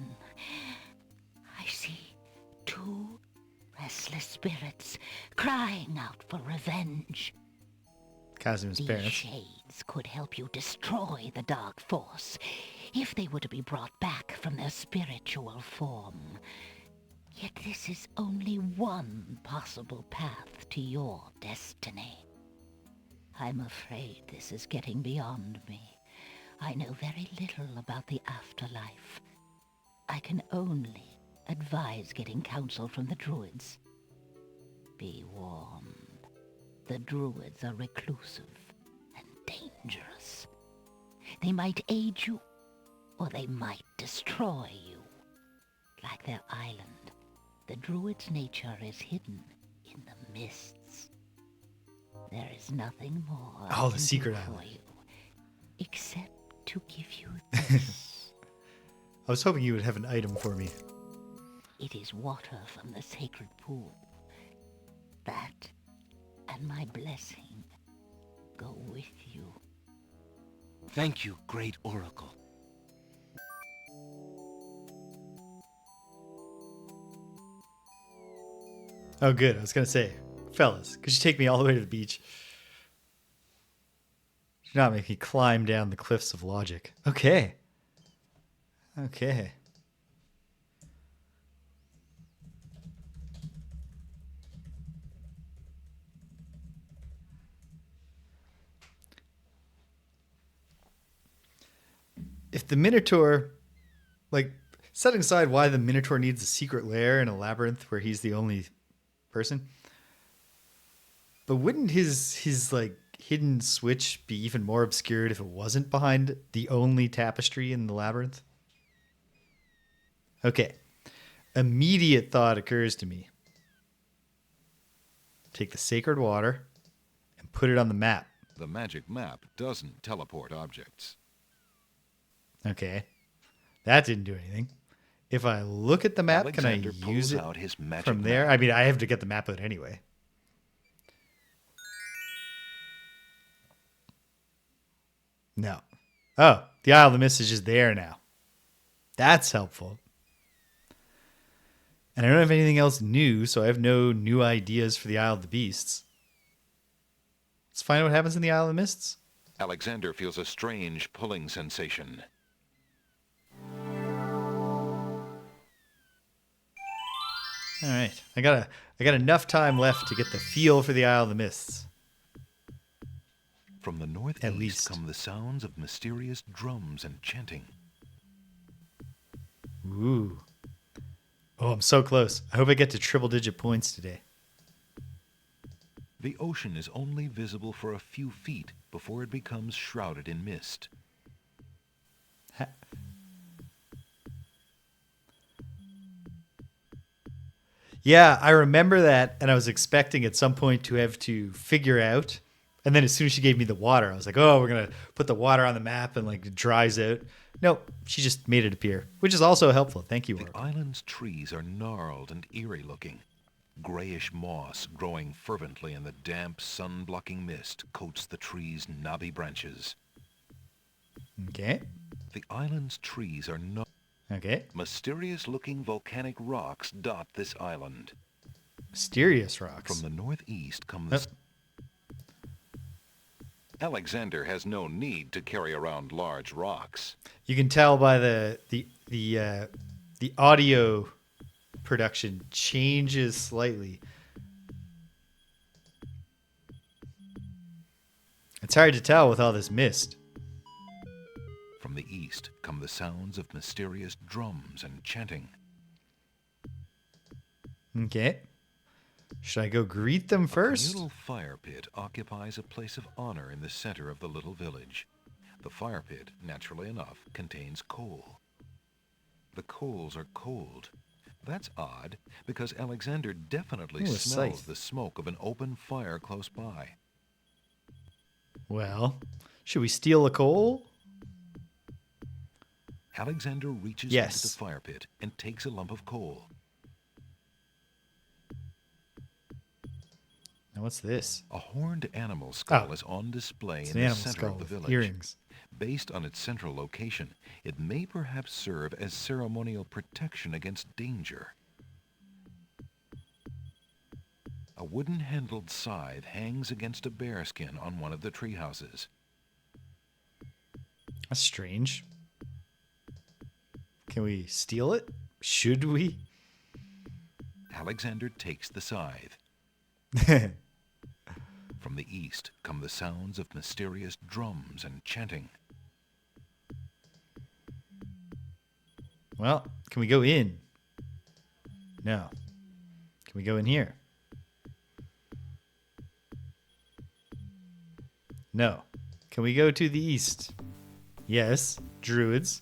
I see two restless spirits crying out for revenge. Casima's These parents. shades could help you destroy the dark force if they were to be brought back from their spiritual form. Yet this is only one possible path to your destiny. I'm afraid this is getting beyond me. I know very little about the afterlife. I can only advise getting counsel from the druids. Be warned. The druids are reclusive and dangerous. They might aid you, or they might destroy you. Like their island, the druid's nature is hidden in the mists. There is nothing more Oh, I the can secret do for island. you, except to give you this. I was hoping you would have an item for me. It is water from the sacred pool. That and my blessing go with you. Thank you, great oracle. Oh, good. I was going to say, fellas, could you take me all the way to the beach? Do not make me climb down the cliffs of logic. Okay. Okay. If the Minotaur, like, setting aside why the Minotaur needs a secret lair in a labyrinth where he's the only person, but wouldn't his like hidden switch be even more obscured if it wasn't behind the only tapestry in the labyrinth? Okay. Immediate thought occurs to me. Take the sacred water and put it on the map. The magic map doesn't teleport objects. Okay. That didn't do anything. If I look at the map, Alexander can I use pulls it out his magic from there? map. I mean, I have to get the map out anyway. No. Oh, the Isle of the Mist is just there now. That's helpful. And I don't have anything else new, so I have no new ideas for the Isle of the Beasts. Let's find out what happens in the Isle of the Mists. Alexander feels a strange pulling sensation. All right. I got enough time left to get the feel for the Isle of the Mists. From the northeast At least. come the sounds of mysterious drums and chanting. Ooh. Oh, I'm so close. I hope I get to triple-digit points today. The ocean is only visible for a few feet before it becomes shrouded in mist. Yeah, I remember that, and I was expecting at some point to have to figure out. And then as soon as she gave me the water, I was like, oh, we're going to put the water on the map and like it dries out. Nope, she just made it appear, which is also helpful. Thank you, The Oracle. island's trees are gnarled and eerie looking. Grayish moss growing fervently in the damp, sun-blocking mist coats the trees' knobby branches. Okay. The island's trees are gnarled. Okay. Mysterious-looking volcanic rocks dot this island. Mysterious rocks. From the northeast come the... Alexander has no need to carry around large rocks. You can tell by the audio production changes slightly. It's hard to tell with all this mist. From the east come the sounds of mysterious drums and chanting. Okay. Should I go greet them first? A communal fire pit occupies a place of honor in the center of the little village. The fire pit, naturally enough, contains coal. The coals are cold. That's odd, because Alexander definitely Ooh, a smells scythe. the smoke of an open fire close by. Well, should we steal the coal? Alexander reaches Yes. into the fire pit and takes a lump of coal. Now what's this? A horned animal skull Oh. is on display It's in an the animal center skull of the with village. earrings. Based on its central location, it may perhaps serve as ceremonial protection against danger. A wooden-handled scythe hangs against a bearskin on one of the treehouses. That's strange. Can we steal it? Should we? Alexander takes the scythe. From the east come the sounds of mysterious drums and chanting. Well, can we go in? No. Can we go in here? No. Can we go to the east? Yes. Druids.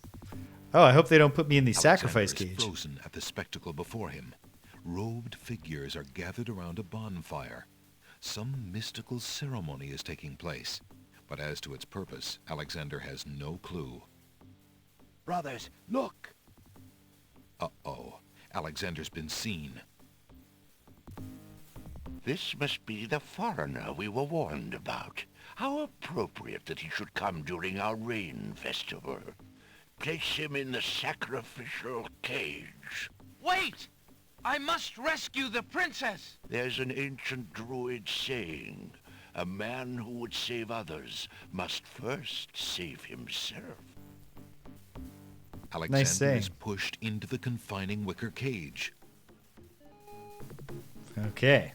Oh, I hope they don't put me in the sacrifice Alexander is cage. frozen at the spectacle before him. Robed figures are gathered around a bonfire. Some mystical ceremony is taking place, but as to its purpose, Alexander has no clue. Brothers, look! Uh-oh. Alexander's been seen. This must be the foreigner we were warned about. How appropriate that he should come during our rain festival. Place him in the sacrificial cage. Wait! I must rescue the princess! There's an ancient druid saying, a man who would save others must first save himself. Alexander is pushed into the confining wicker cage. Okay.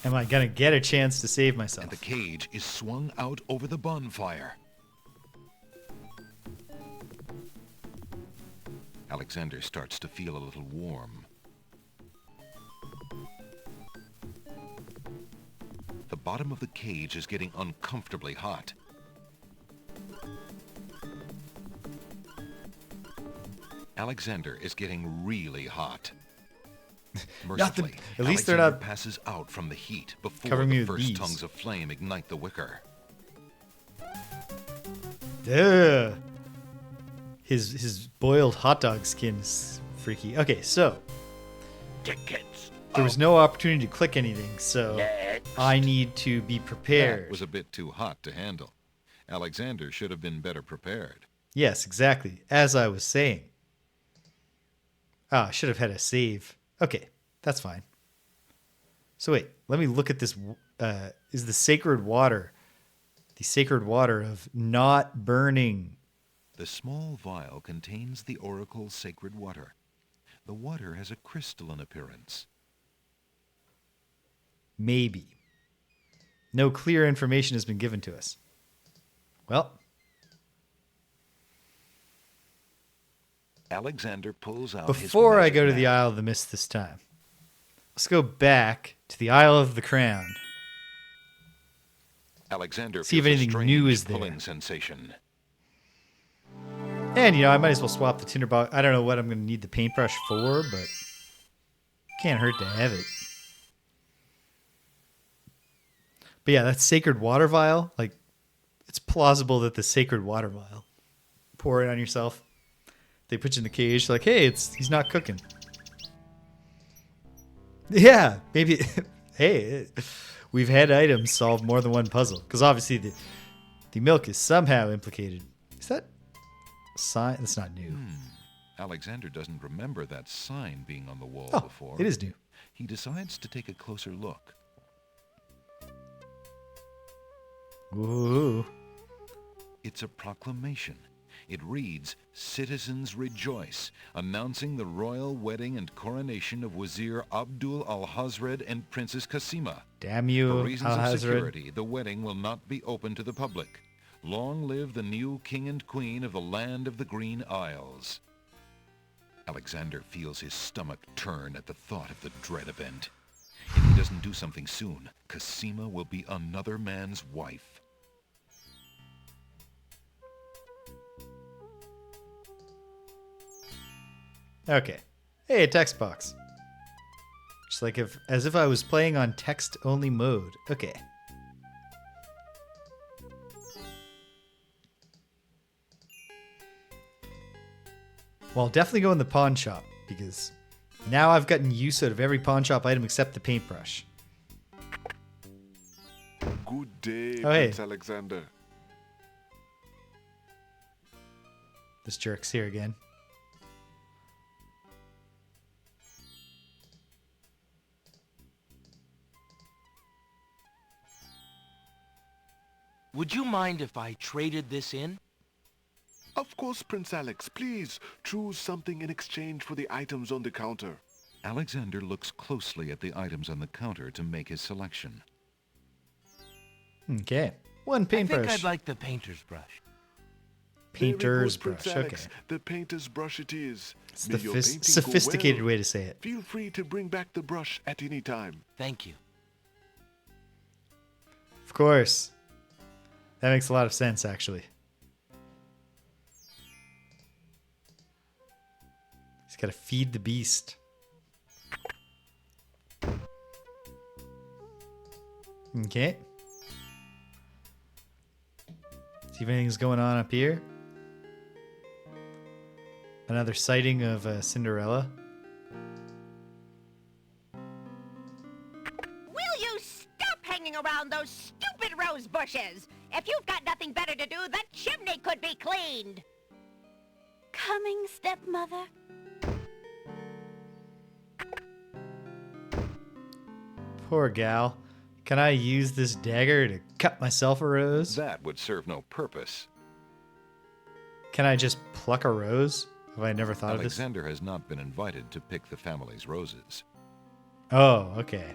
Am I gonna get a chance to save myself? And the cage is swung out over the bonfire. Alexander starts to feel a little warm. The bottom of the cage is getting uncomfortably hot. Alexander is getting really hot. Mercifully, at least Alexander they're not passes out from the heat before covering me the with first bees. tongues of flame ignite the wicker. Ugh. His boiled hot dog skin is freaky. Okay, so Tickets. there was no opportunity to click anything, so Next. I need to be prepared. That was a bit too hot to handle. Alexander should have been better prepared. Yes, exactly. As I was saying. Ah, I should have had a save. Okay, that's fine. So wait, let me look at this. Is the sacred water of not burning? The small vial contains the oracle's sacred water. The water has a crystalline appearance. Maybe. No clear information has been given to us. Well, Alexander pulls out before I his go to magic the mat. Isle of the Mist this time, let's go back to the Isle of the Crown. Alexander See if feels a anything strange new is there. pulling sensation. And, I might as well swap the tinderbox. I don't know what I'm going to need the paintbrush for, but can't hurt to have it. But yeah, that sacred water vial, like, it's plausible that the sacred water vial, pour it on yourself. They put you in the cage, like, hey, he's not cooking. Yeah, maybe, hey, we've had items solve more than one puzzle. Because obviously the milk is somehow implicated. Is that sign? That's not new. Alexander doesn't remember that sign being on the wall Oh, before. it is new. He decides to take a closer look. Ooh. It's a proclamation. It reads, "Citizens rejoice, announcing the royal wedding and coronation of Wazir Abdul al-Hazred and Princess Kasima. Damn you, For reasons of al-Hazred. security, the wedding will not be open to the public. Long live the new king and queen of the land of the Green Isles." Alexander feels his stomach turn at the thought of the dread event. If he doesn't do something soon, Kasima will be another man's wife. Okay. Hey, a text box. Just like as if I was playing on text-only mode. Okay. Well, I'll definitely go in the pawn shop, because now I've gotten use out of every pawn shop item except the paintbrush. Good day, Oh, hey. Prince Alexander. This jerk's here again. Would you mind if I traded this in? Of course, Prince Alex. Please choose something in exchange for the items on the counter. Alexander looks closely at the items on the counter to make his selection. Okay. One I paintbrush. think I'd like the painter's brush. Painter's Very good, brush. Prince Alex. Okay. The painter's brush it is. It's May the your painting go sophisticated well. way to say it. Feel free to bring back the brush at any time. Thank you. Of course. That makes a lot of sense, actually. He's got to feed the beast. Okay. See if anything's going on up here. Another sighting of Cinderella. Will you stop hanging around those stupid rose bushes? If you've got nothing better to do, the chimney could be cleaned. Coming, stepmother. Poor gal. Can I use this dagger to cut myself a rose? That would serve no purpose. Can I just pluck a rose? Have I never thought of this? Alexander has not been invited to pick the family's roses. Oh, okay.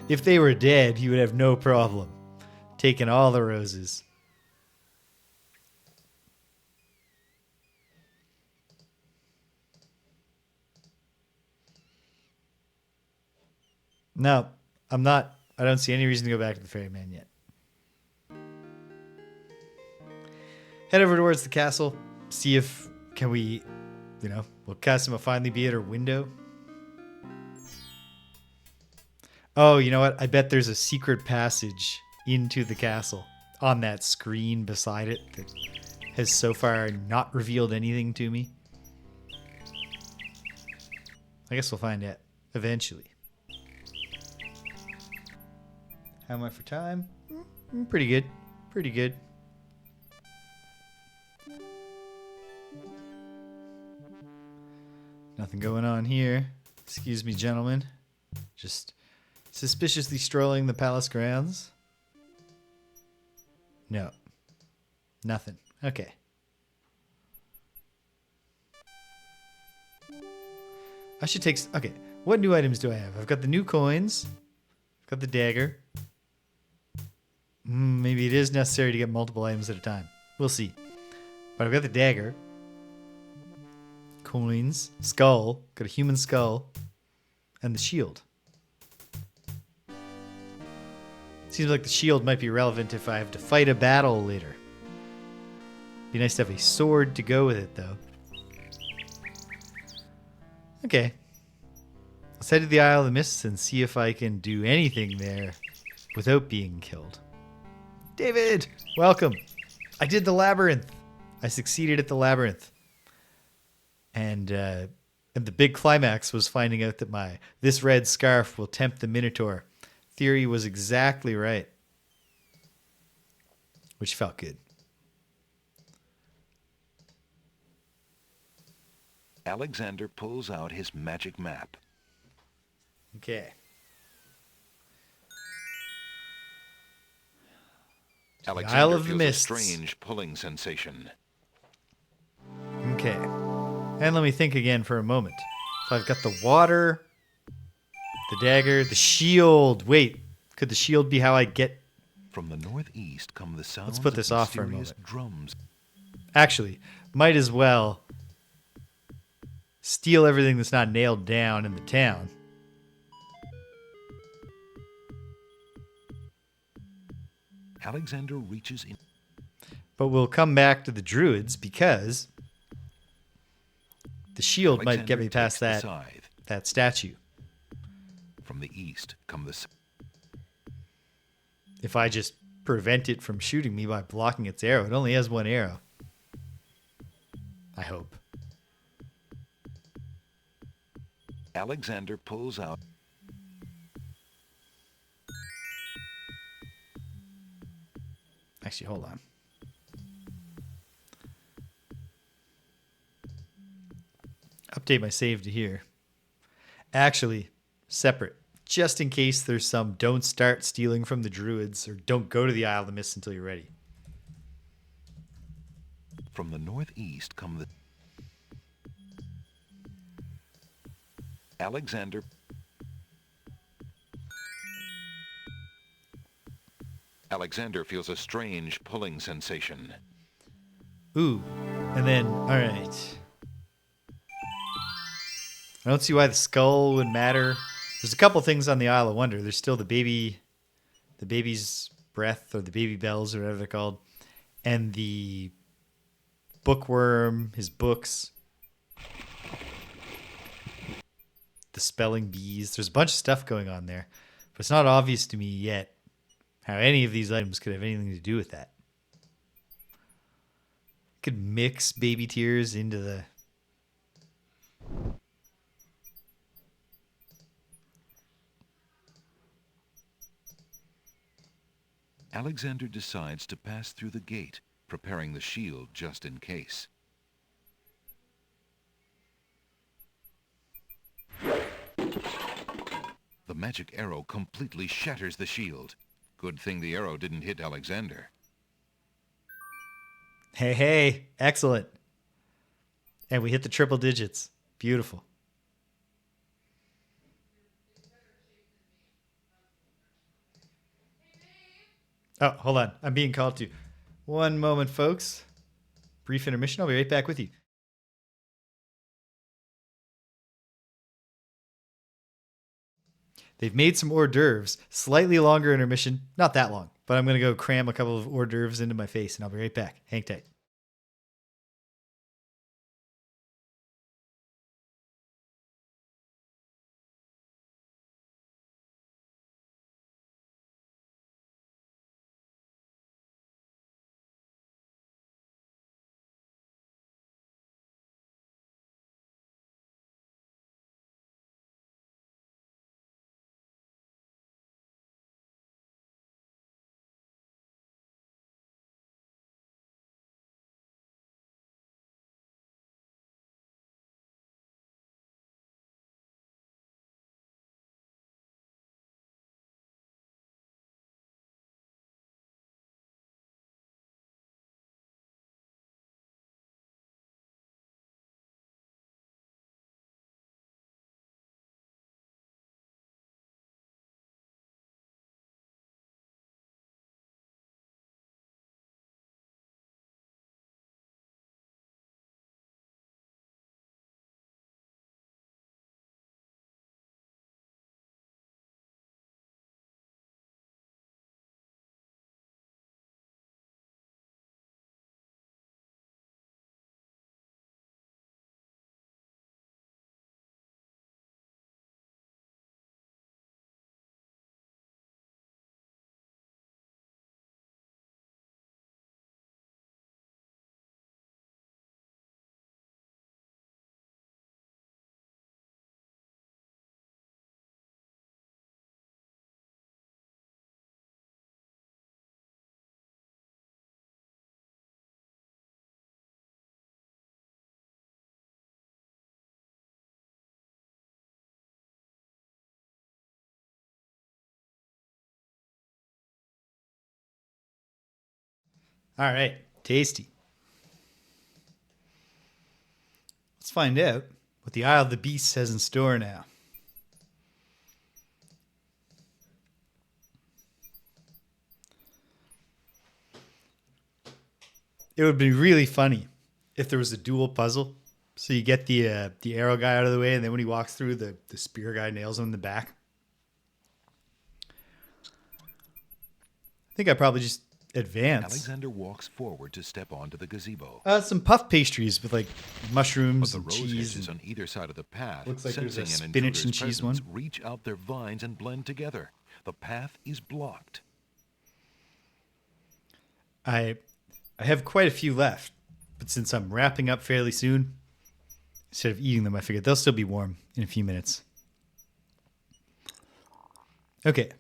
If they were dead, he would have no problem taking all the roses. No, I'm not. I don't see any reason to go back to the ferryman yet. Head over towards the castle. See if can we, will Cassima finally be at her window? Oh, you know what? I bet there's a secret passage into the castle on that screen beside it that has so far not revealed anything to me. I guess we'll find out eventually. How am I for time? Pretty good. Pretty good. Nothing going on here. Excuse me, gentlemen. Just suspiciously strolling the palace grounds. No. Nothing. Okay. I should take... Okay. What new items do I have? I've got the new coins. I've got the dagger. Maybe it is necessary to get multiple items at a time. We'll see. But I've got the dagger. Coins. Skull. Got a human skull. And the shield. Seems like the shield might be relevant if I have to fight a battle later. Be nice to have a sword to go with it, though. Okay. Let's head to the Isle of the Mists and see if I can do anything there without being killed. David! Welcome! I did the labyrinth. I succeeded at the labyrinth. And the big climax was finding out that this red scarf will tempt the Minotaur. Theory was exactly right. Which felt good. Alexander pulls out his magic map. Okay. Alexander Isle of the feels Mists. a strange pulling sensation. Okay. And let me think again for a moment. So I've got the water, the dagger, the shield. Wait, could the shield be how I get... From the northeast come the sounds Let's put this of off for a mysterious moment. drums. Actually, might as well steal everything that's not nailed down in the town. Alexander reaches in. But we'll come back to the druids because the shield might get Alexander me past takes the that scythe. statue. From the east come the... If I just prevent it from shooting me by blocking its arrow. It only has one arrow. I hope. Alexander pulls out. Actually, hold on. Update my save to here. Actually, separate. Just in case there's some don't start stealing from the druids or don't go to the Isle of the Mists until you're ready. From the northeast come the... Alexander... Alexander feels a strange pulling sensation. Ooh. And then, alright. I don't see why the skull would matter. There's a couple things on the Isle of Wonder. There's still the baby's breath, or the baby bells, or whatever they're called. And the bookworm, his books. The spelling bees. There's a bunch of stuff going on there. But it's not obvious to me yet how any of these items could have anything to do with that. Could mix baby tears into the... Alexander decides to pass through the gate, preparing the shield just in case. The magic arrow completely shatters the shield. Good thing the arrow didn't hit Alexander. Hey, excellent. And we hit the triple digits. Beautiful. Oh, hold on. I'm being called to. One moment, folks. Brief intermission. I'll be right back with you. They've made some hors d'oeuvres. Slightly longer intermission. Not that long. But I'm going to go cram a couple of hors d'oeuvres into my face, and I'll be right back. Hang tight. All right. Tasty. Let's find out what the Isle of the Beasts has in store now. It would be really funny if there was a dual puzzle. So you get the arrow guy out of the way, and then when he walks through, the spear guy nails him in the back. I think I probably just advance. Alexander walks forward to step onto the gazebo. Some puff pastries with like mushrooms But the and rose cheese. hedges on either side of the path, Looks like there's sensing a an spinach and intruder's cheese one. presence, reach out their vines and blend together. The path is blocked. I have quite a few left, but since I'm wrapping up fairly soon, instead of eating them, I figured they'll still be warm in a few minutes. Okay.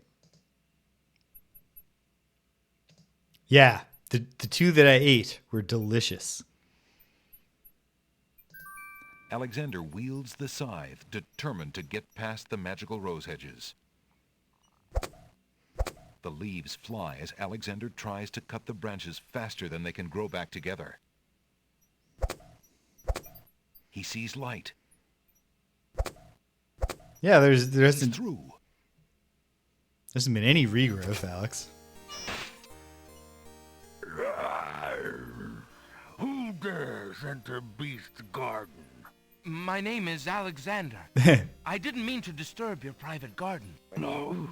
Yeah, the two that I ate were delicious. Alexander wields the scythe, determined to get past the magical rose hedges. The leaves fly as Alexander tries to cut the branches faster than they can grow back together. He sees light. Yeah, there hasn't been any regrowth, Alex. Who dares enter Beast's garden? My name is Alexander. I didn't mean to disturb your private garden. No.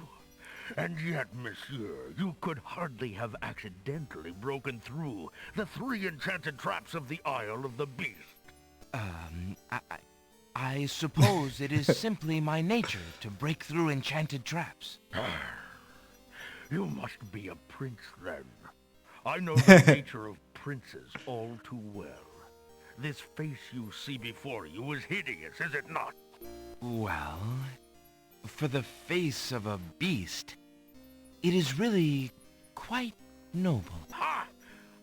And yet, monsieur, you could hardly have accidentally broken through the 3 enchanted traps of the Isle of the Beast. I I suppose it is simply my nature to break through enchanted traps. You must be a prince, then. I know the nature of princes all too well. This face you see before you is hideous, is it not? Well, for the face of a beast, it is really quite noble. Ha!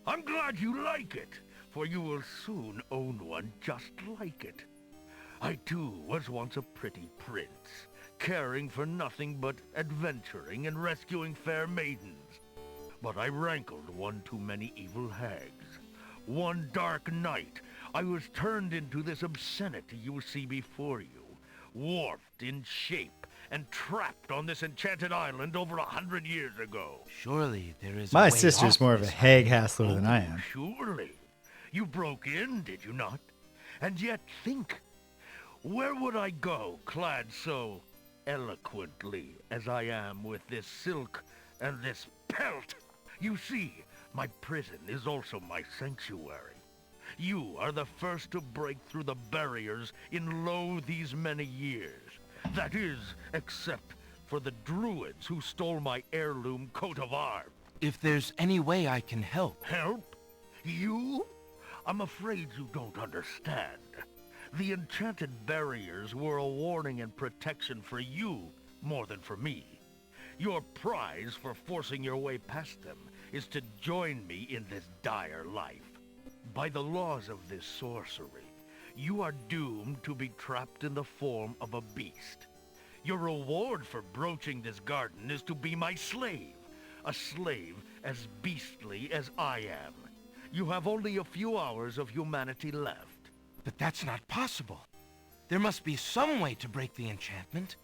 I'm glad you like it, for you will soon own one just like it. I too was once a pretty prince, caring for nothing but adventuring and rescuing fair maidens. But I rankled one too many evil hags. One dark night, I was turned into this obscenity you see before you, warped in shape and trapped on this enchanted island over 100 years ago. Surely there is My a way sister's off more of a this. hag hassler than I am. Surely. You broke in, did you not? And yet think, where would I go clad so eloquently as I am with this silk and this pelt? You see, my prison is also my sanctuary. You are the first to break through the barriers in lo these many years. That is, except for the druids who stole my heirloom coat of arms. If there's any way I can help. Help? You? I'm afraid you don't understand. The enchanted barriers were a warning and protection for you more than for me. Your prize for forcing your way past them is to join me in this dire life. By the laws of this sorcery, you are doomed to be trapped in the form of a beast. Your reward for broaching this garden is to be my slave, a slave as beastly as I am. You have only a few hours of humanity left. But that's not possible. There must be some way to break the enchantment.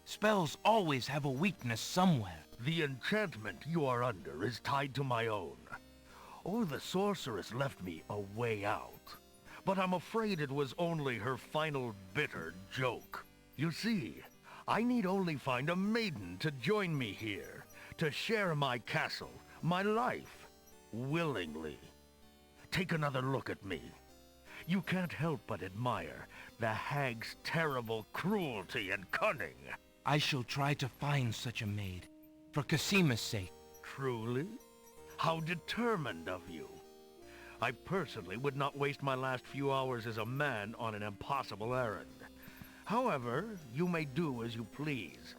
Spells always have a weakness somewhere. The enchantment you are under is tied to my own. Oh, the sorceress left me a way out. But I'm afraid it was only her final bitter joke. You see, I need only find a maiden to join me here, to share my castle, my life, willingly. Take another look at me. You can't help but admire the hag's terrible cruelty and cunning. I shall try to find such a maid, for Casima's sake. Truly? How determined of you. I personally would not waste my last few hours as a man on an impossible errand. However, you may do as you please.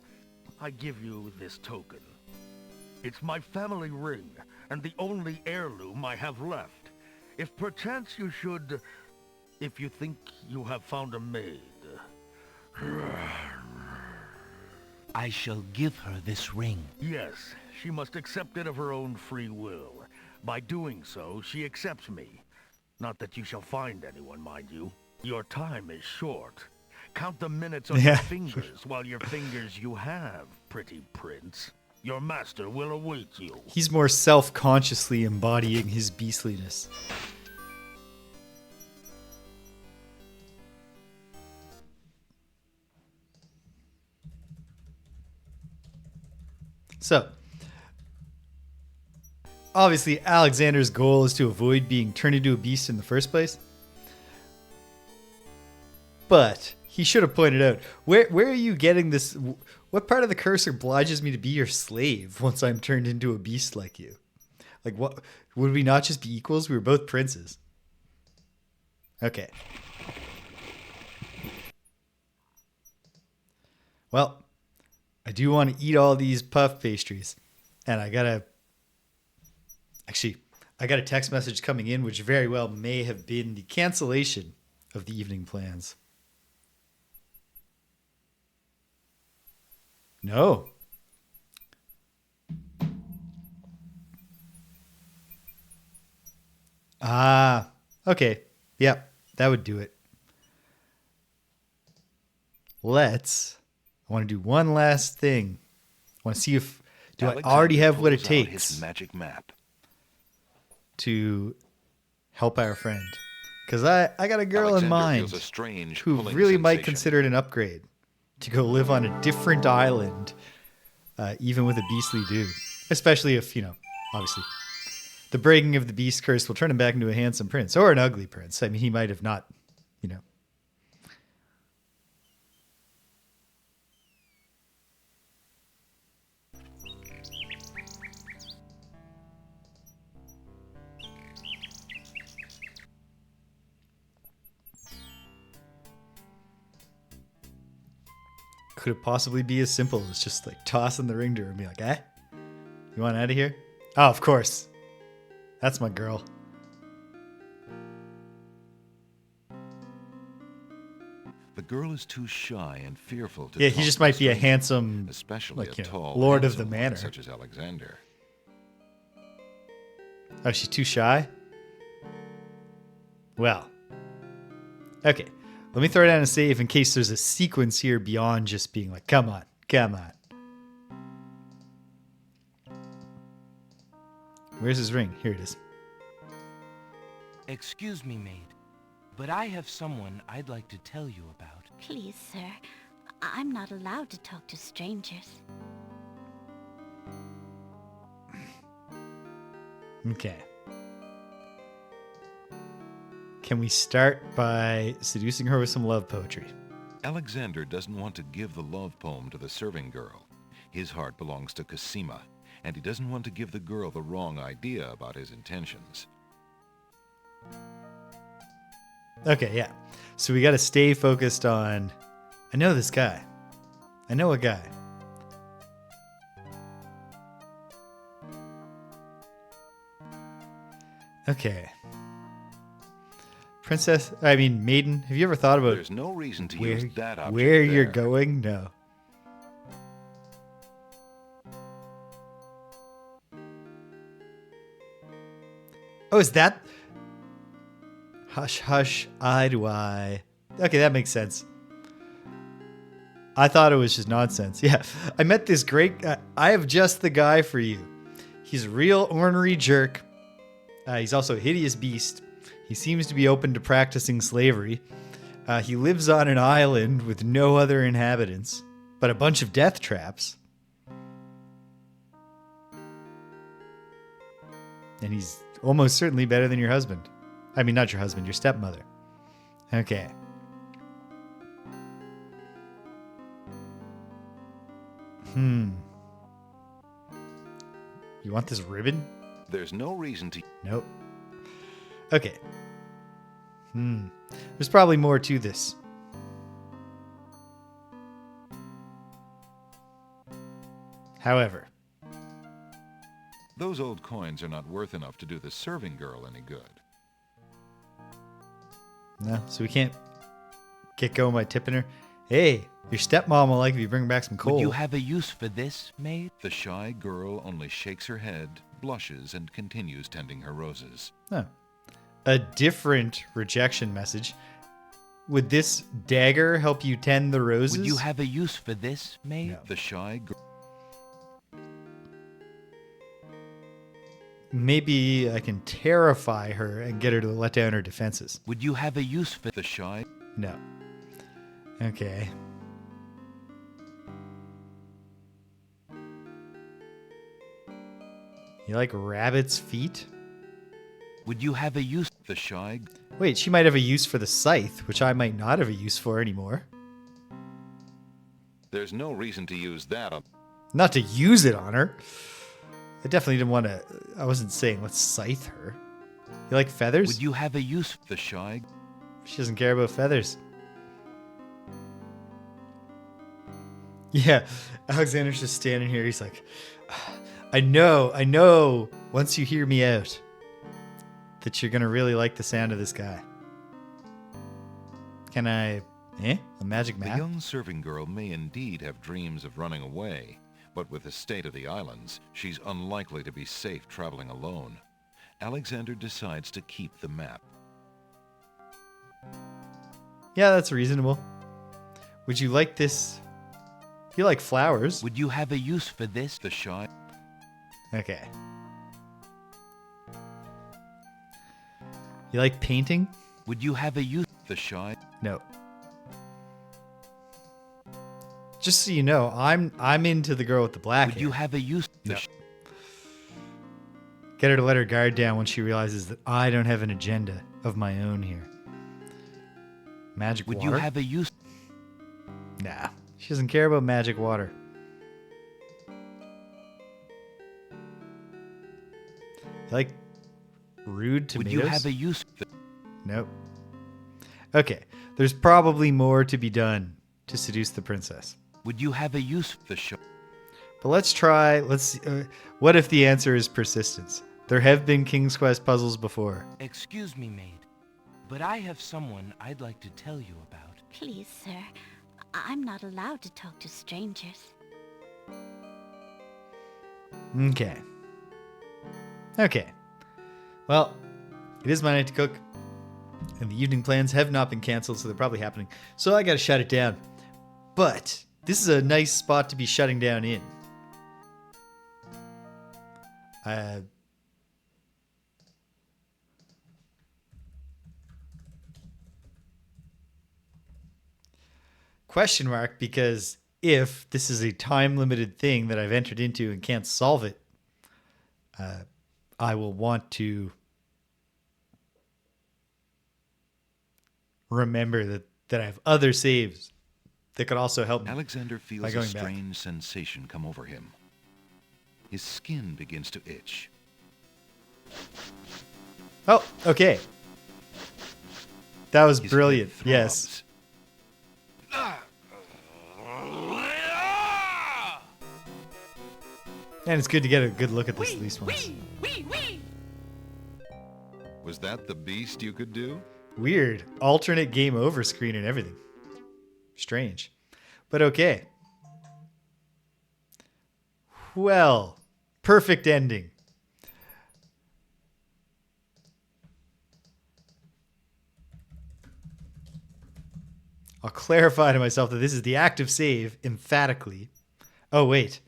I give you this token. It's my family ring, and the only heirloom I have left. If perchance you should... if you think you have found a maid... I shall give her this ring. Yes, she must accept it of her own free will. By doing so, she accepts me. Not that you shall find anyone, mind you. Your time is short. Count the minutes on your fingers while your fingers you have, pretty prince. Your master will await you. He's more self-consciously embodying his beastliness. So, obviously, Alexander's goal is to avoid being turned into a beast in the first place. But he should have pointed out, where are you getting this? What part of the curse obliges me to be your slave once I'm turned into a beast like you? Like, what? Would we not just be equals? We were both princes. Okay. Well, I do want to eat all these puff pastries. And I got a text message coming in, which very well may have been the cancellation of the evening plans. No. Ah, okay. Yep, that would do it. I want to do one last thing. I want to see if I already have what it takes his magic map to help our friend. Because I got a girl in mind who really might consider it an upgrade to go live on a different island, even with a beastly dude. Especially if, obviously, the breaking of the beast curse will turn him back into a handsome prince or an ugly prince. I mean, he might have not, Could it possibly be as simple as just like tossing the ring to her and be like, eh? You want out of here? Oh, of course. That's my girl. The girl is too shy and fearful to Yeah, talk he just to might be a stranger, handsome, especially like, a you know, tall, lord of the handsome one manor. such as Alexander. Oh, she's too shy? Well. Okay. Let me throw down a save in case there's a sequence here beyond just being like, come on, come on. Where's his ring? Here it is. Excuse me, maid, but I have someone I'd like to tell you about. Please, sir. I'm not allowed to talk to strangers. Okay. Can we start by seducing her with some love poetry? Alexander doesn't want to give the love poem to the serving girl. His heart belongs to Cosima, and he doesn't want to give the girl the wrong idea about his intentions. Okay, yeah. So we got to stay focused on, I know this guy. I know a guy. Okay. Maiden, have you ever thought about There's no reason to use that object where you're there. going? No. Oh, is that? Hush, hush, eye to eye. Okay, that makes sense. I thought it was just nonsense. Yeah, I met this great guy. I have just the guy for you. He's a real ornery jerk. He's also a hideous beast. He seems to be open to practicing slavery. He lives on an island with no other inhabitants, but a bunch of death traps. And he's almost certainly better than your husband. I mean, not your husband, your stepmother. Okay. You want this ribbon? There's no reason to... Nope. Okay. There's probably more to this. However, Those old coins are not worth enough to do the serving girl any good. no, so we can't get going by tipping her. Hey, your stepmom will like if you bring back some coal. Would you have a use for this, maid? The shy girl only shakes her head, blushes, and continues tending her roses. Oh. A different rejection message. Would this dagger help you tend the roses? Would you have a use for this, maid? No. The shy girl... Maybe I can terrify her and get her to let down her defenses. Would you have a use for The shy... No. Okay. You like rabbit's feet? Would you have a use... The shy... Wait, she might have a use for the scythe, which I might not have a use for anymore. There's no reason to use that on... Not to use it on her. I definitely didn't want to... I wasn't saying let's scythe her. You like feathers? Would you have a use... The shy... She doesn't care about feathers. Yeah, Alexander's just standing here. He's like, I know, once you hear me out, that you're going to really like the sound of this guy. Can I... A magic The map? young serving girl may indeed have dreams of running away, but with the state of the islands, she's unlikely to be safe traveling alone. Alexander decides to keep the map. Yeah, that's reasonable. Would you like this? You like flowers? Would you have a use for this? The shy... Okay. You like painting? Would you have a use... The shy... No. Just so you know, I'm into the girl with the black Would hair. you have a use... No. Get her to let her guard down when she realizes that I don't have an agenda of my own here. Magic Would water? you have a use... Nah. She doesn't care about magic water. You like rude tomatoes? Would you have a use... Nope. Okay. There's probably more to be done to seduce the princess. Would you have a use for the show? But let's try. What if the answer is persistence? There have been King's Quest puzzles before. Excuse me, maid, but I have someone I'd like to tell you about. Please, sir. I'm not allowed to talk to strangers. Okay. Well, it is my night to cook. And the evening plans have not been canceled, so they're probably happening. So I gotta shut it down. But this is a nice spot to be shutting down in. Question mark, because if this is a time-limited thing that I've entered into and can't solve it, I will want to remember that I have other saves that could also help me. Alexander feels a strange sensation come over him. His skin begins to itch. Oh, okay. That was brilliant. Yes. And it's good to get a good look at this at least once. Was that the beast you could do? Weird. Alternate game over screen and everything. Strange. But okay. Well, perfect ending. I'll clarify to myself that this is the active save emphatically. Oh, wait.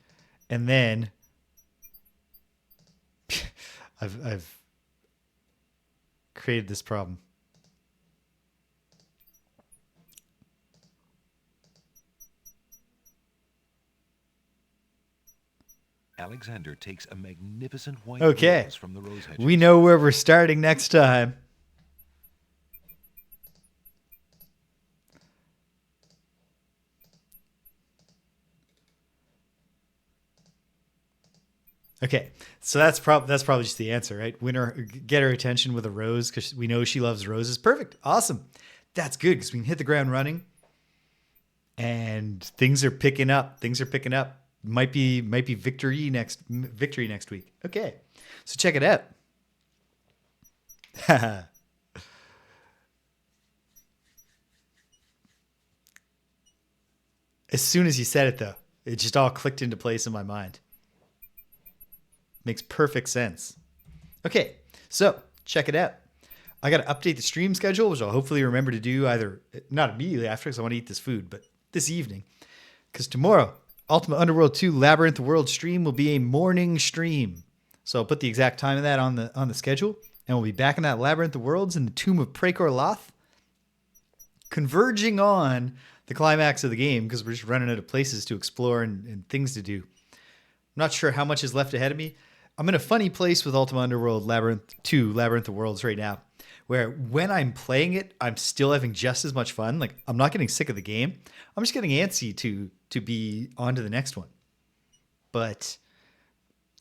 And then I've created this problem. Alexander takes a magnificent white rose from the rose hedges. We know where we're starting next time. Okay, so that's probably just the answer, right? Get her attention with a rose because we know she loves roses. Perfect, awesome. That's good because we can hit the ground running, and things are picking up. Might be victory next week. Okay, so check it out. As soon as you said it, though, it just all clicked into place in my mind. Makes perfect sense. Okay, so check it out. I got to update the stream schedule, which I'll hopefully remember to do either not immediately after because I want to eat this food, but this evening. Because tomorrow, Ultimate Underworld 2 Labyrinth World stream will be a morning stream. So I'll put the exact time of that on the schedule, and we'll be back in that Labyrinth of Worlds in the Tomb of Prekor Loth, converging on the climax of the game because we're just running out of places to explore and things to do. I'm not sure how much is left ahead of me. I'm in a funny place with Ultima Underworld Labyrinth 2 Labyrinth of Worlds right now, where when I'm playing it, I'm still having just as much fun. Like, I'm not getting sick of the game. I'm just getting antsy to be on to the next one. But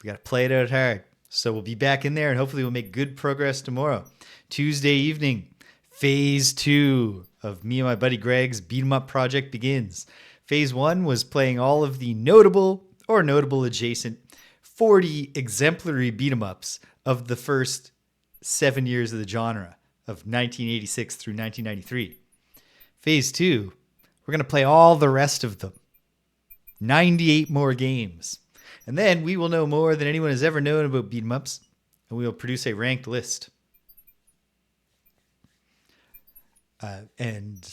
we got to play it out hard. So we'll be back in there, and hopefully we'll make good progress tomorrow. Tuesday evening, Phase 2 of me and my buddy Greg's Beat 'em Up project begins. Phase 1 was playing all of the notable or notable adjacent 40 exemplary beat-em-ups of the first 7 years of the genre, of 1986 through 1993. Phase 2, we're going to play all the rest of them. 98 more games. And then we will know more than anyone has ever known about beat-em-ups, and we will produce a ranked list. And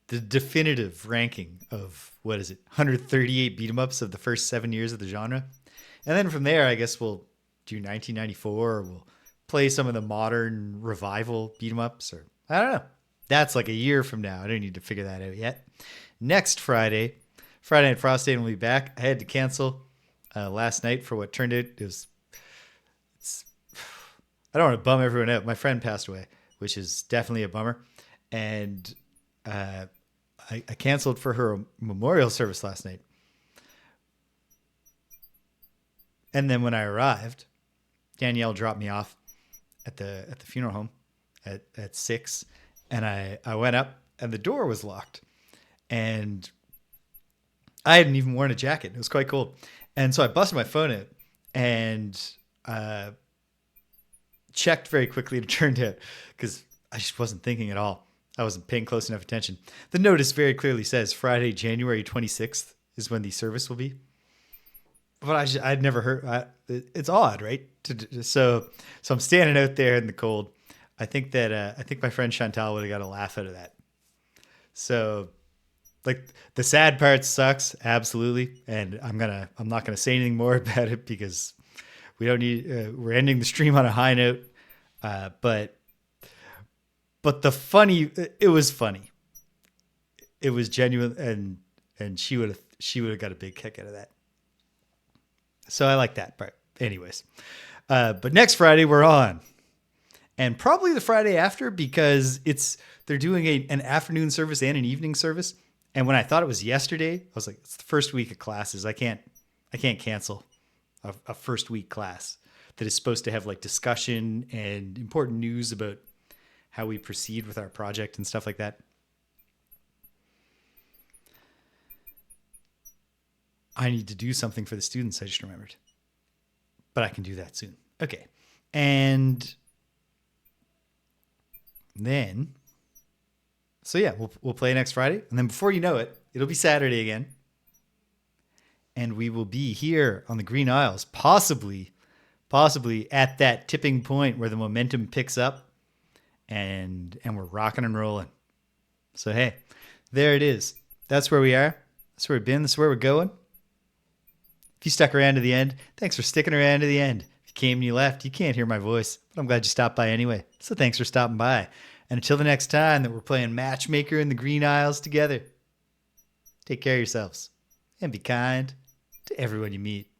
the definitive ranking of, 138 beat-em-ups of the first 7 years of the genre. And then from there, I guess we'll do 1994, or we'll play some of the modern revival beat-em-ups, or I don't know. That's like a year from now. I don't need to figure that out yet. Next Friday Night Frost Day, will be back. I had to cancel last night for what turned out. I don't want to bum everyone out. My friend passed away, which is definitely a bummer. And I canceled for her memorial service last night. And then when I arrived, Danielle dropped me off at the funeral home at 6, and I went up and the door was locked. And I hadn't even worn a jacket. It was quite cold. And so I busted my phone out and checked very quickly. It turned out, because I just wasn't thinking at all. I wasn't paying close enough attention. The notice very clearly says Friday, January 26th is when the service will be. But I'd never heard. It's odd, right? So I'm standing out there in the cold. I think my friend Chantal would have got a laugh out of that. So, like, the sad part sucks, absolutely, and I'm not gonna say anything more about it because we don't need. We're ending the stream on a high note, but the funny, it was funny. It was genuine, and she would have got a big kick out of that. So I like that part. Anyways, but next Friday we're on, and probably the Friday after, because they're doing an afternoon service and an evening service. And when I thought it was yesterday, I was like, it's the first week of classes. I can't cancel a first week class that is supposed to have like discussion and important news about how we proceed with our project and stuff like that. I need to do something for the students, I just remembered. But I can do that soon. Okay. And then, so yeah, we'll play next Friday. And then before you know it, it'll be Saturday again. And we will be here on the Green Isles, possibly at that tipping point where the momentum picks up and we're rocking and rolling. So hey, there it is. That's where we are. That's where we've been. That's where we're going. If you stuck around to the end, thanks for sticking around to the end. If you came and you left, you can't hear my voice, but I'm glad you stopped by anyway. So thanks for stopping by. And until the next time that we're playing Matchmaker in the Green Isles together, take care of yourselves and be kind to everyone you meet.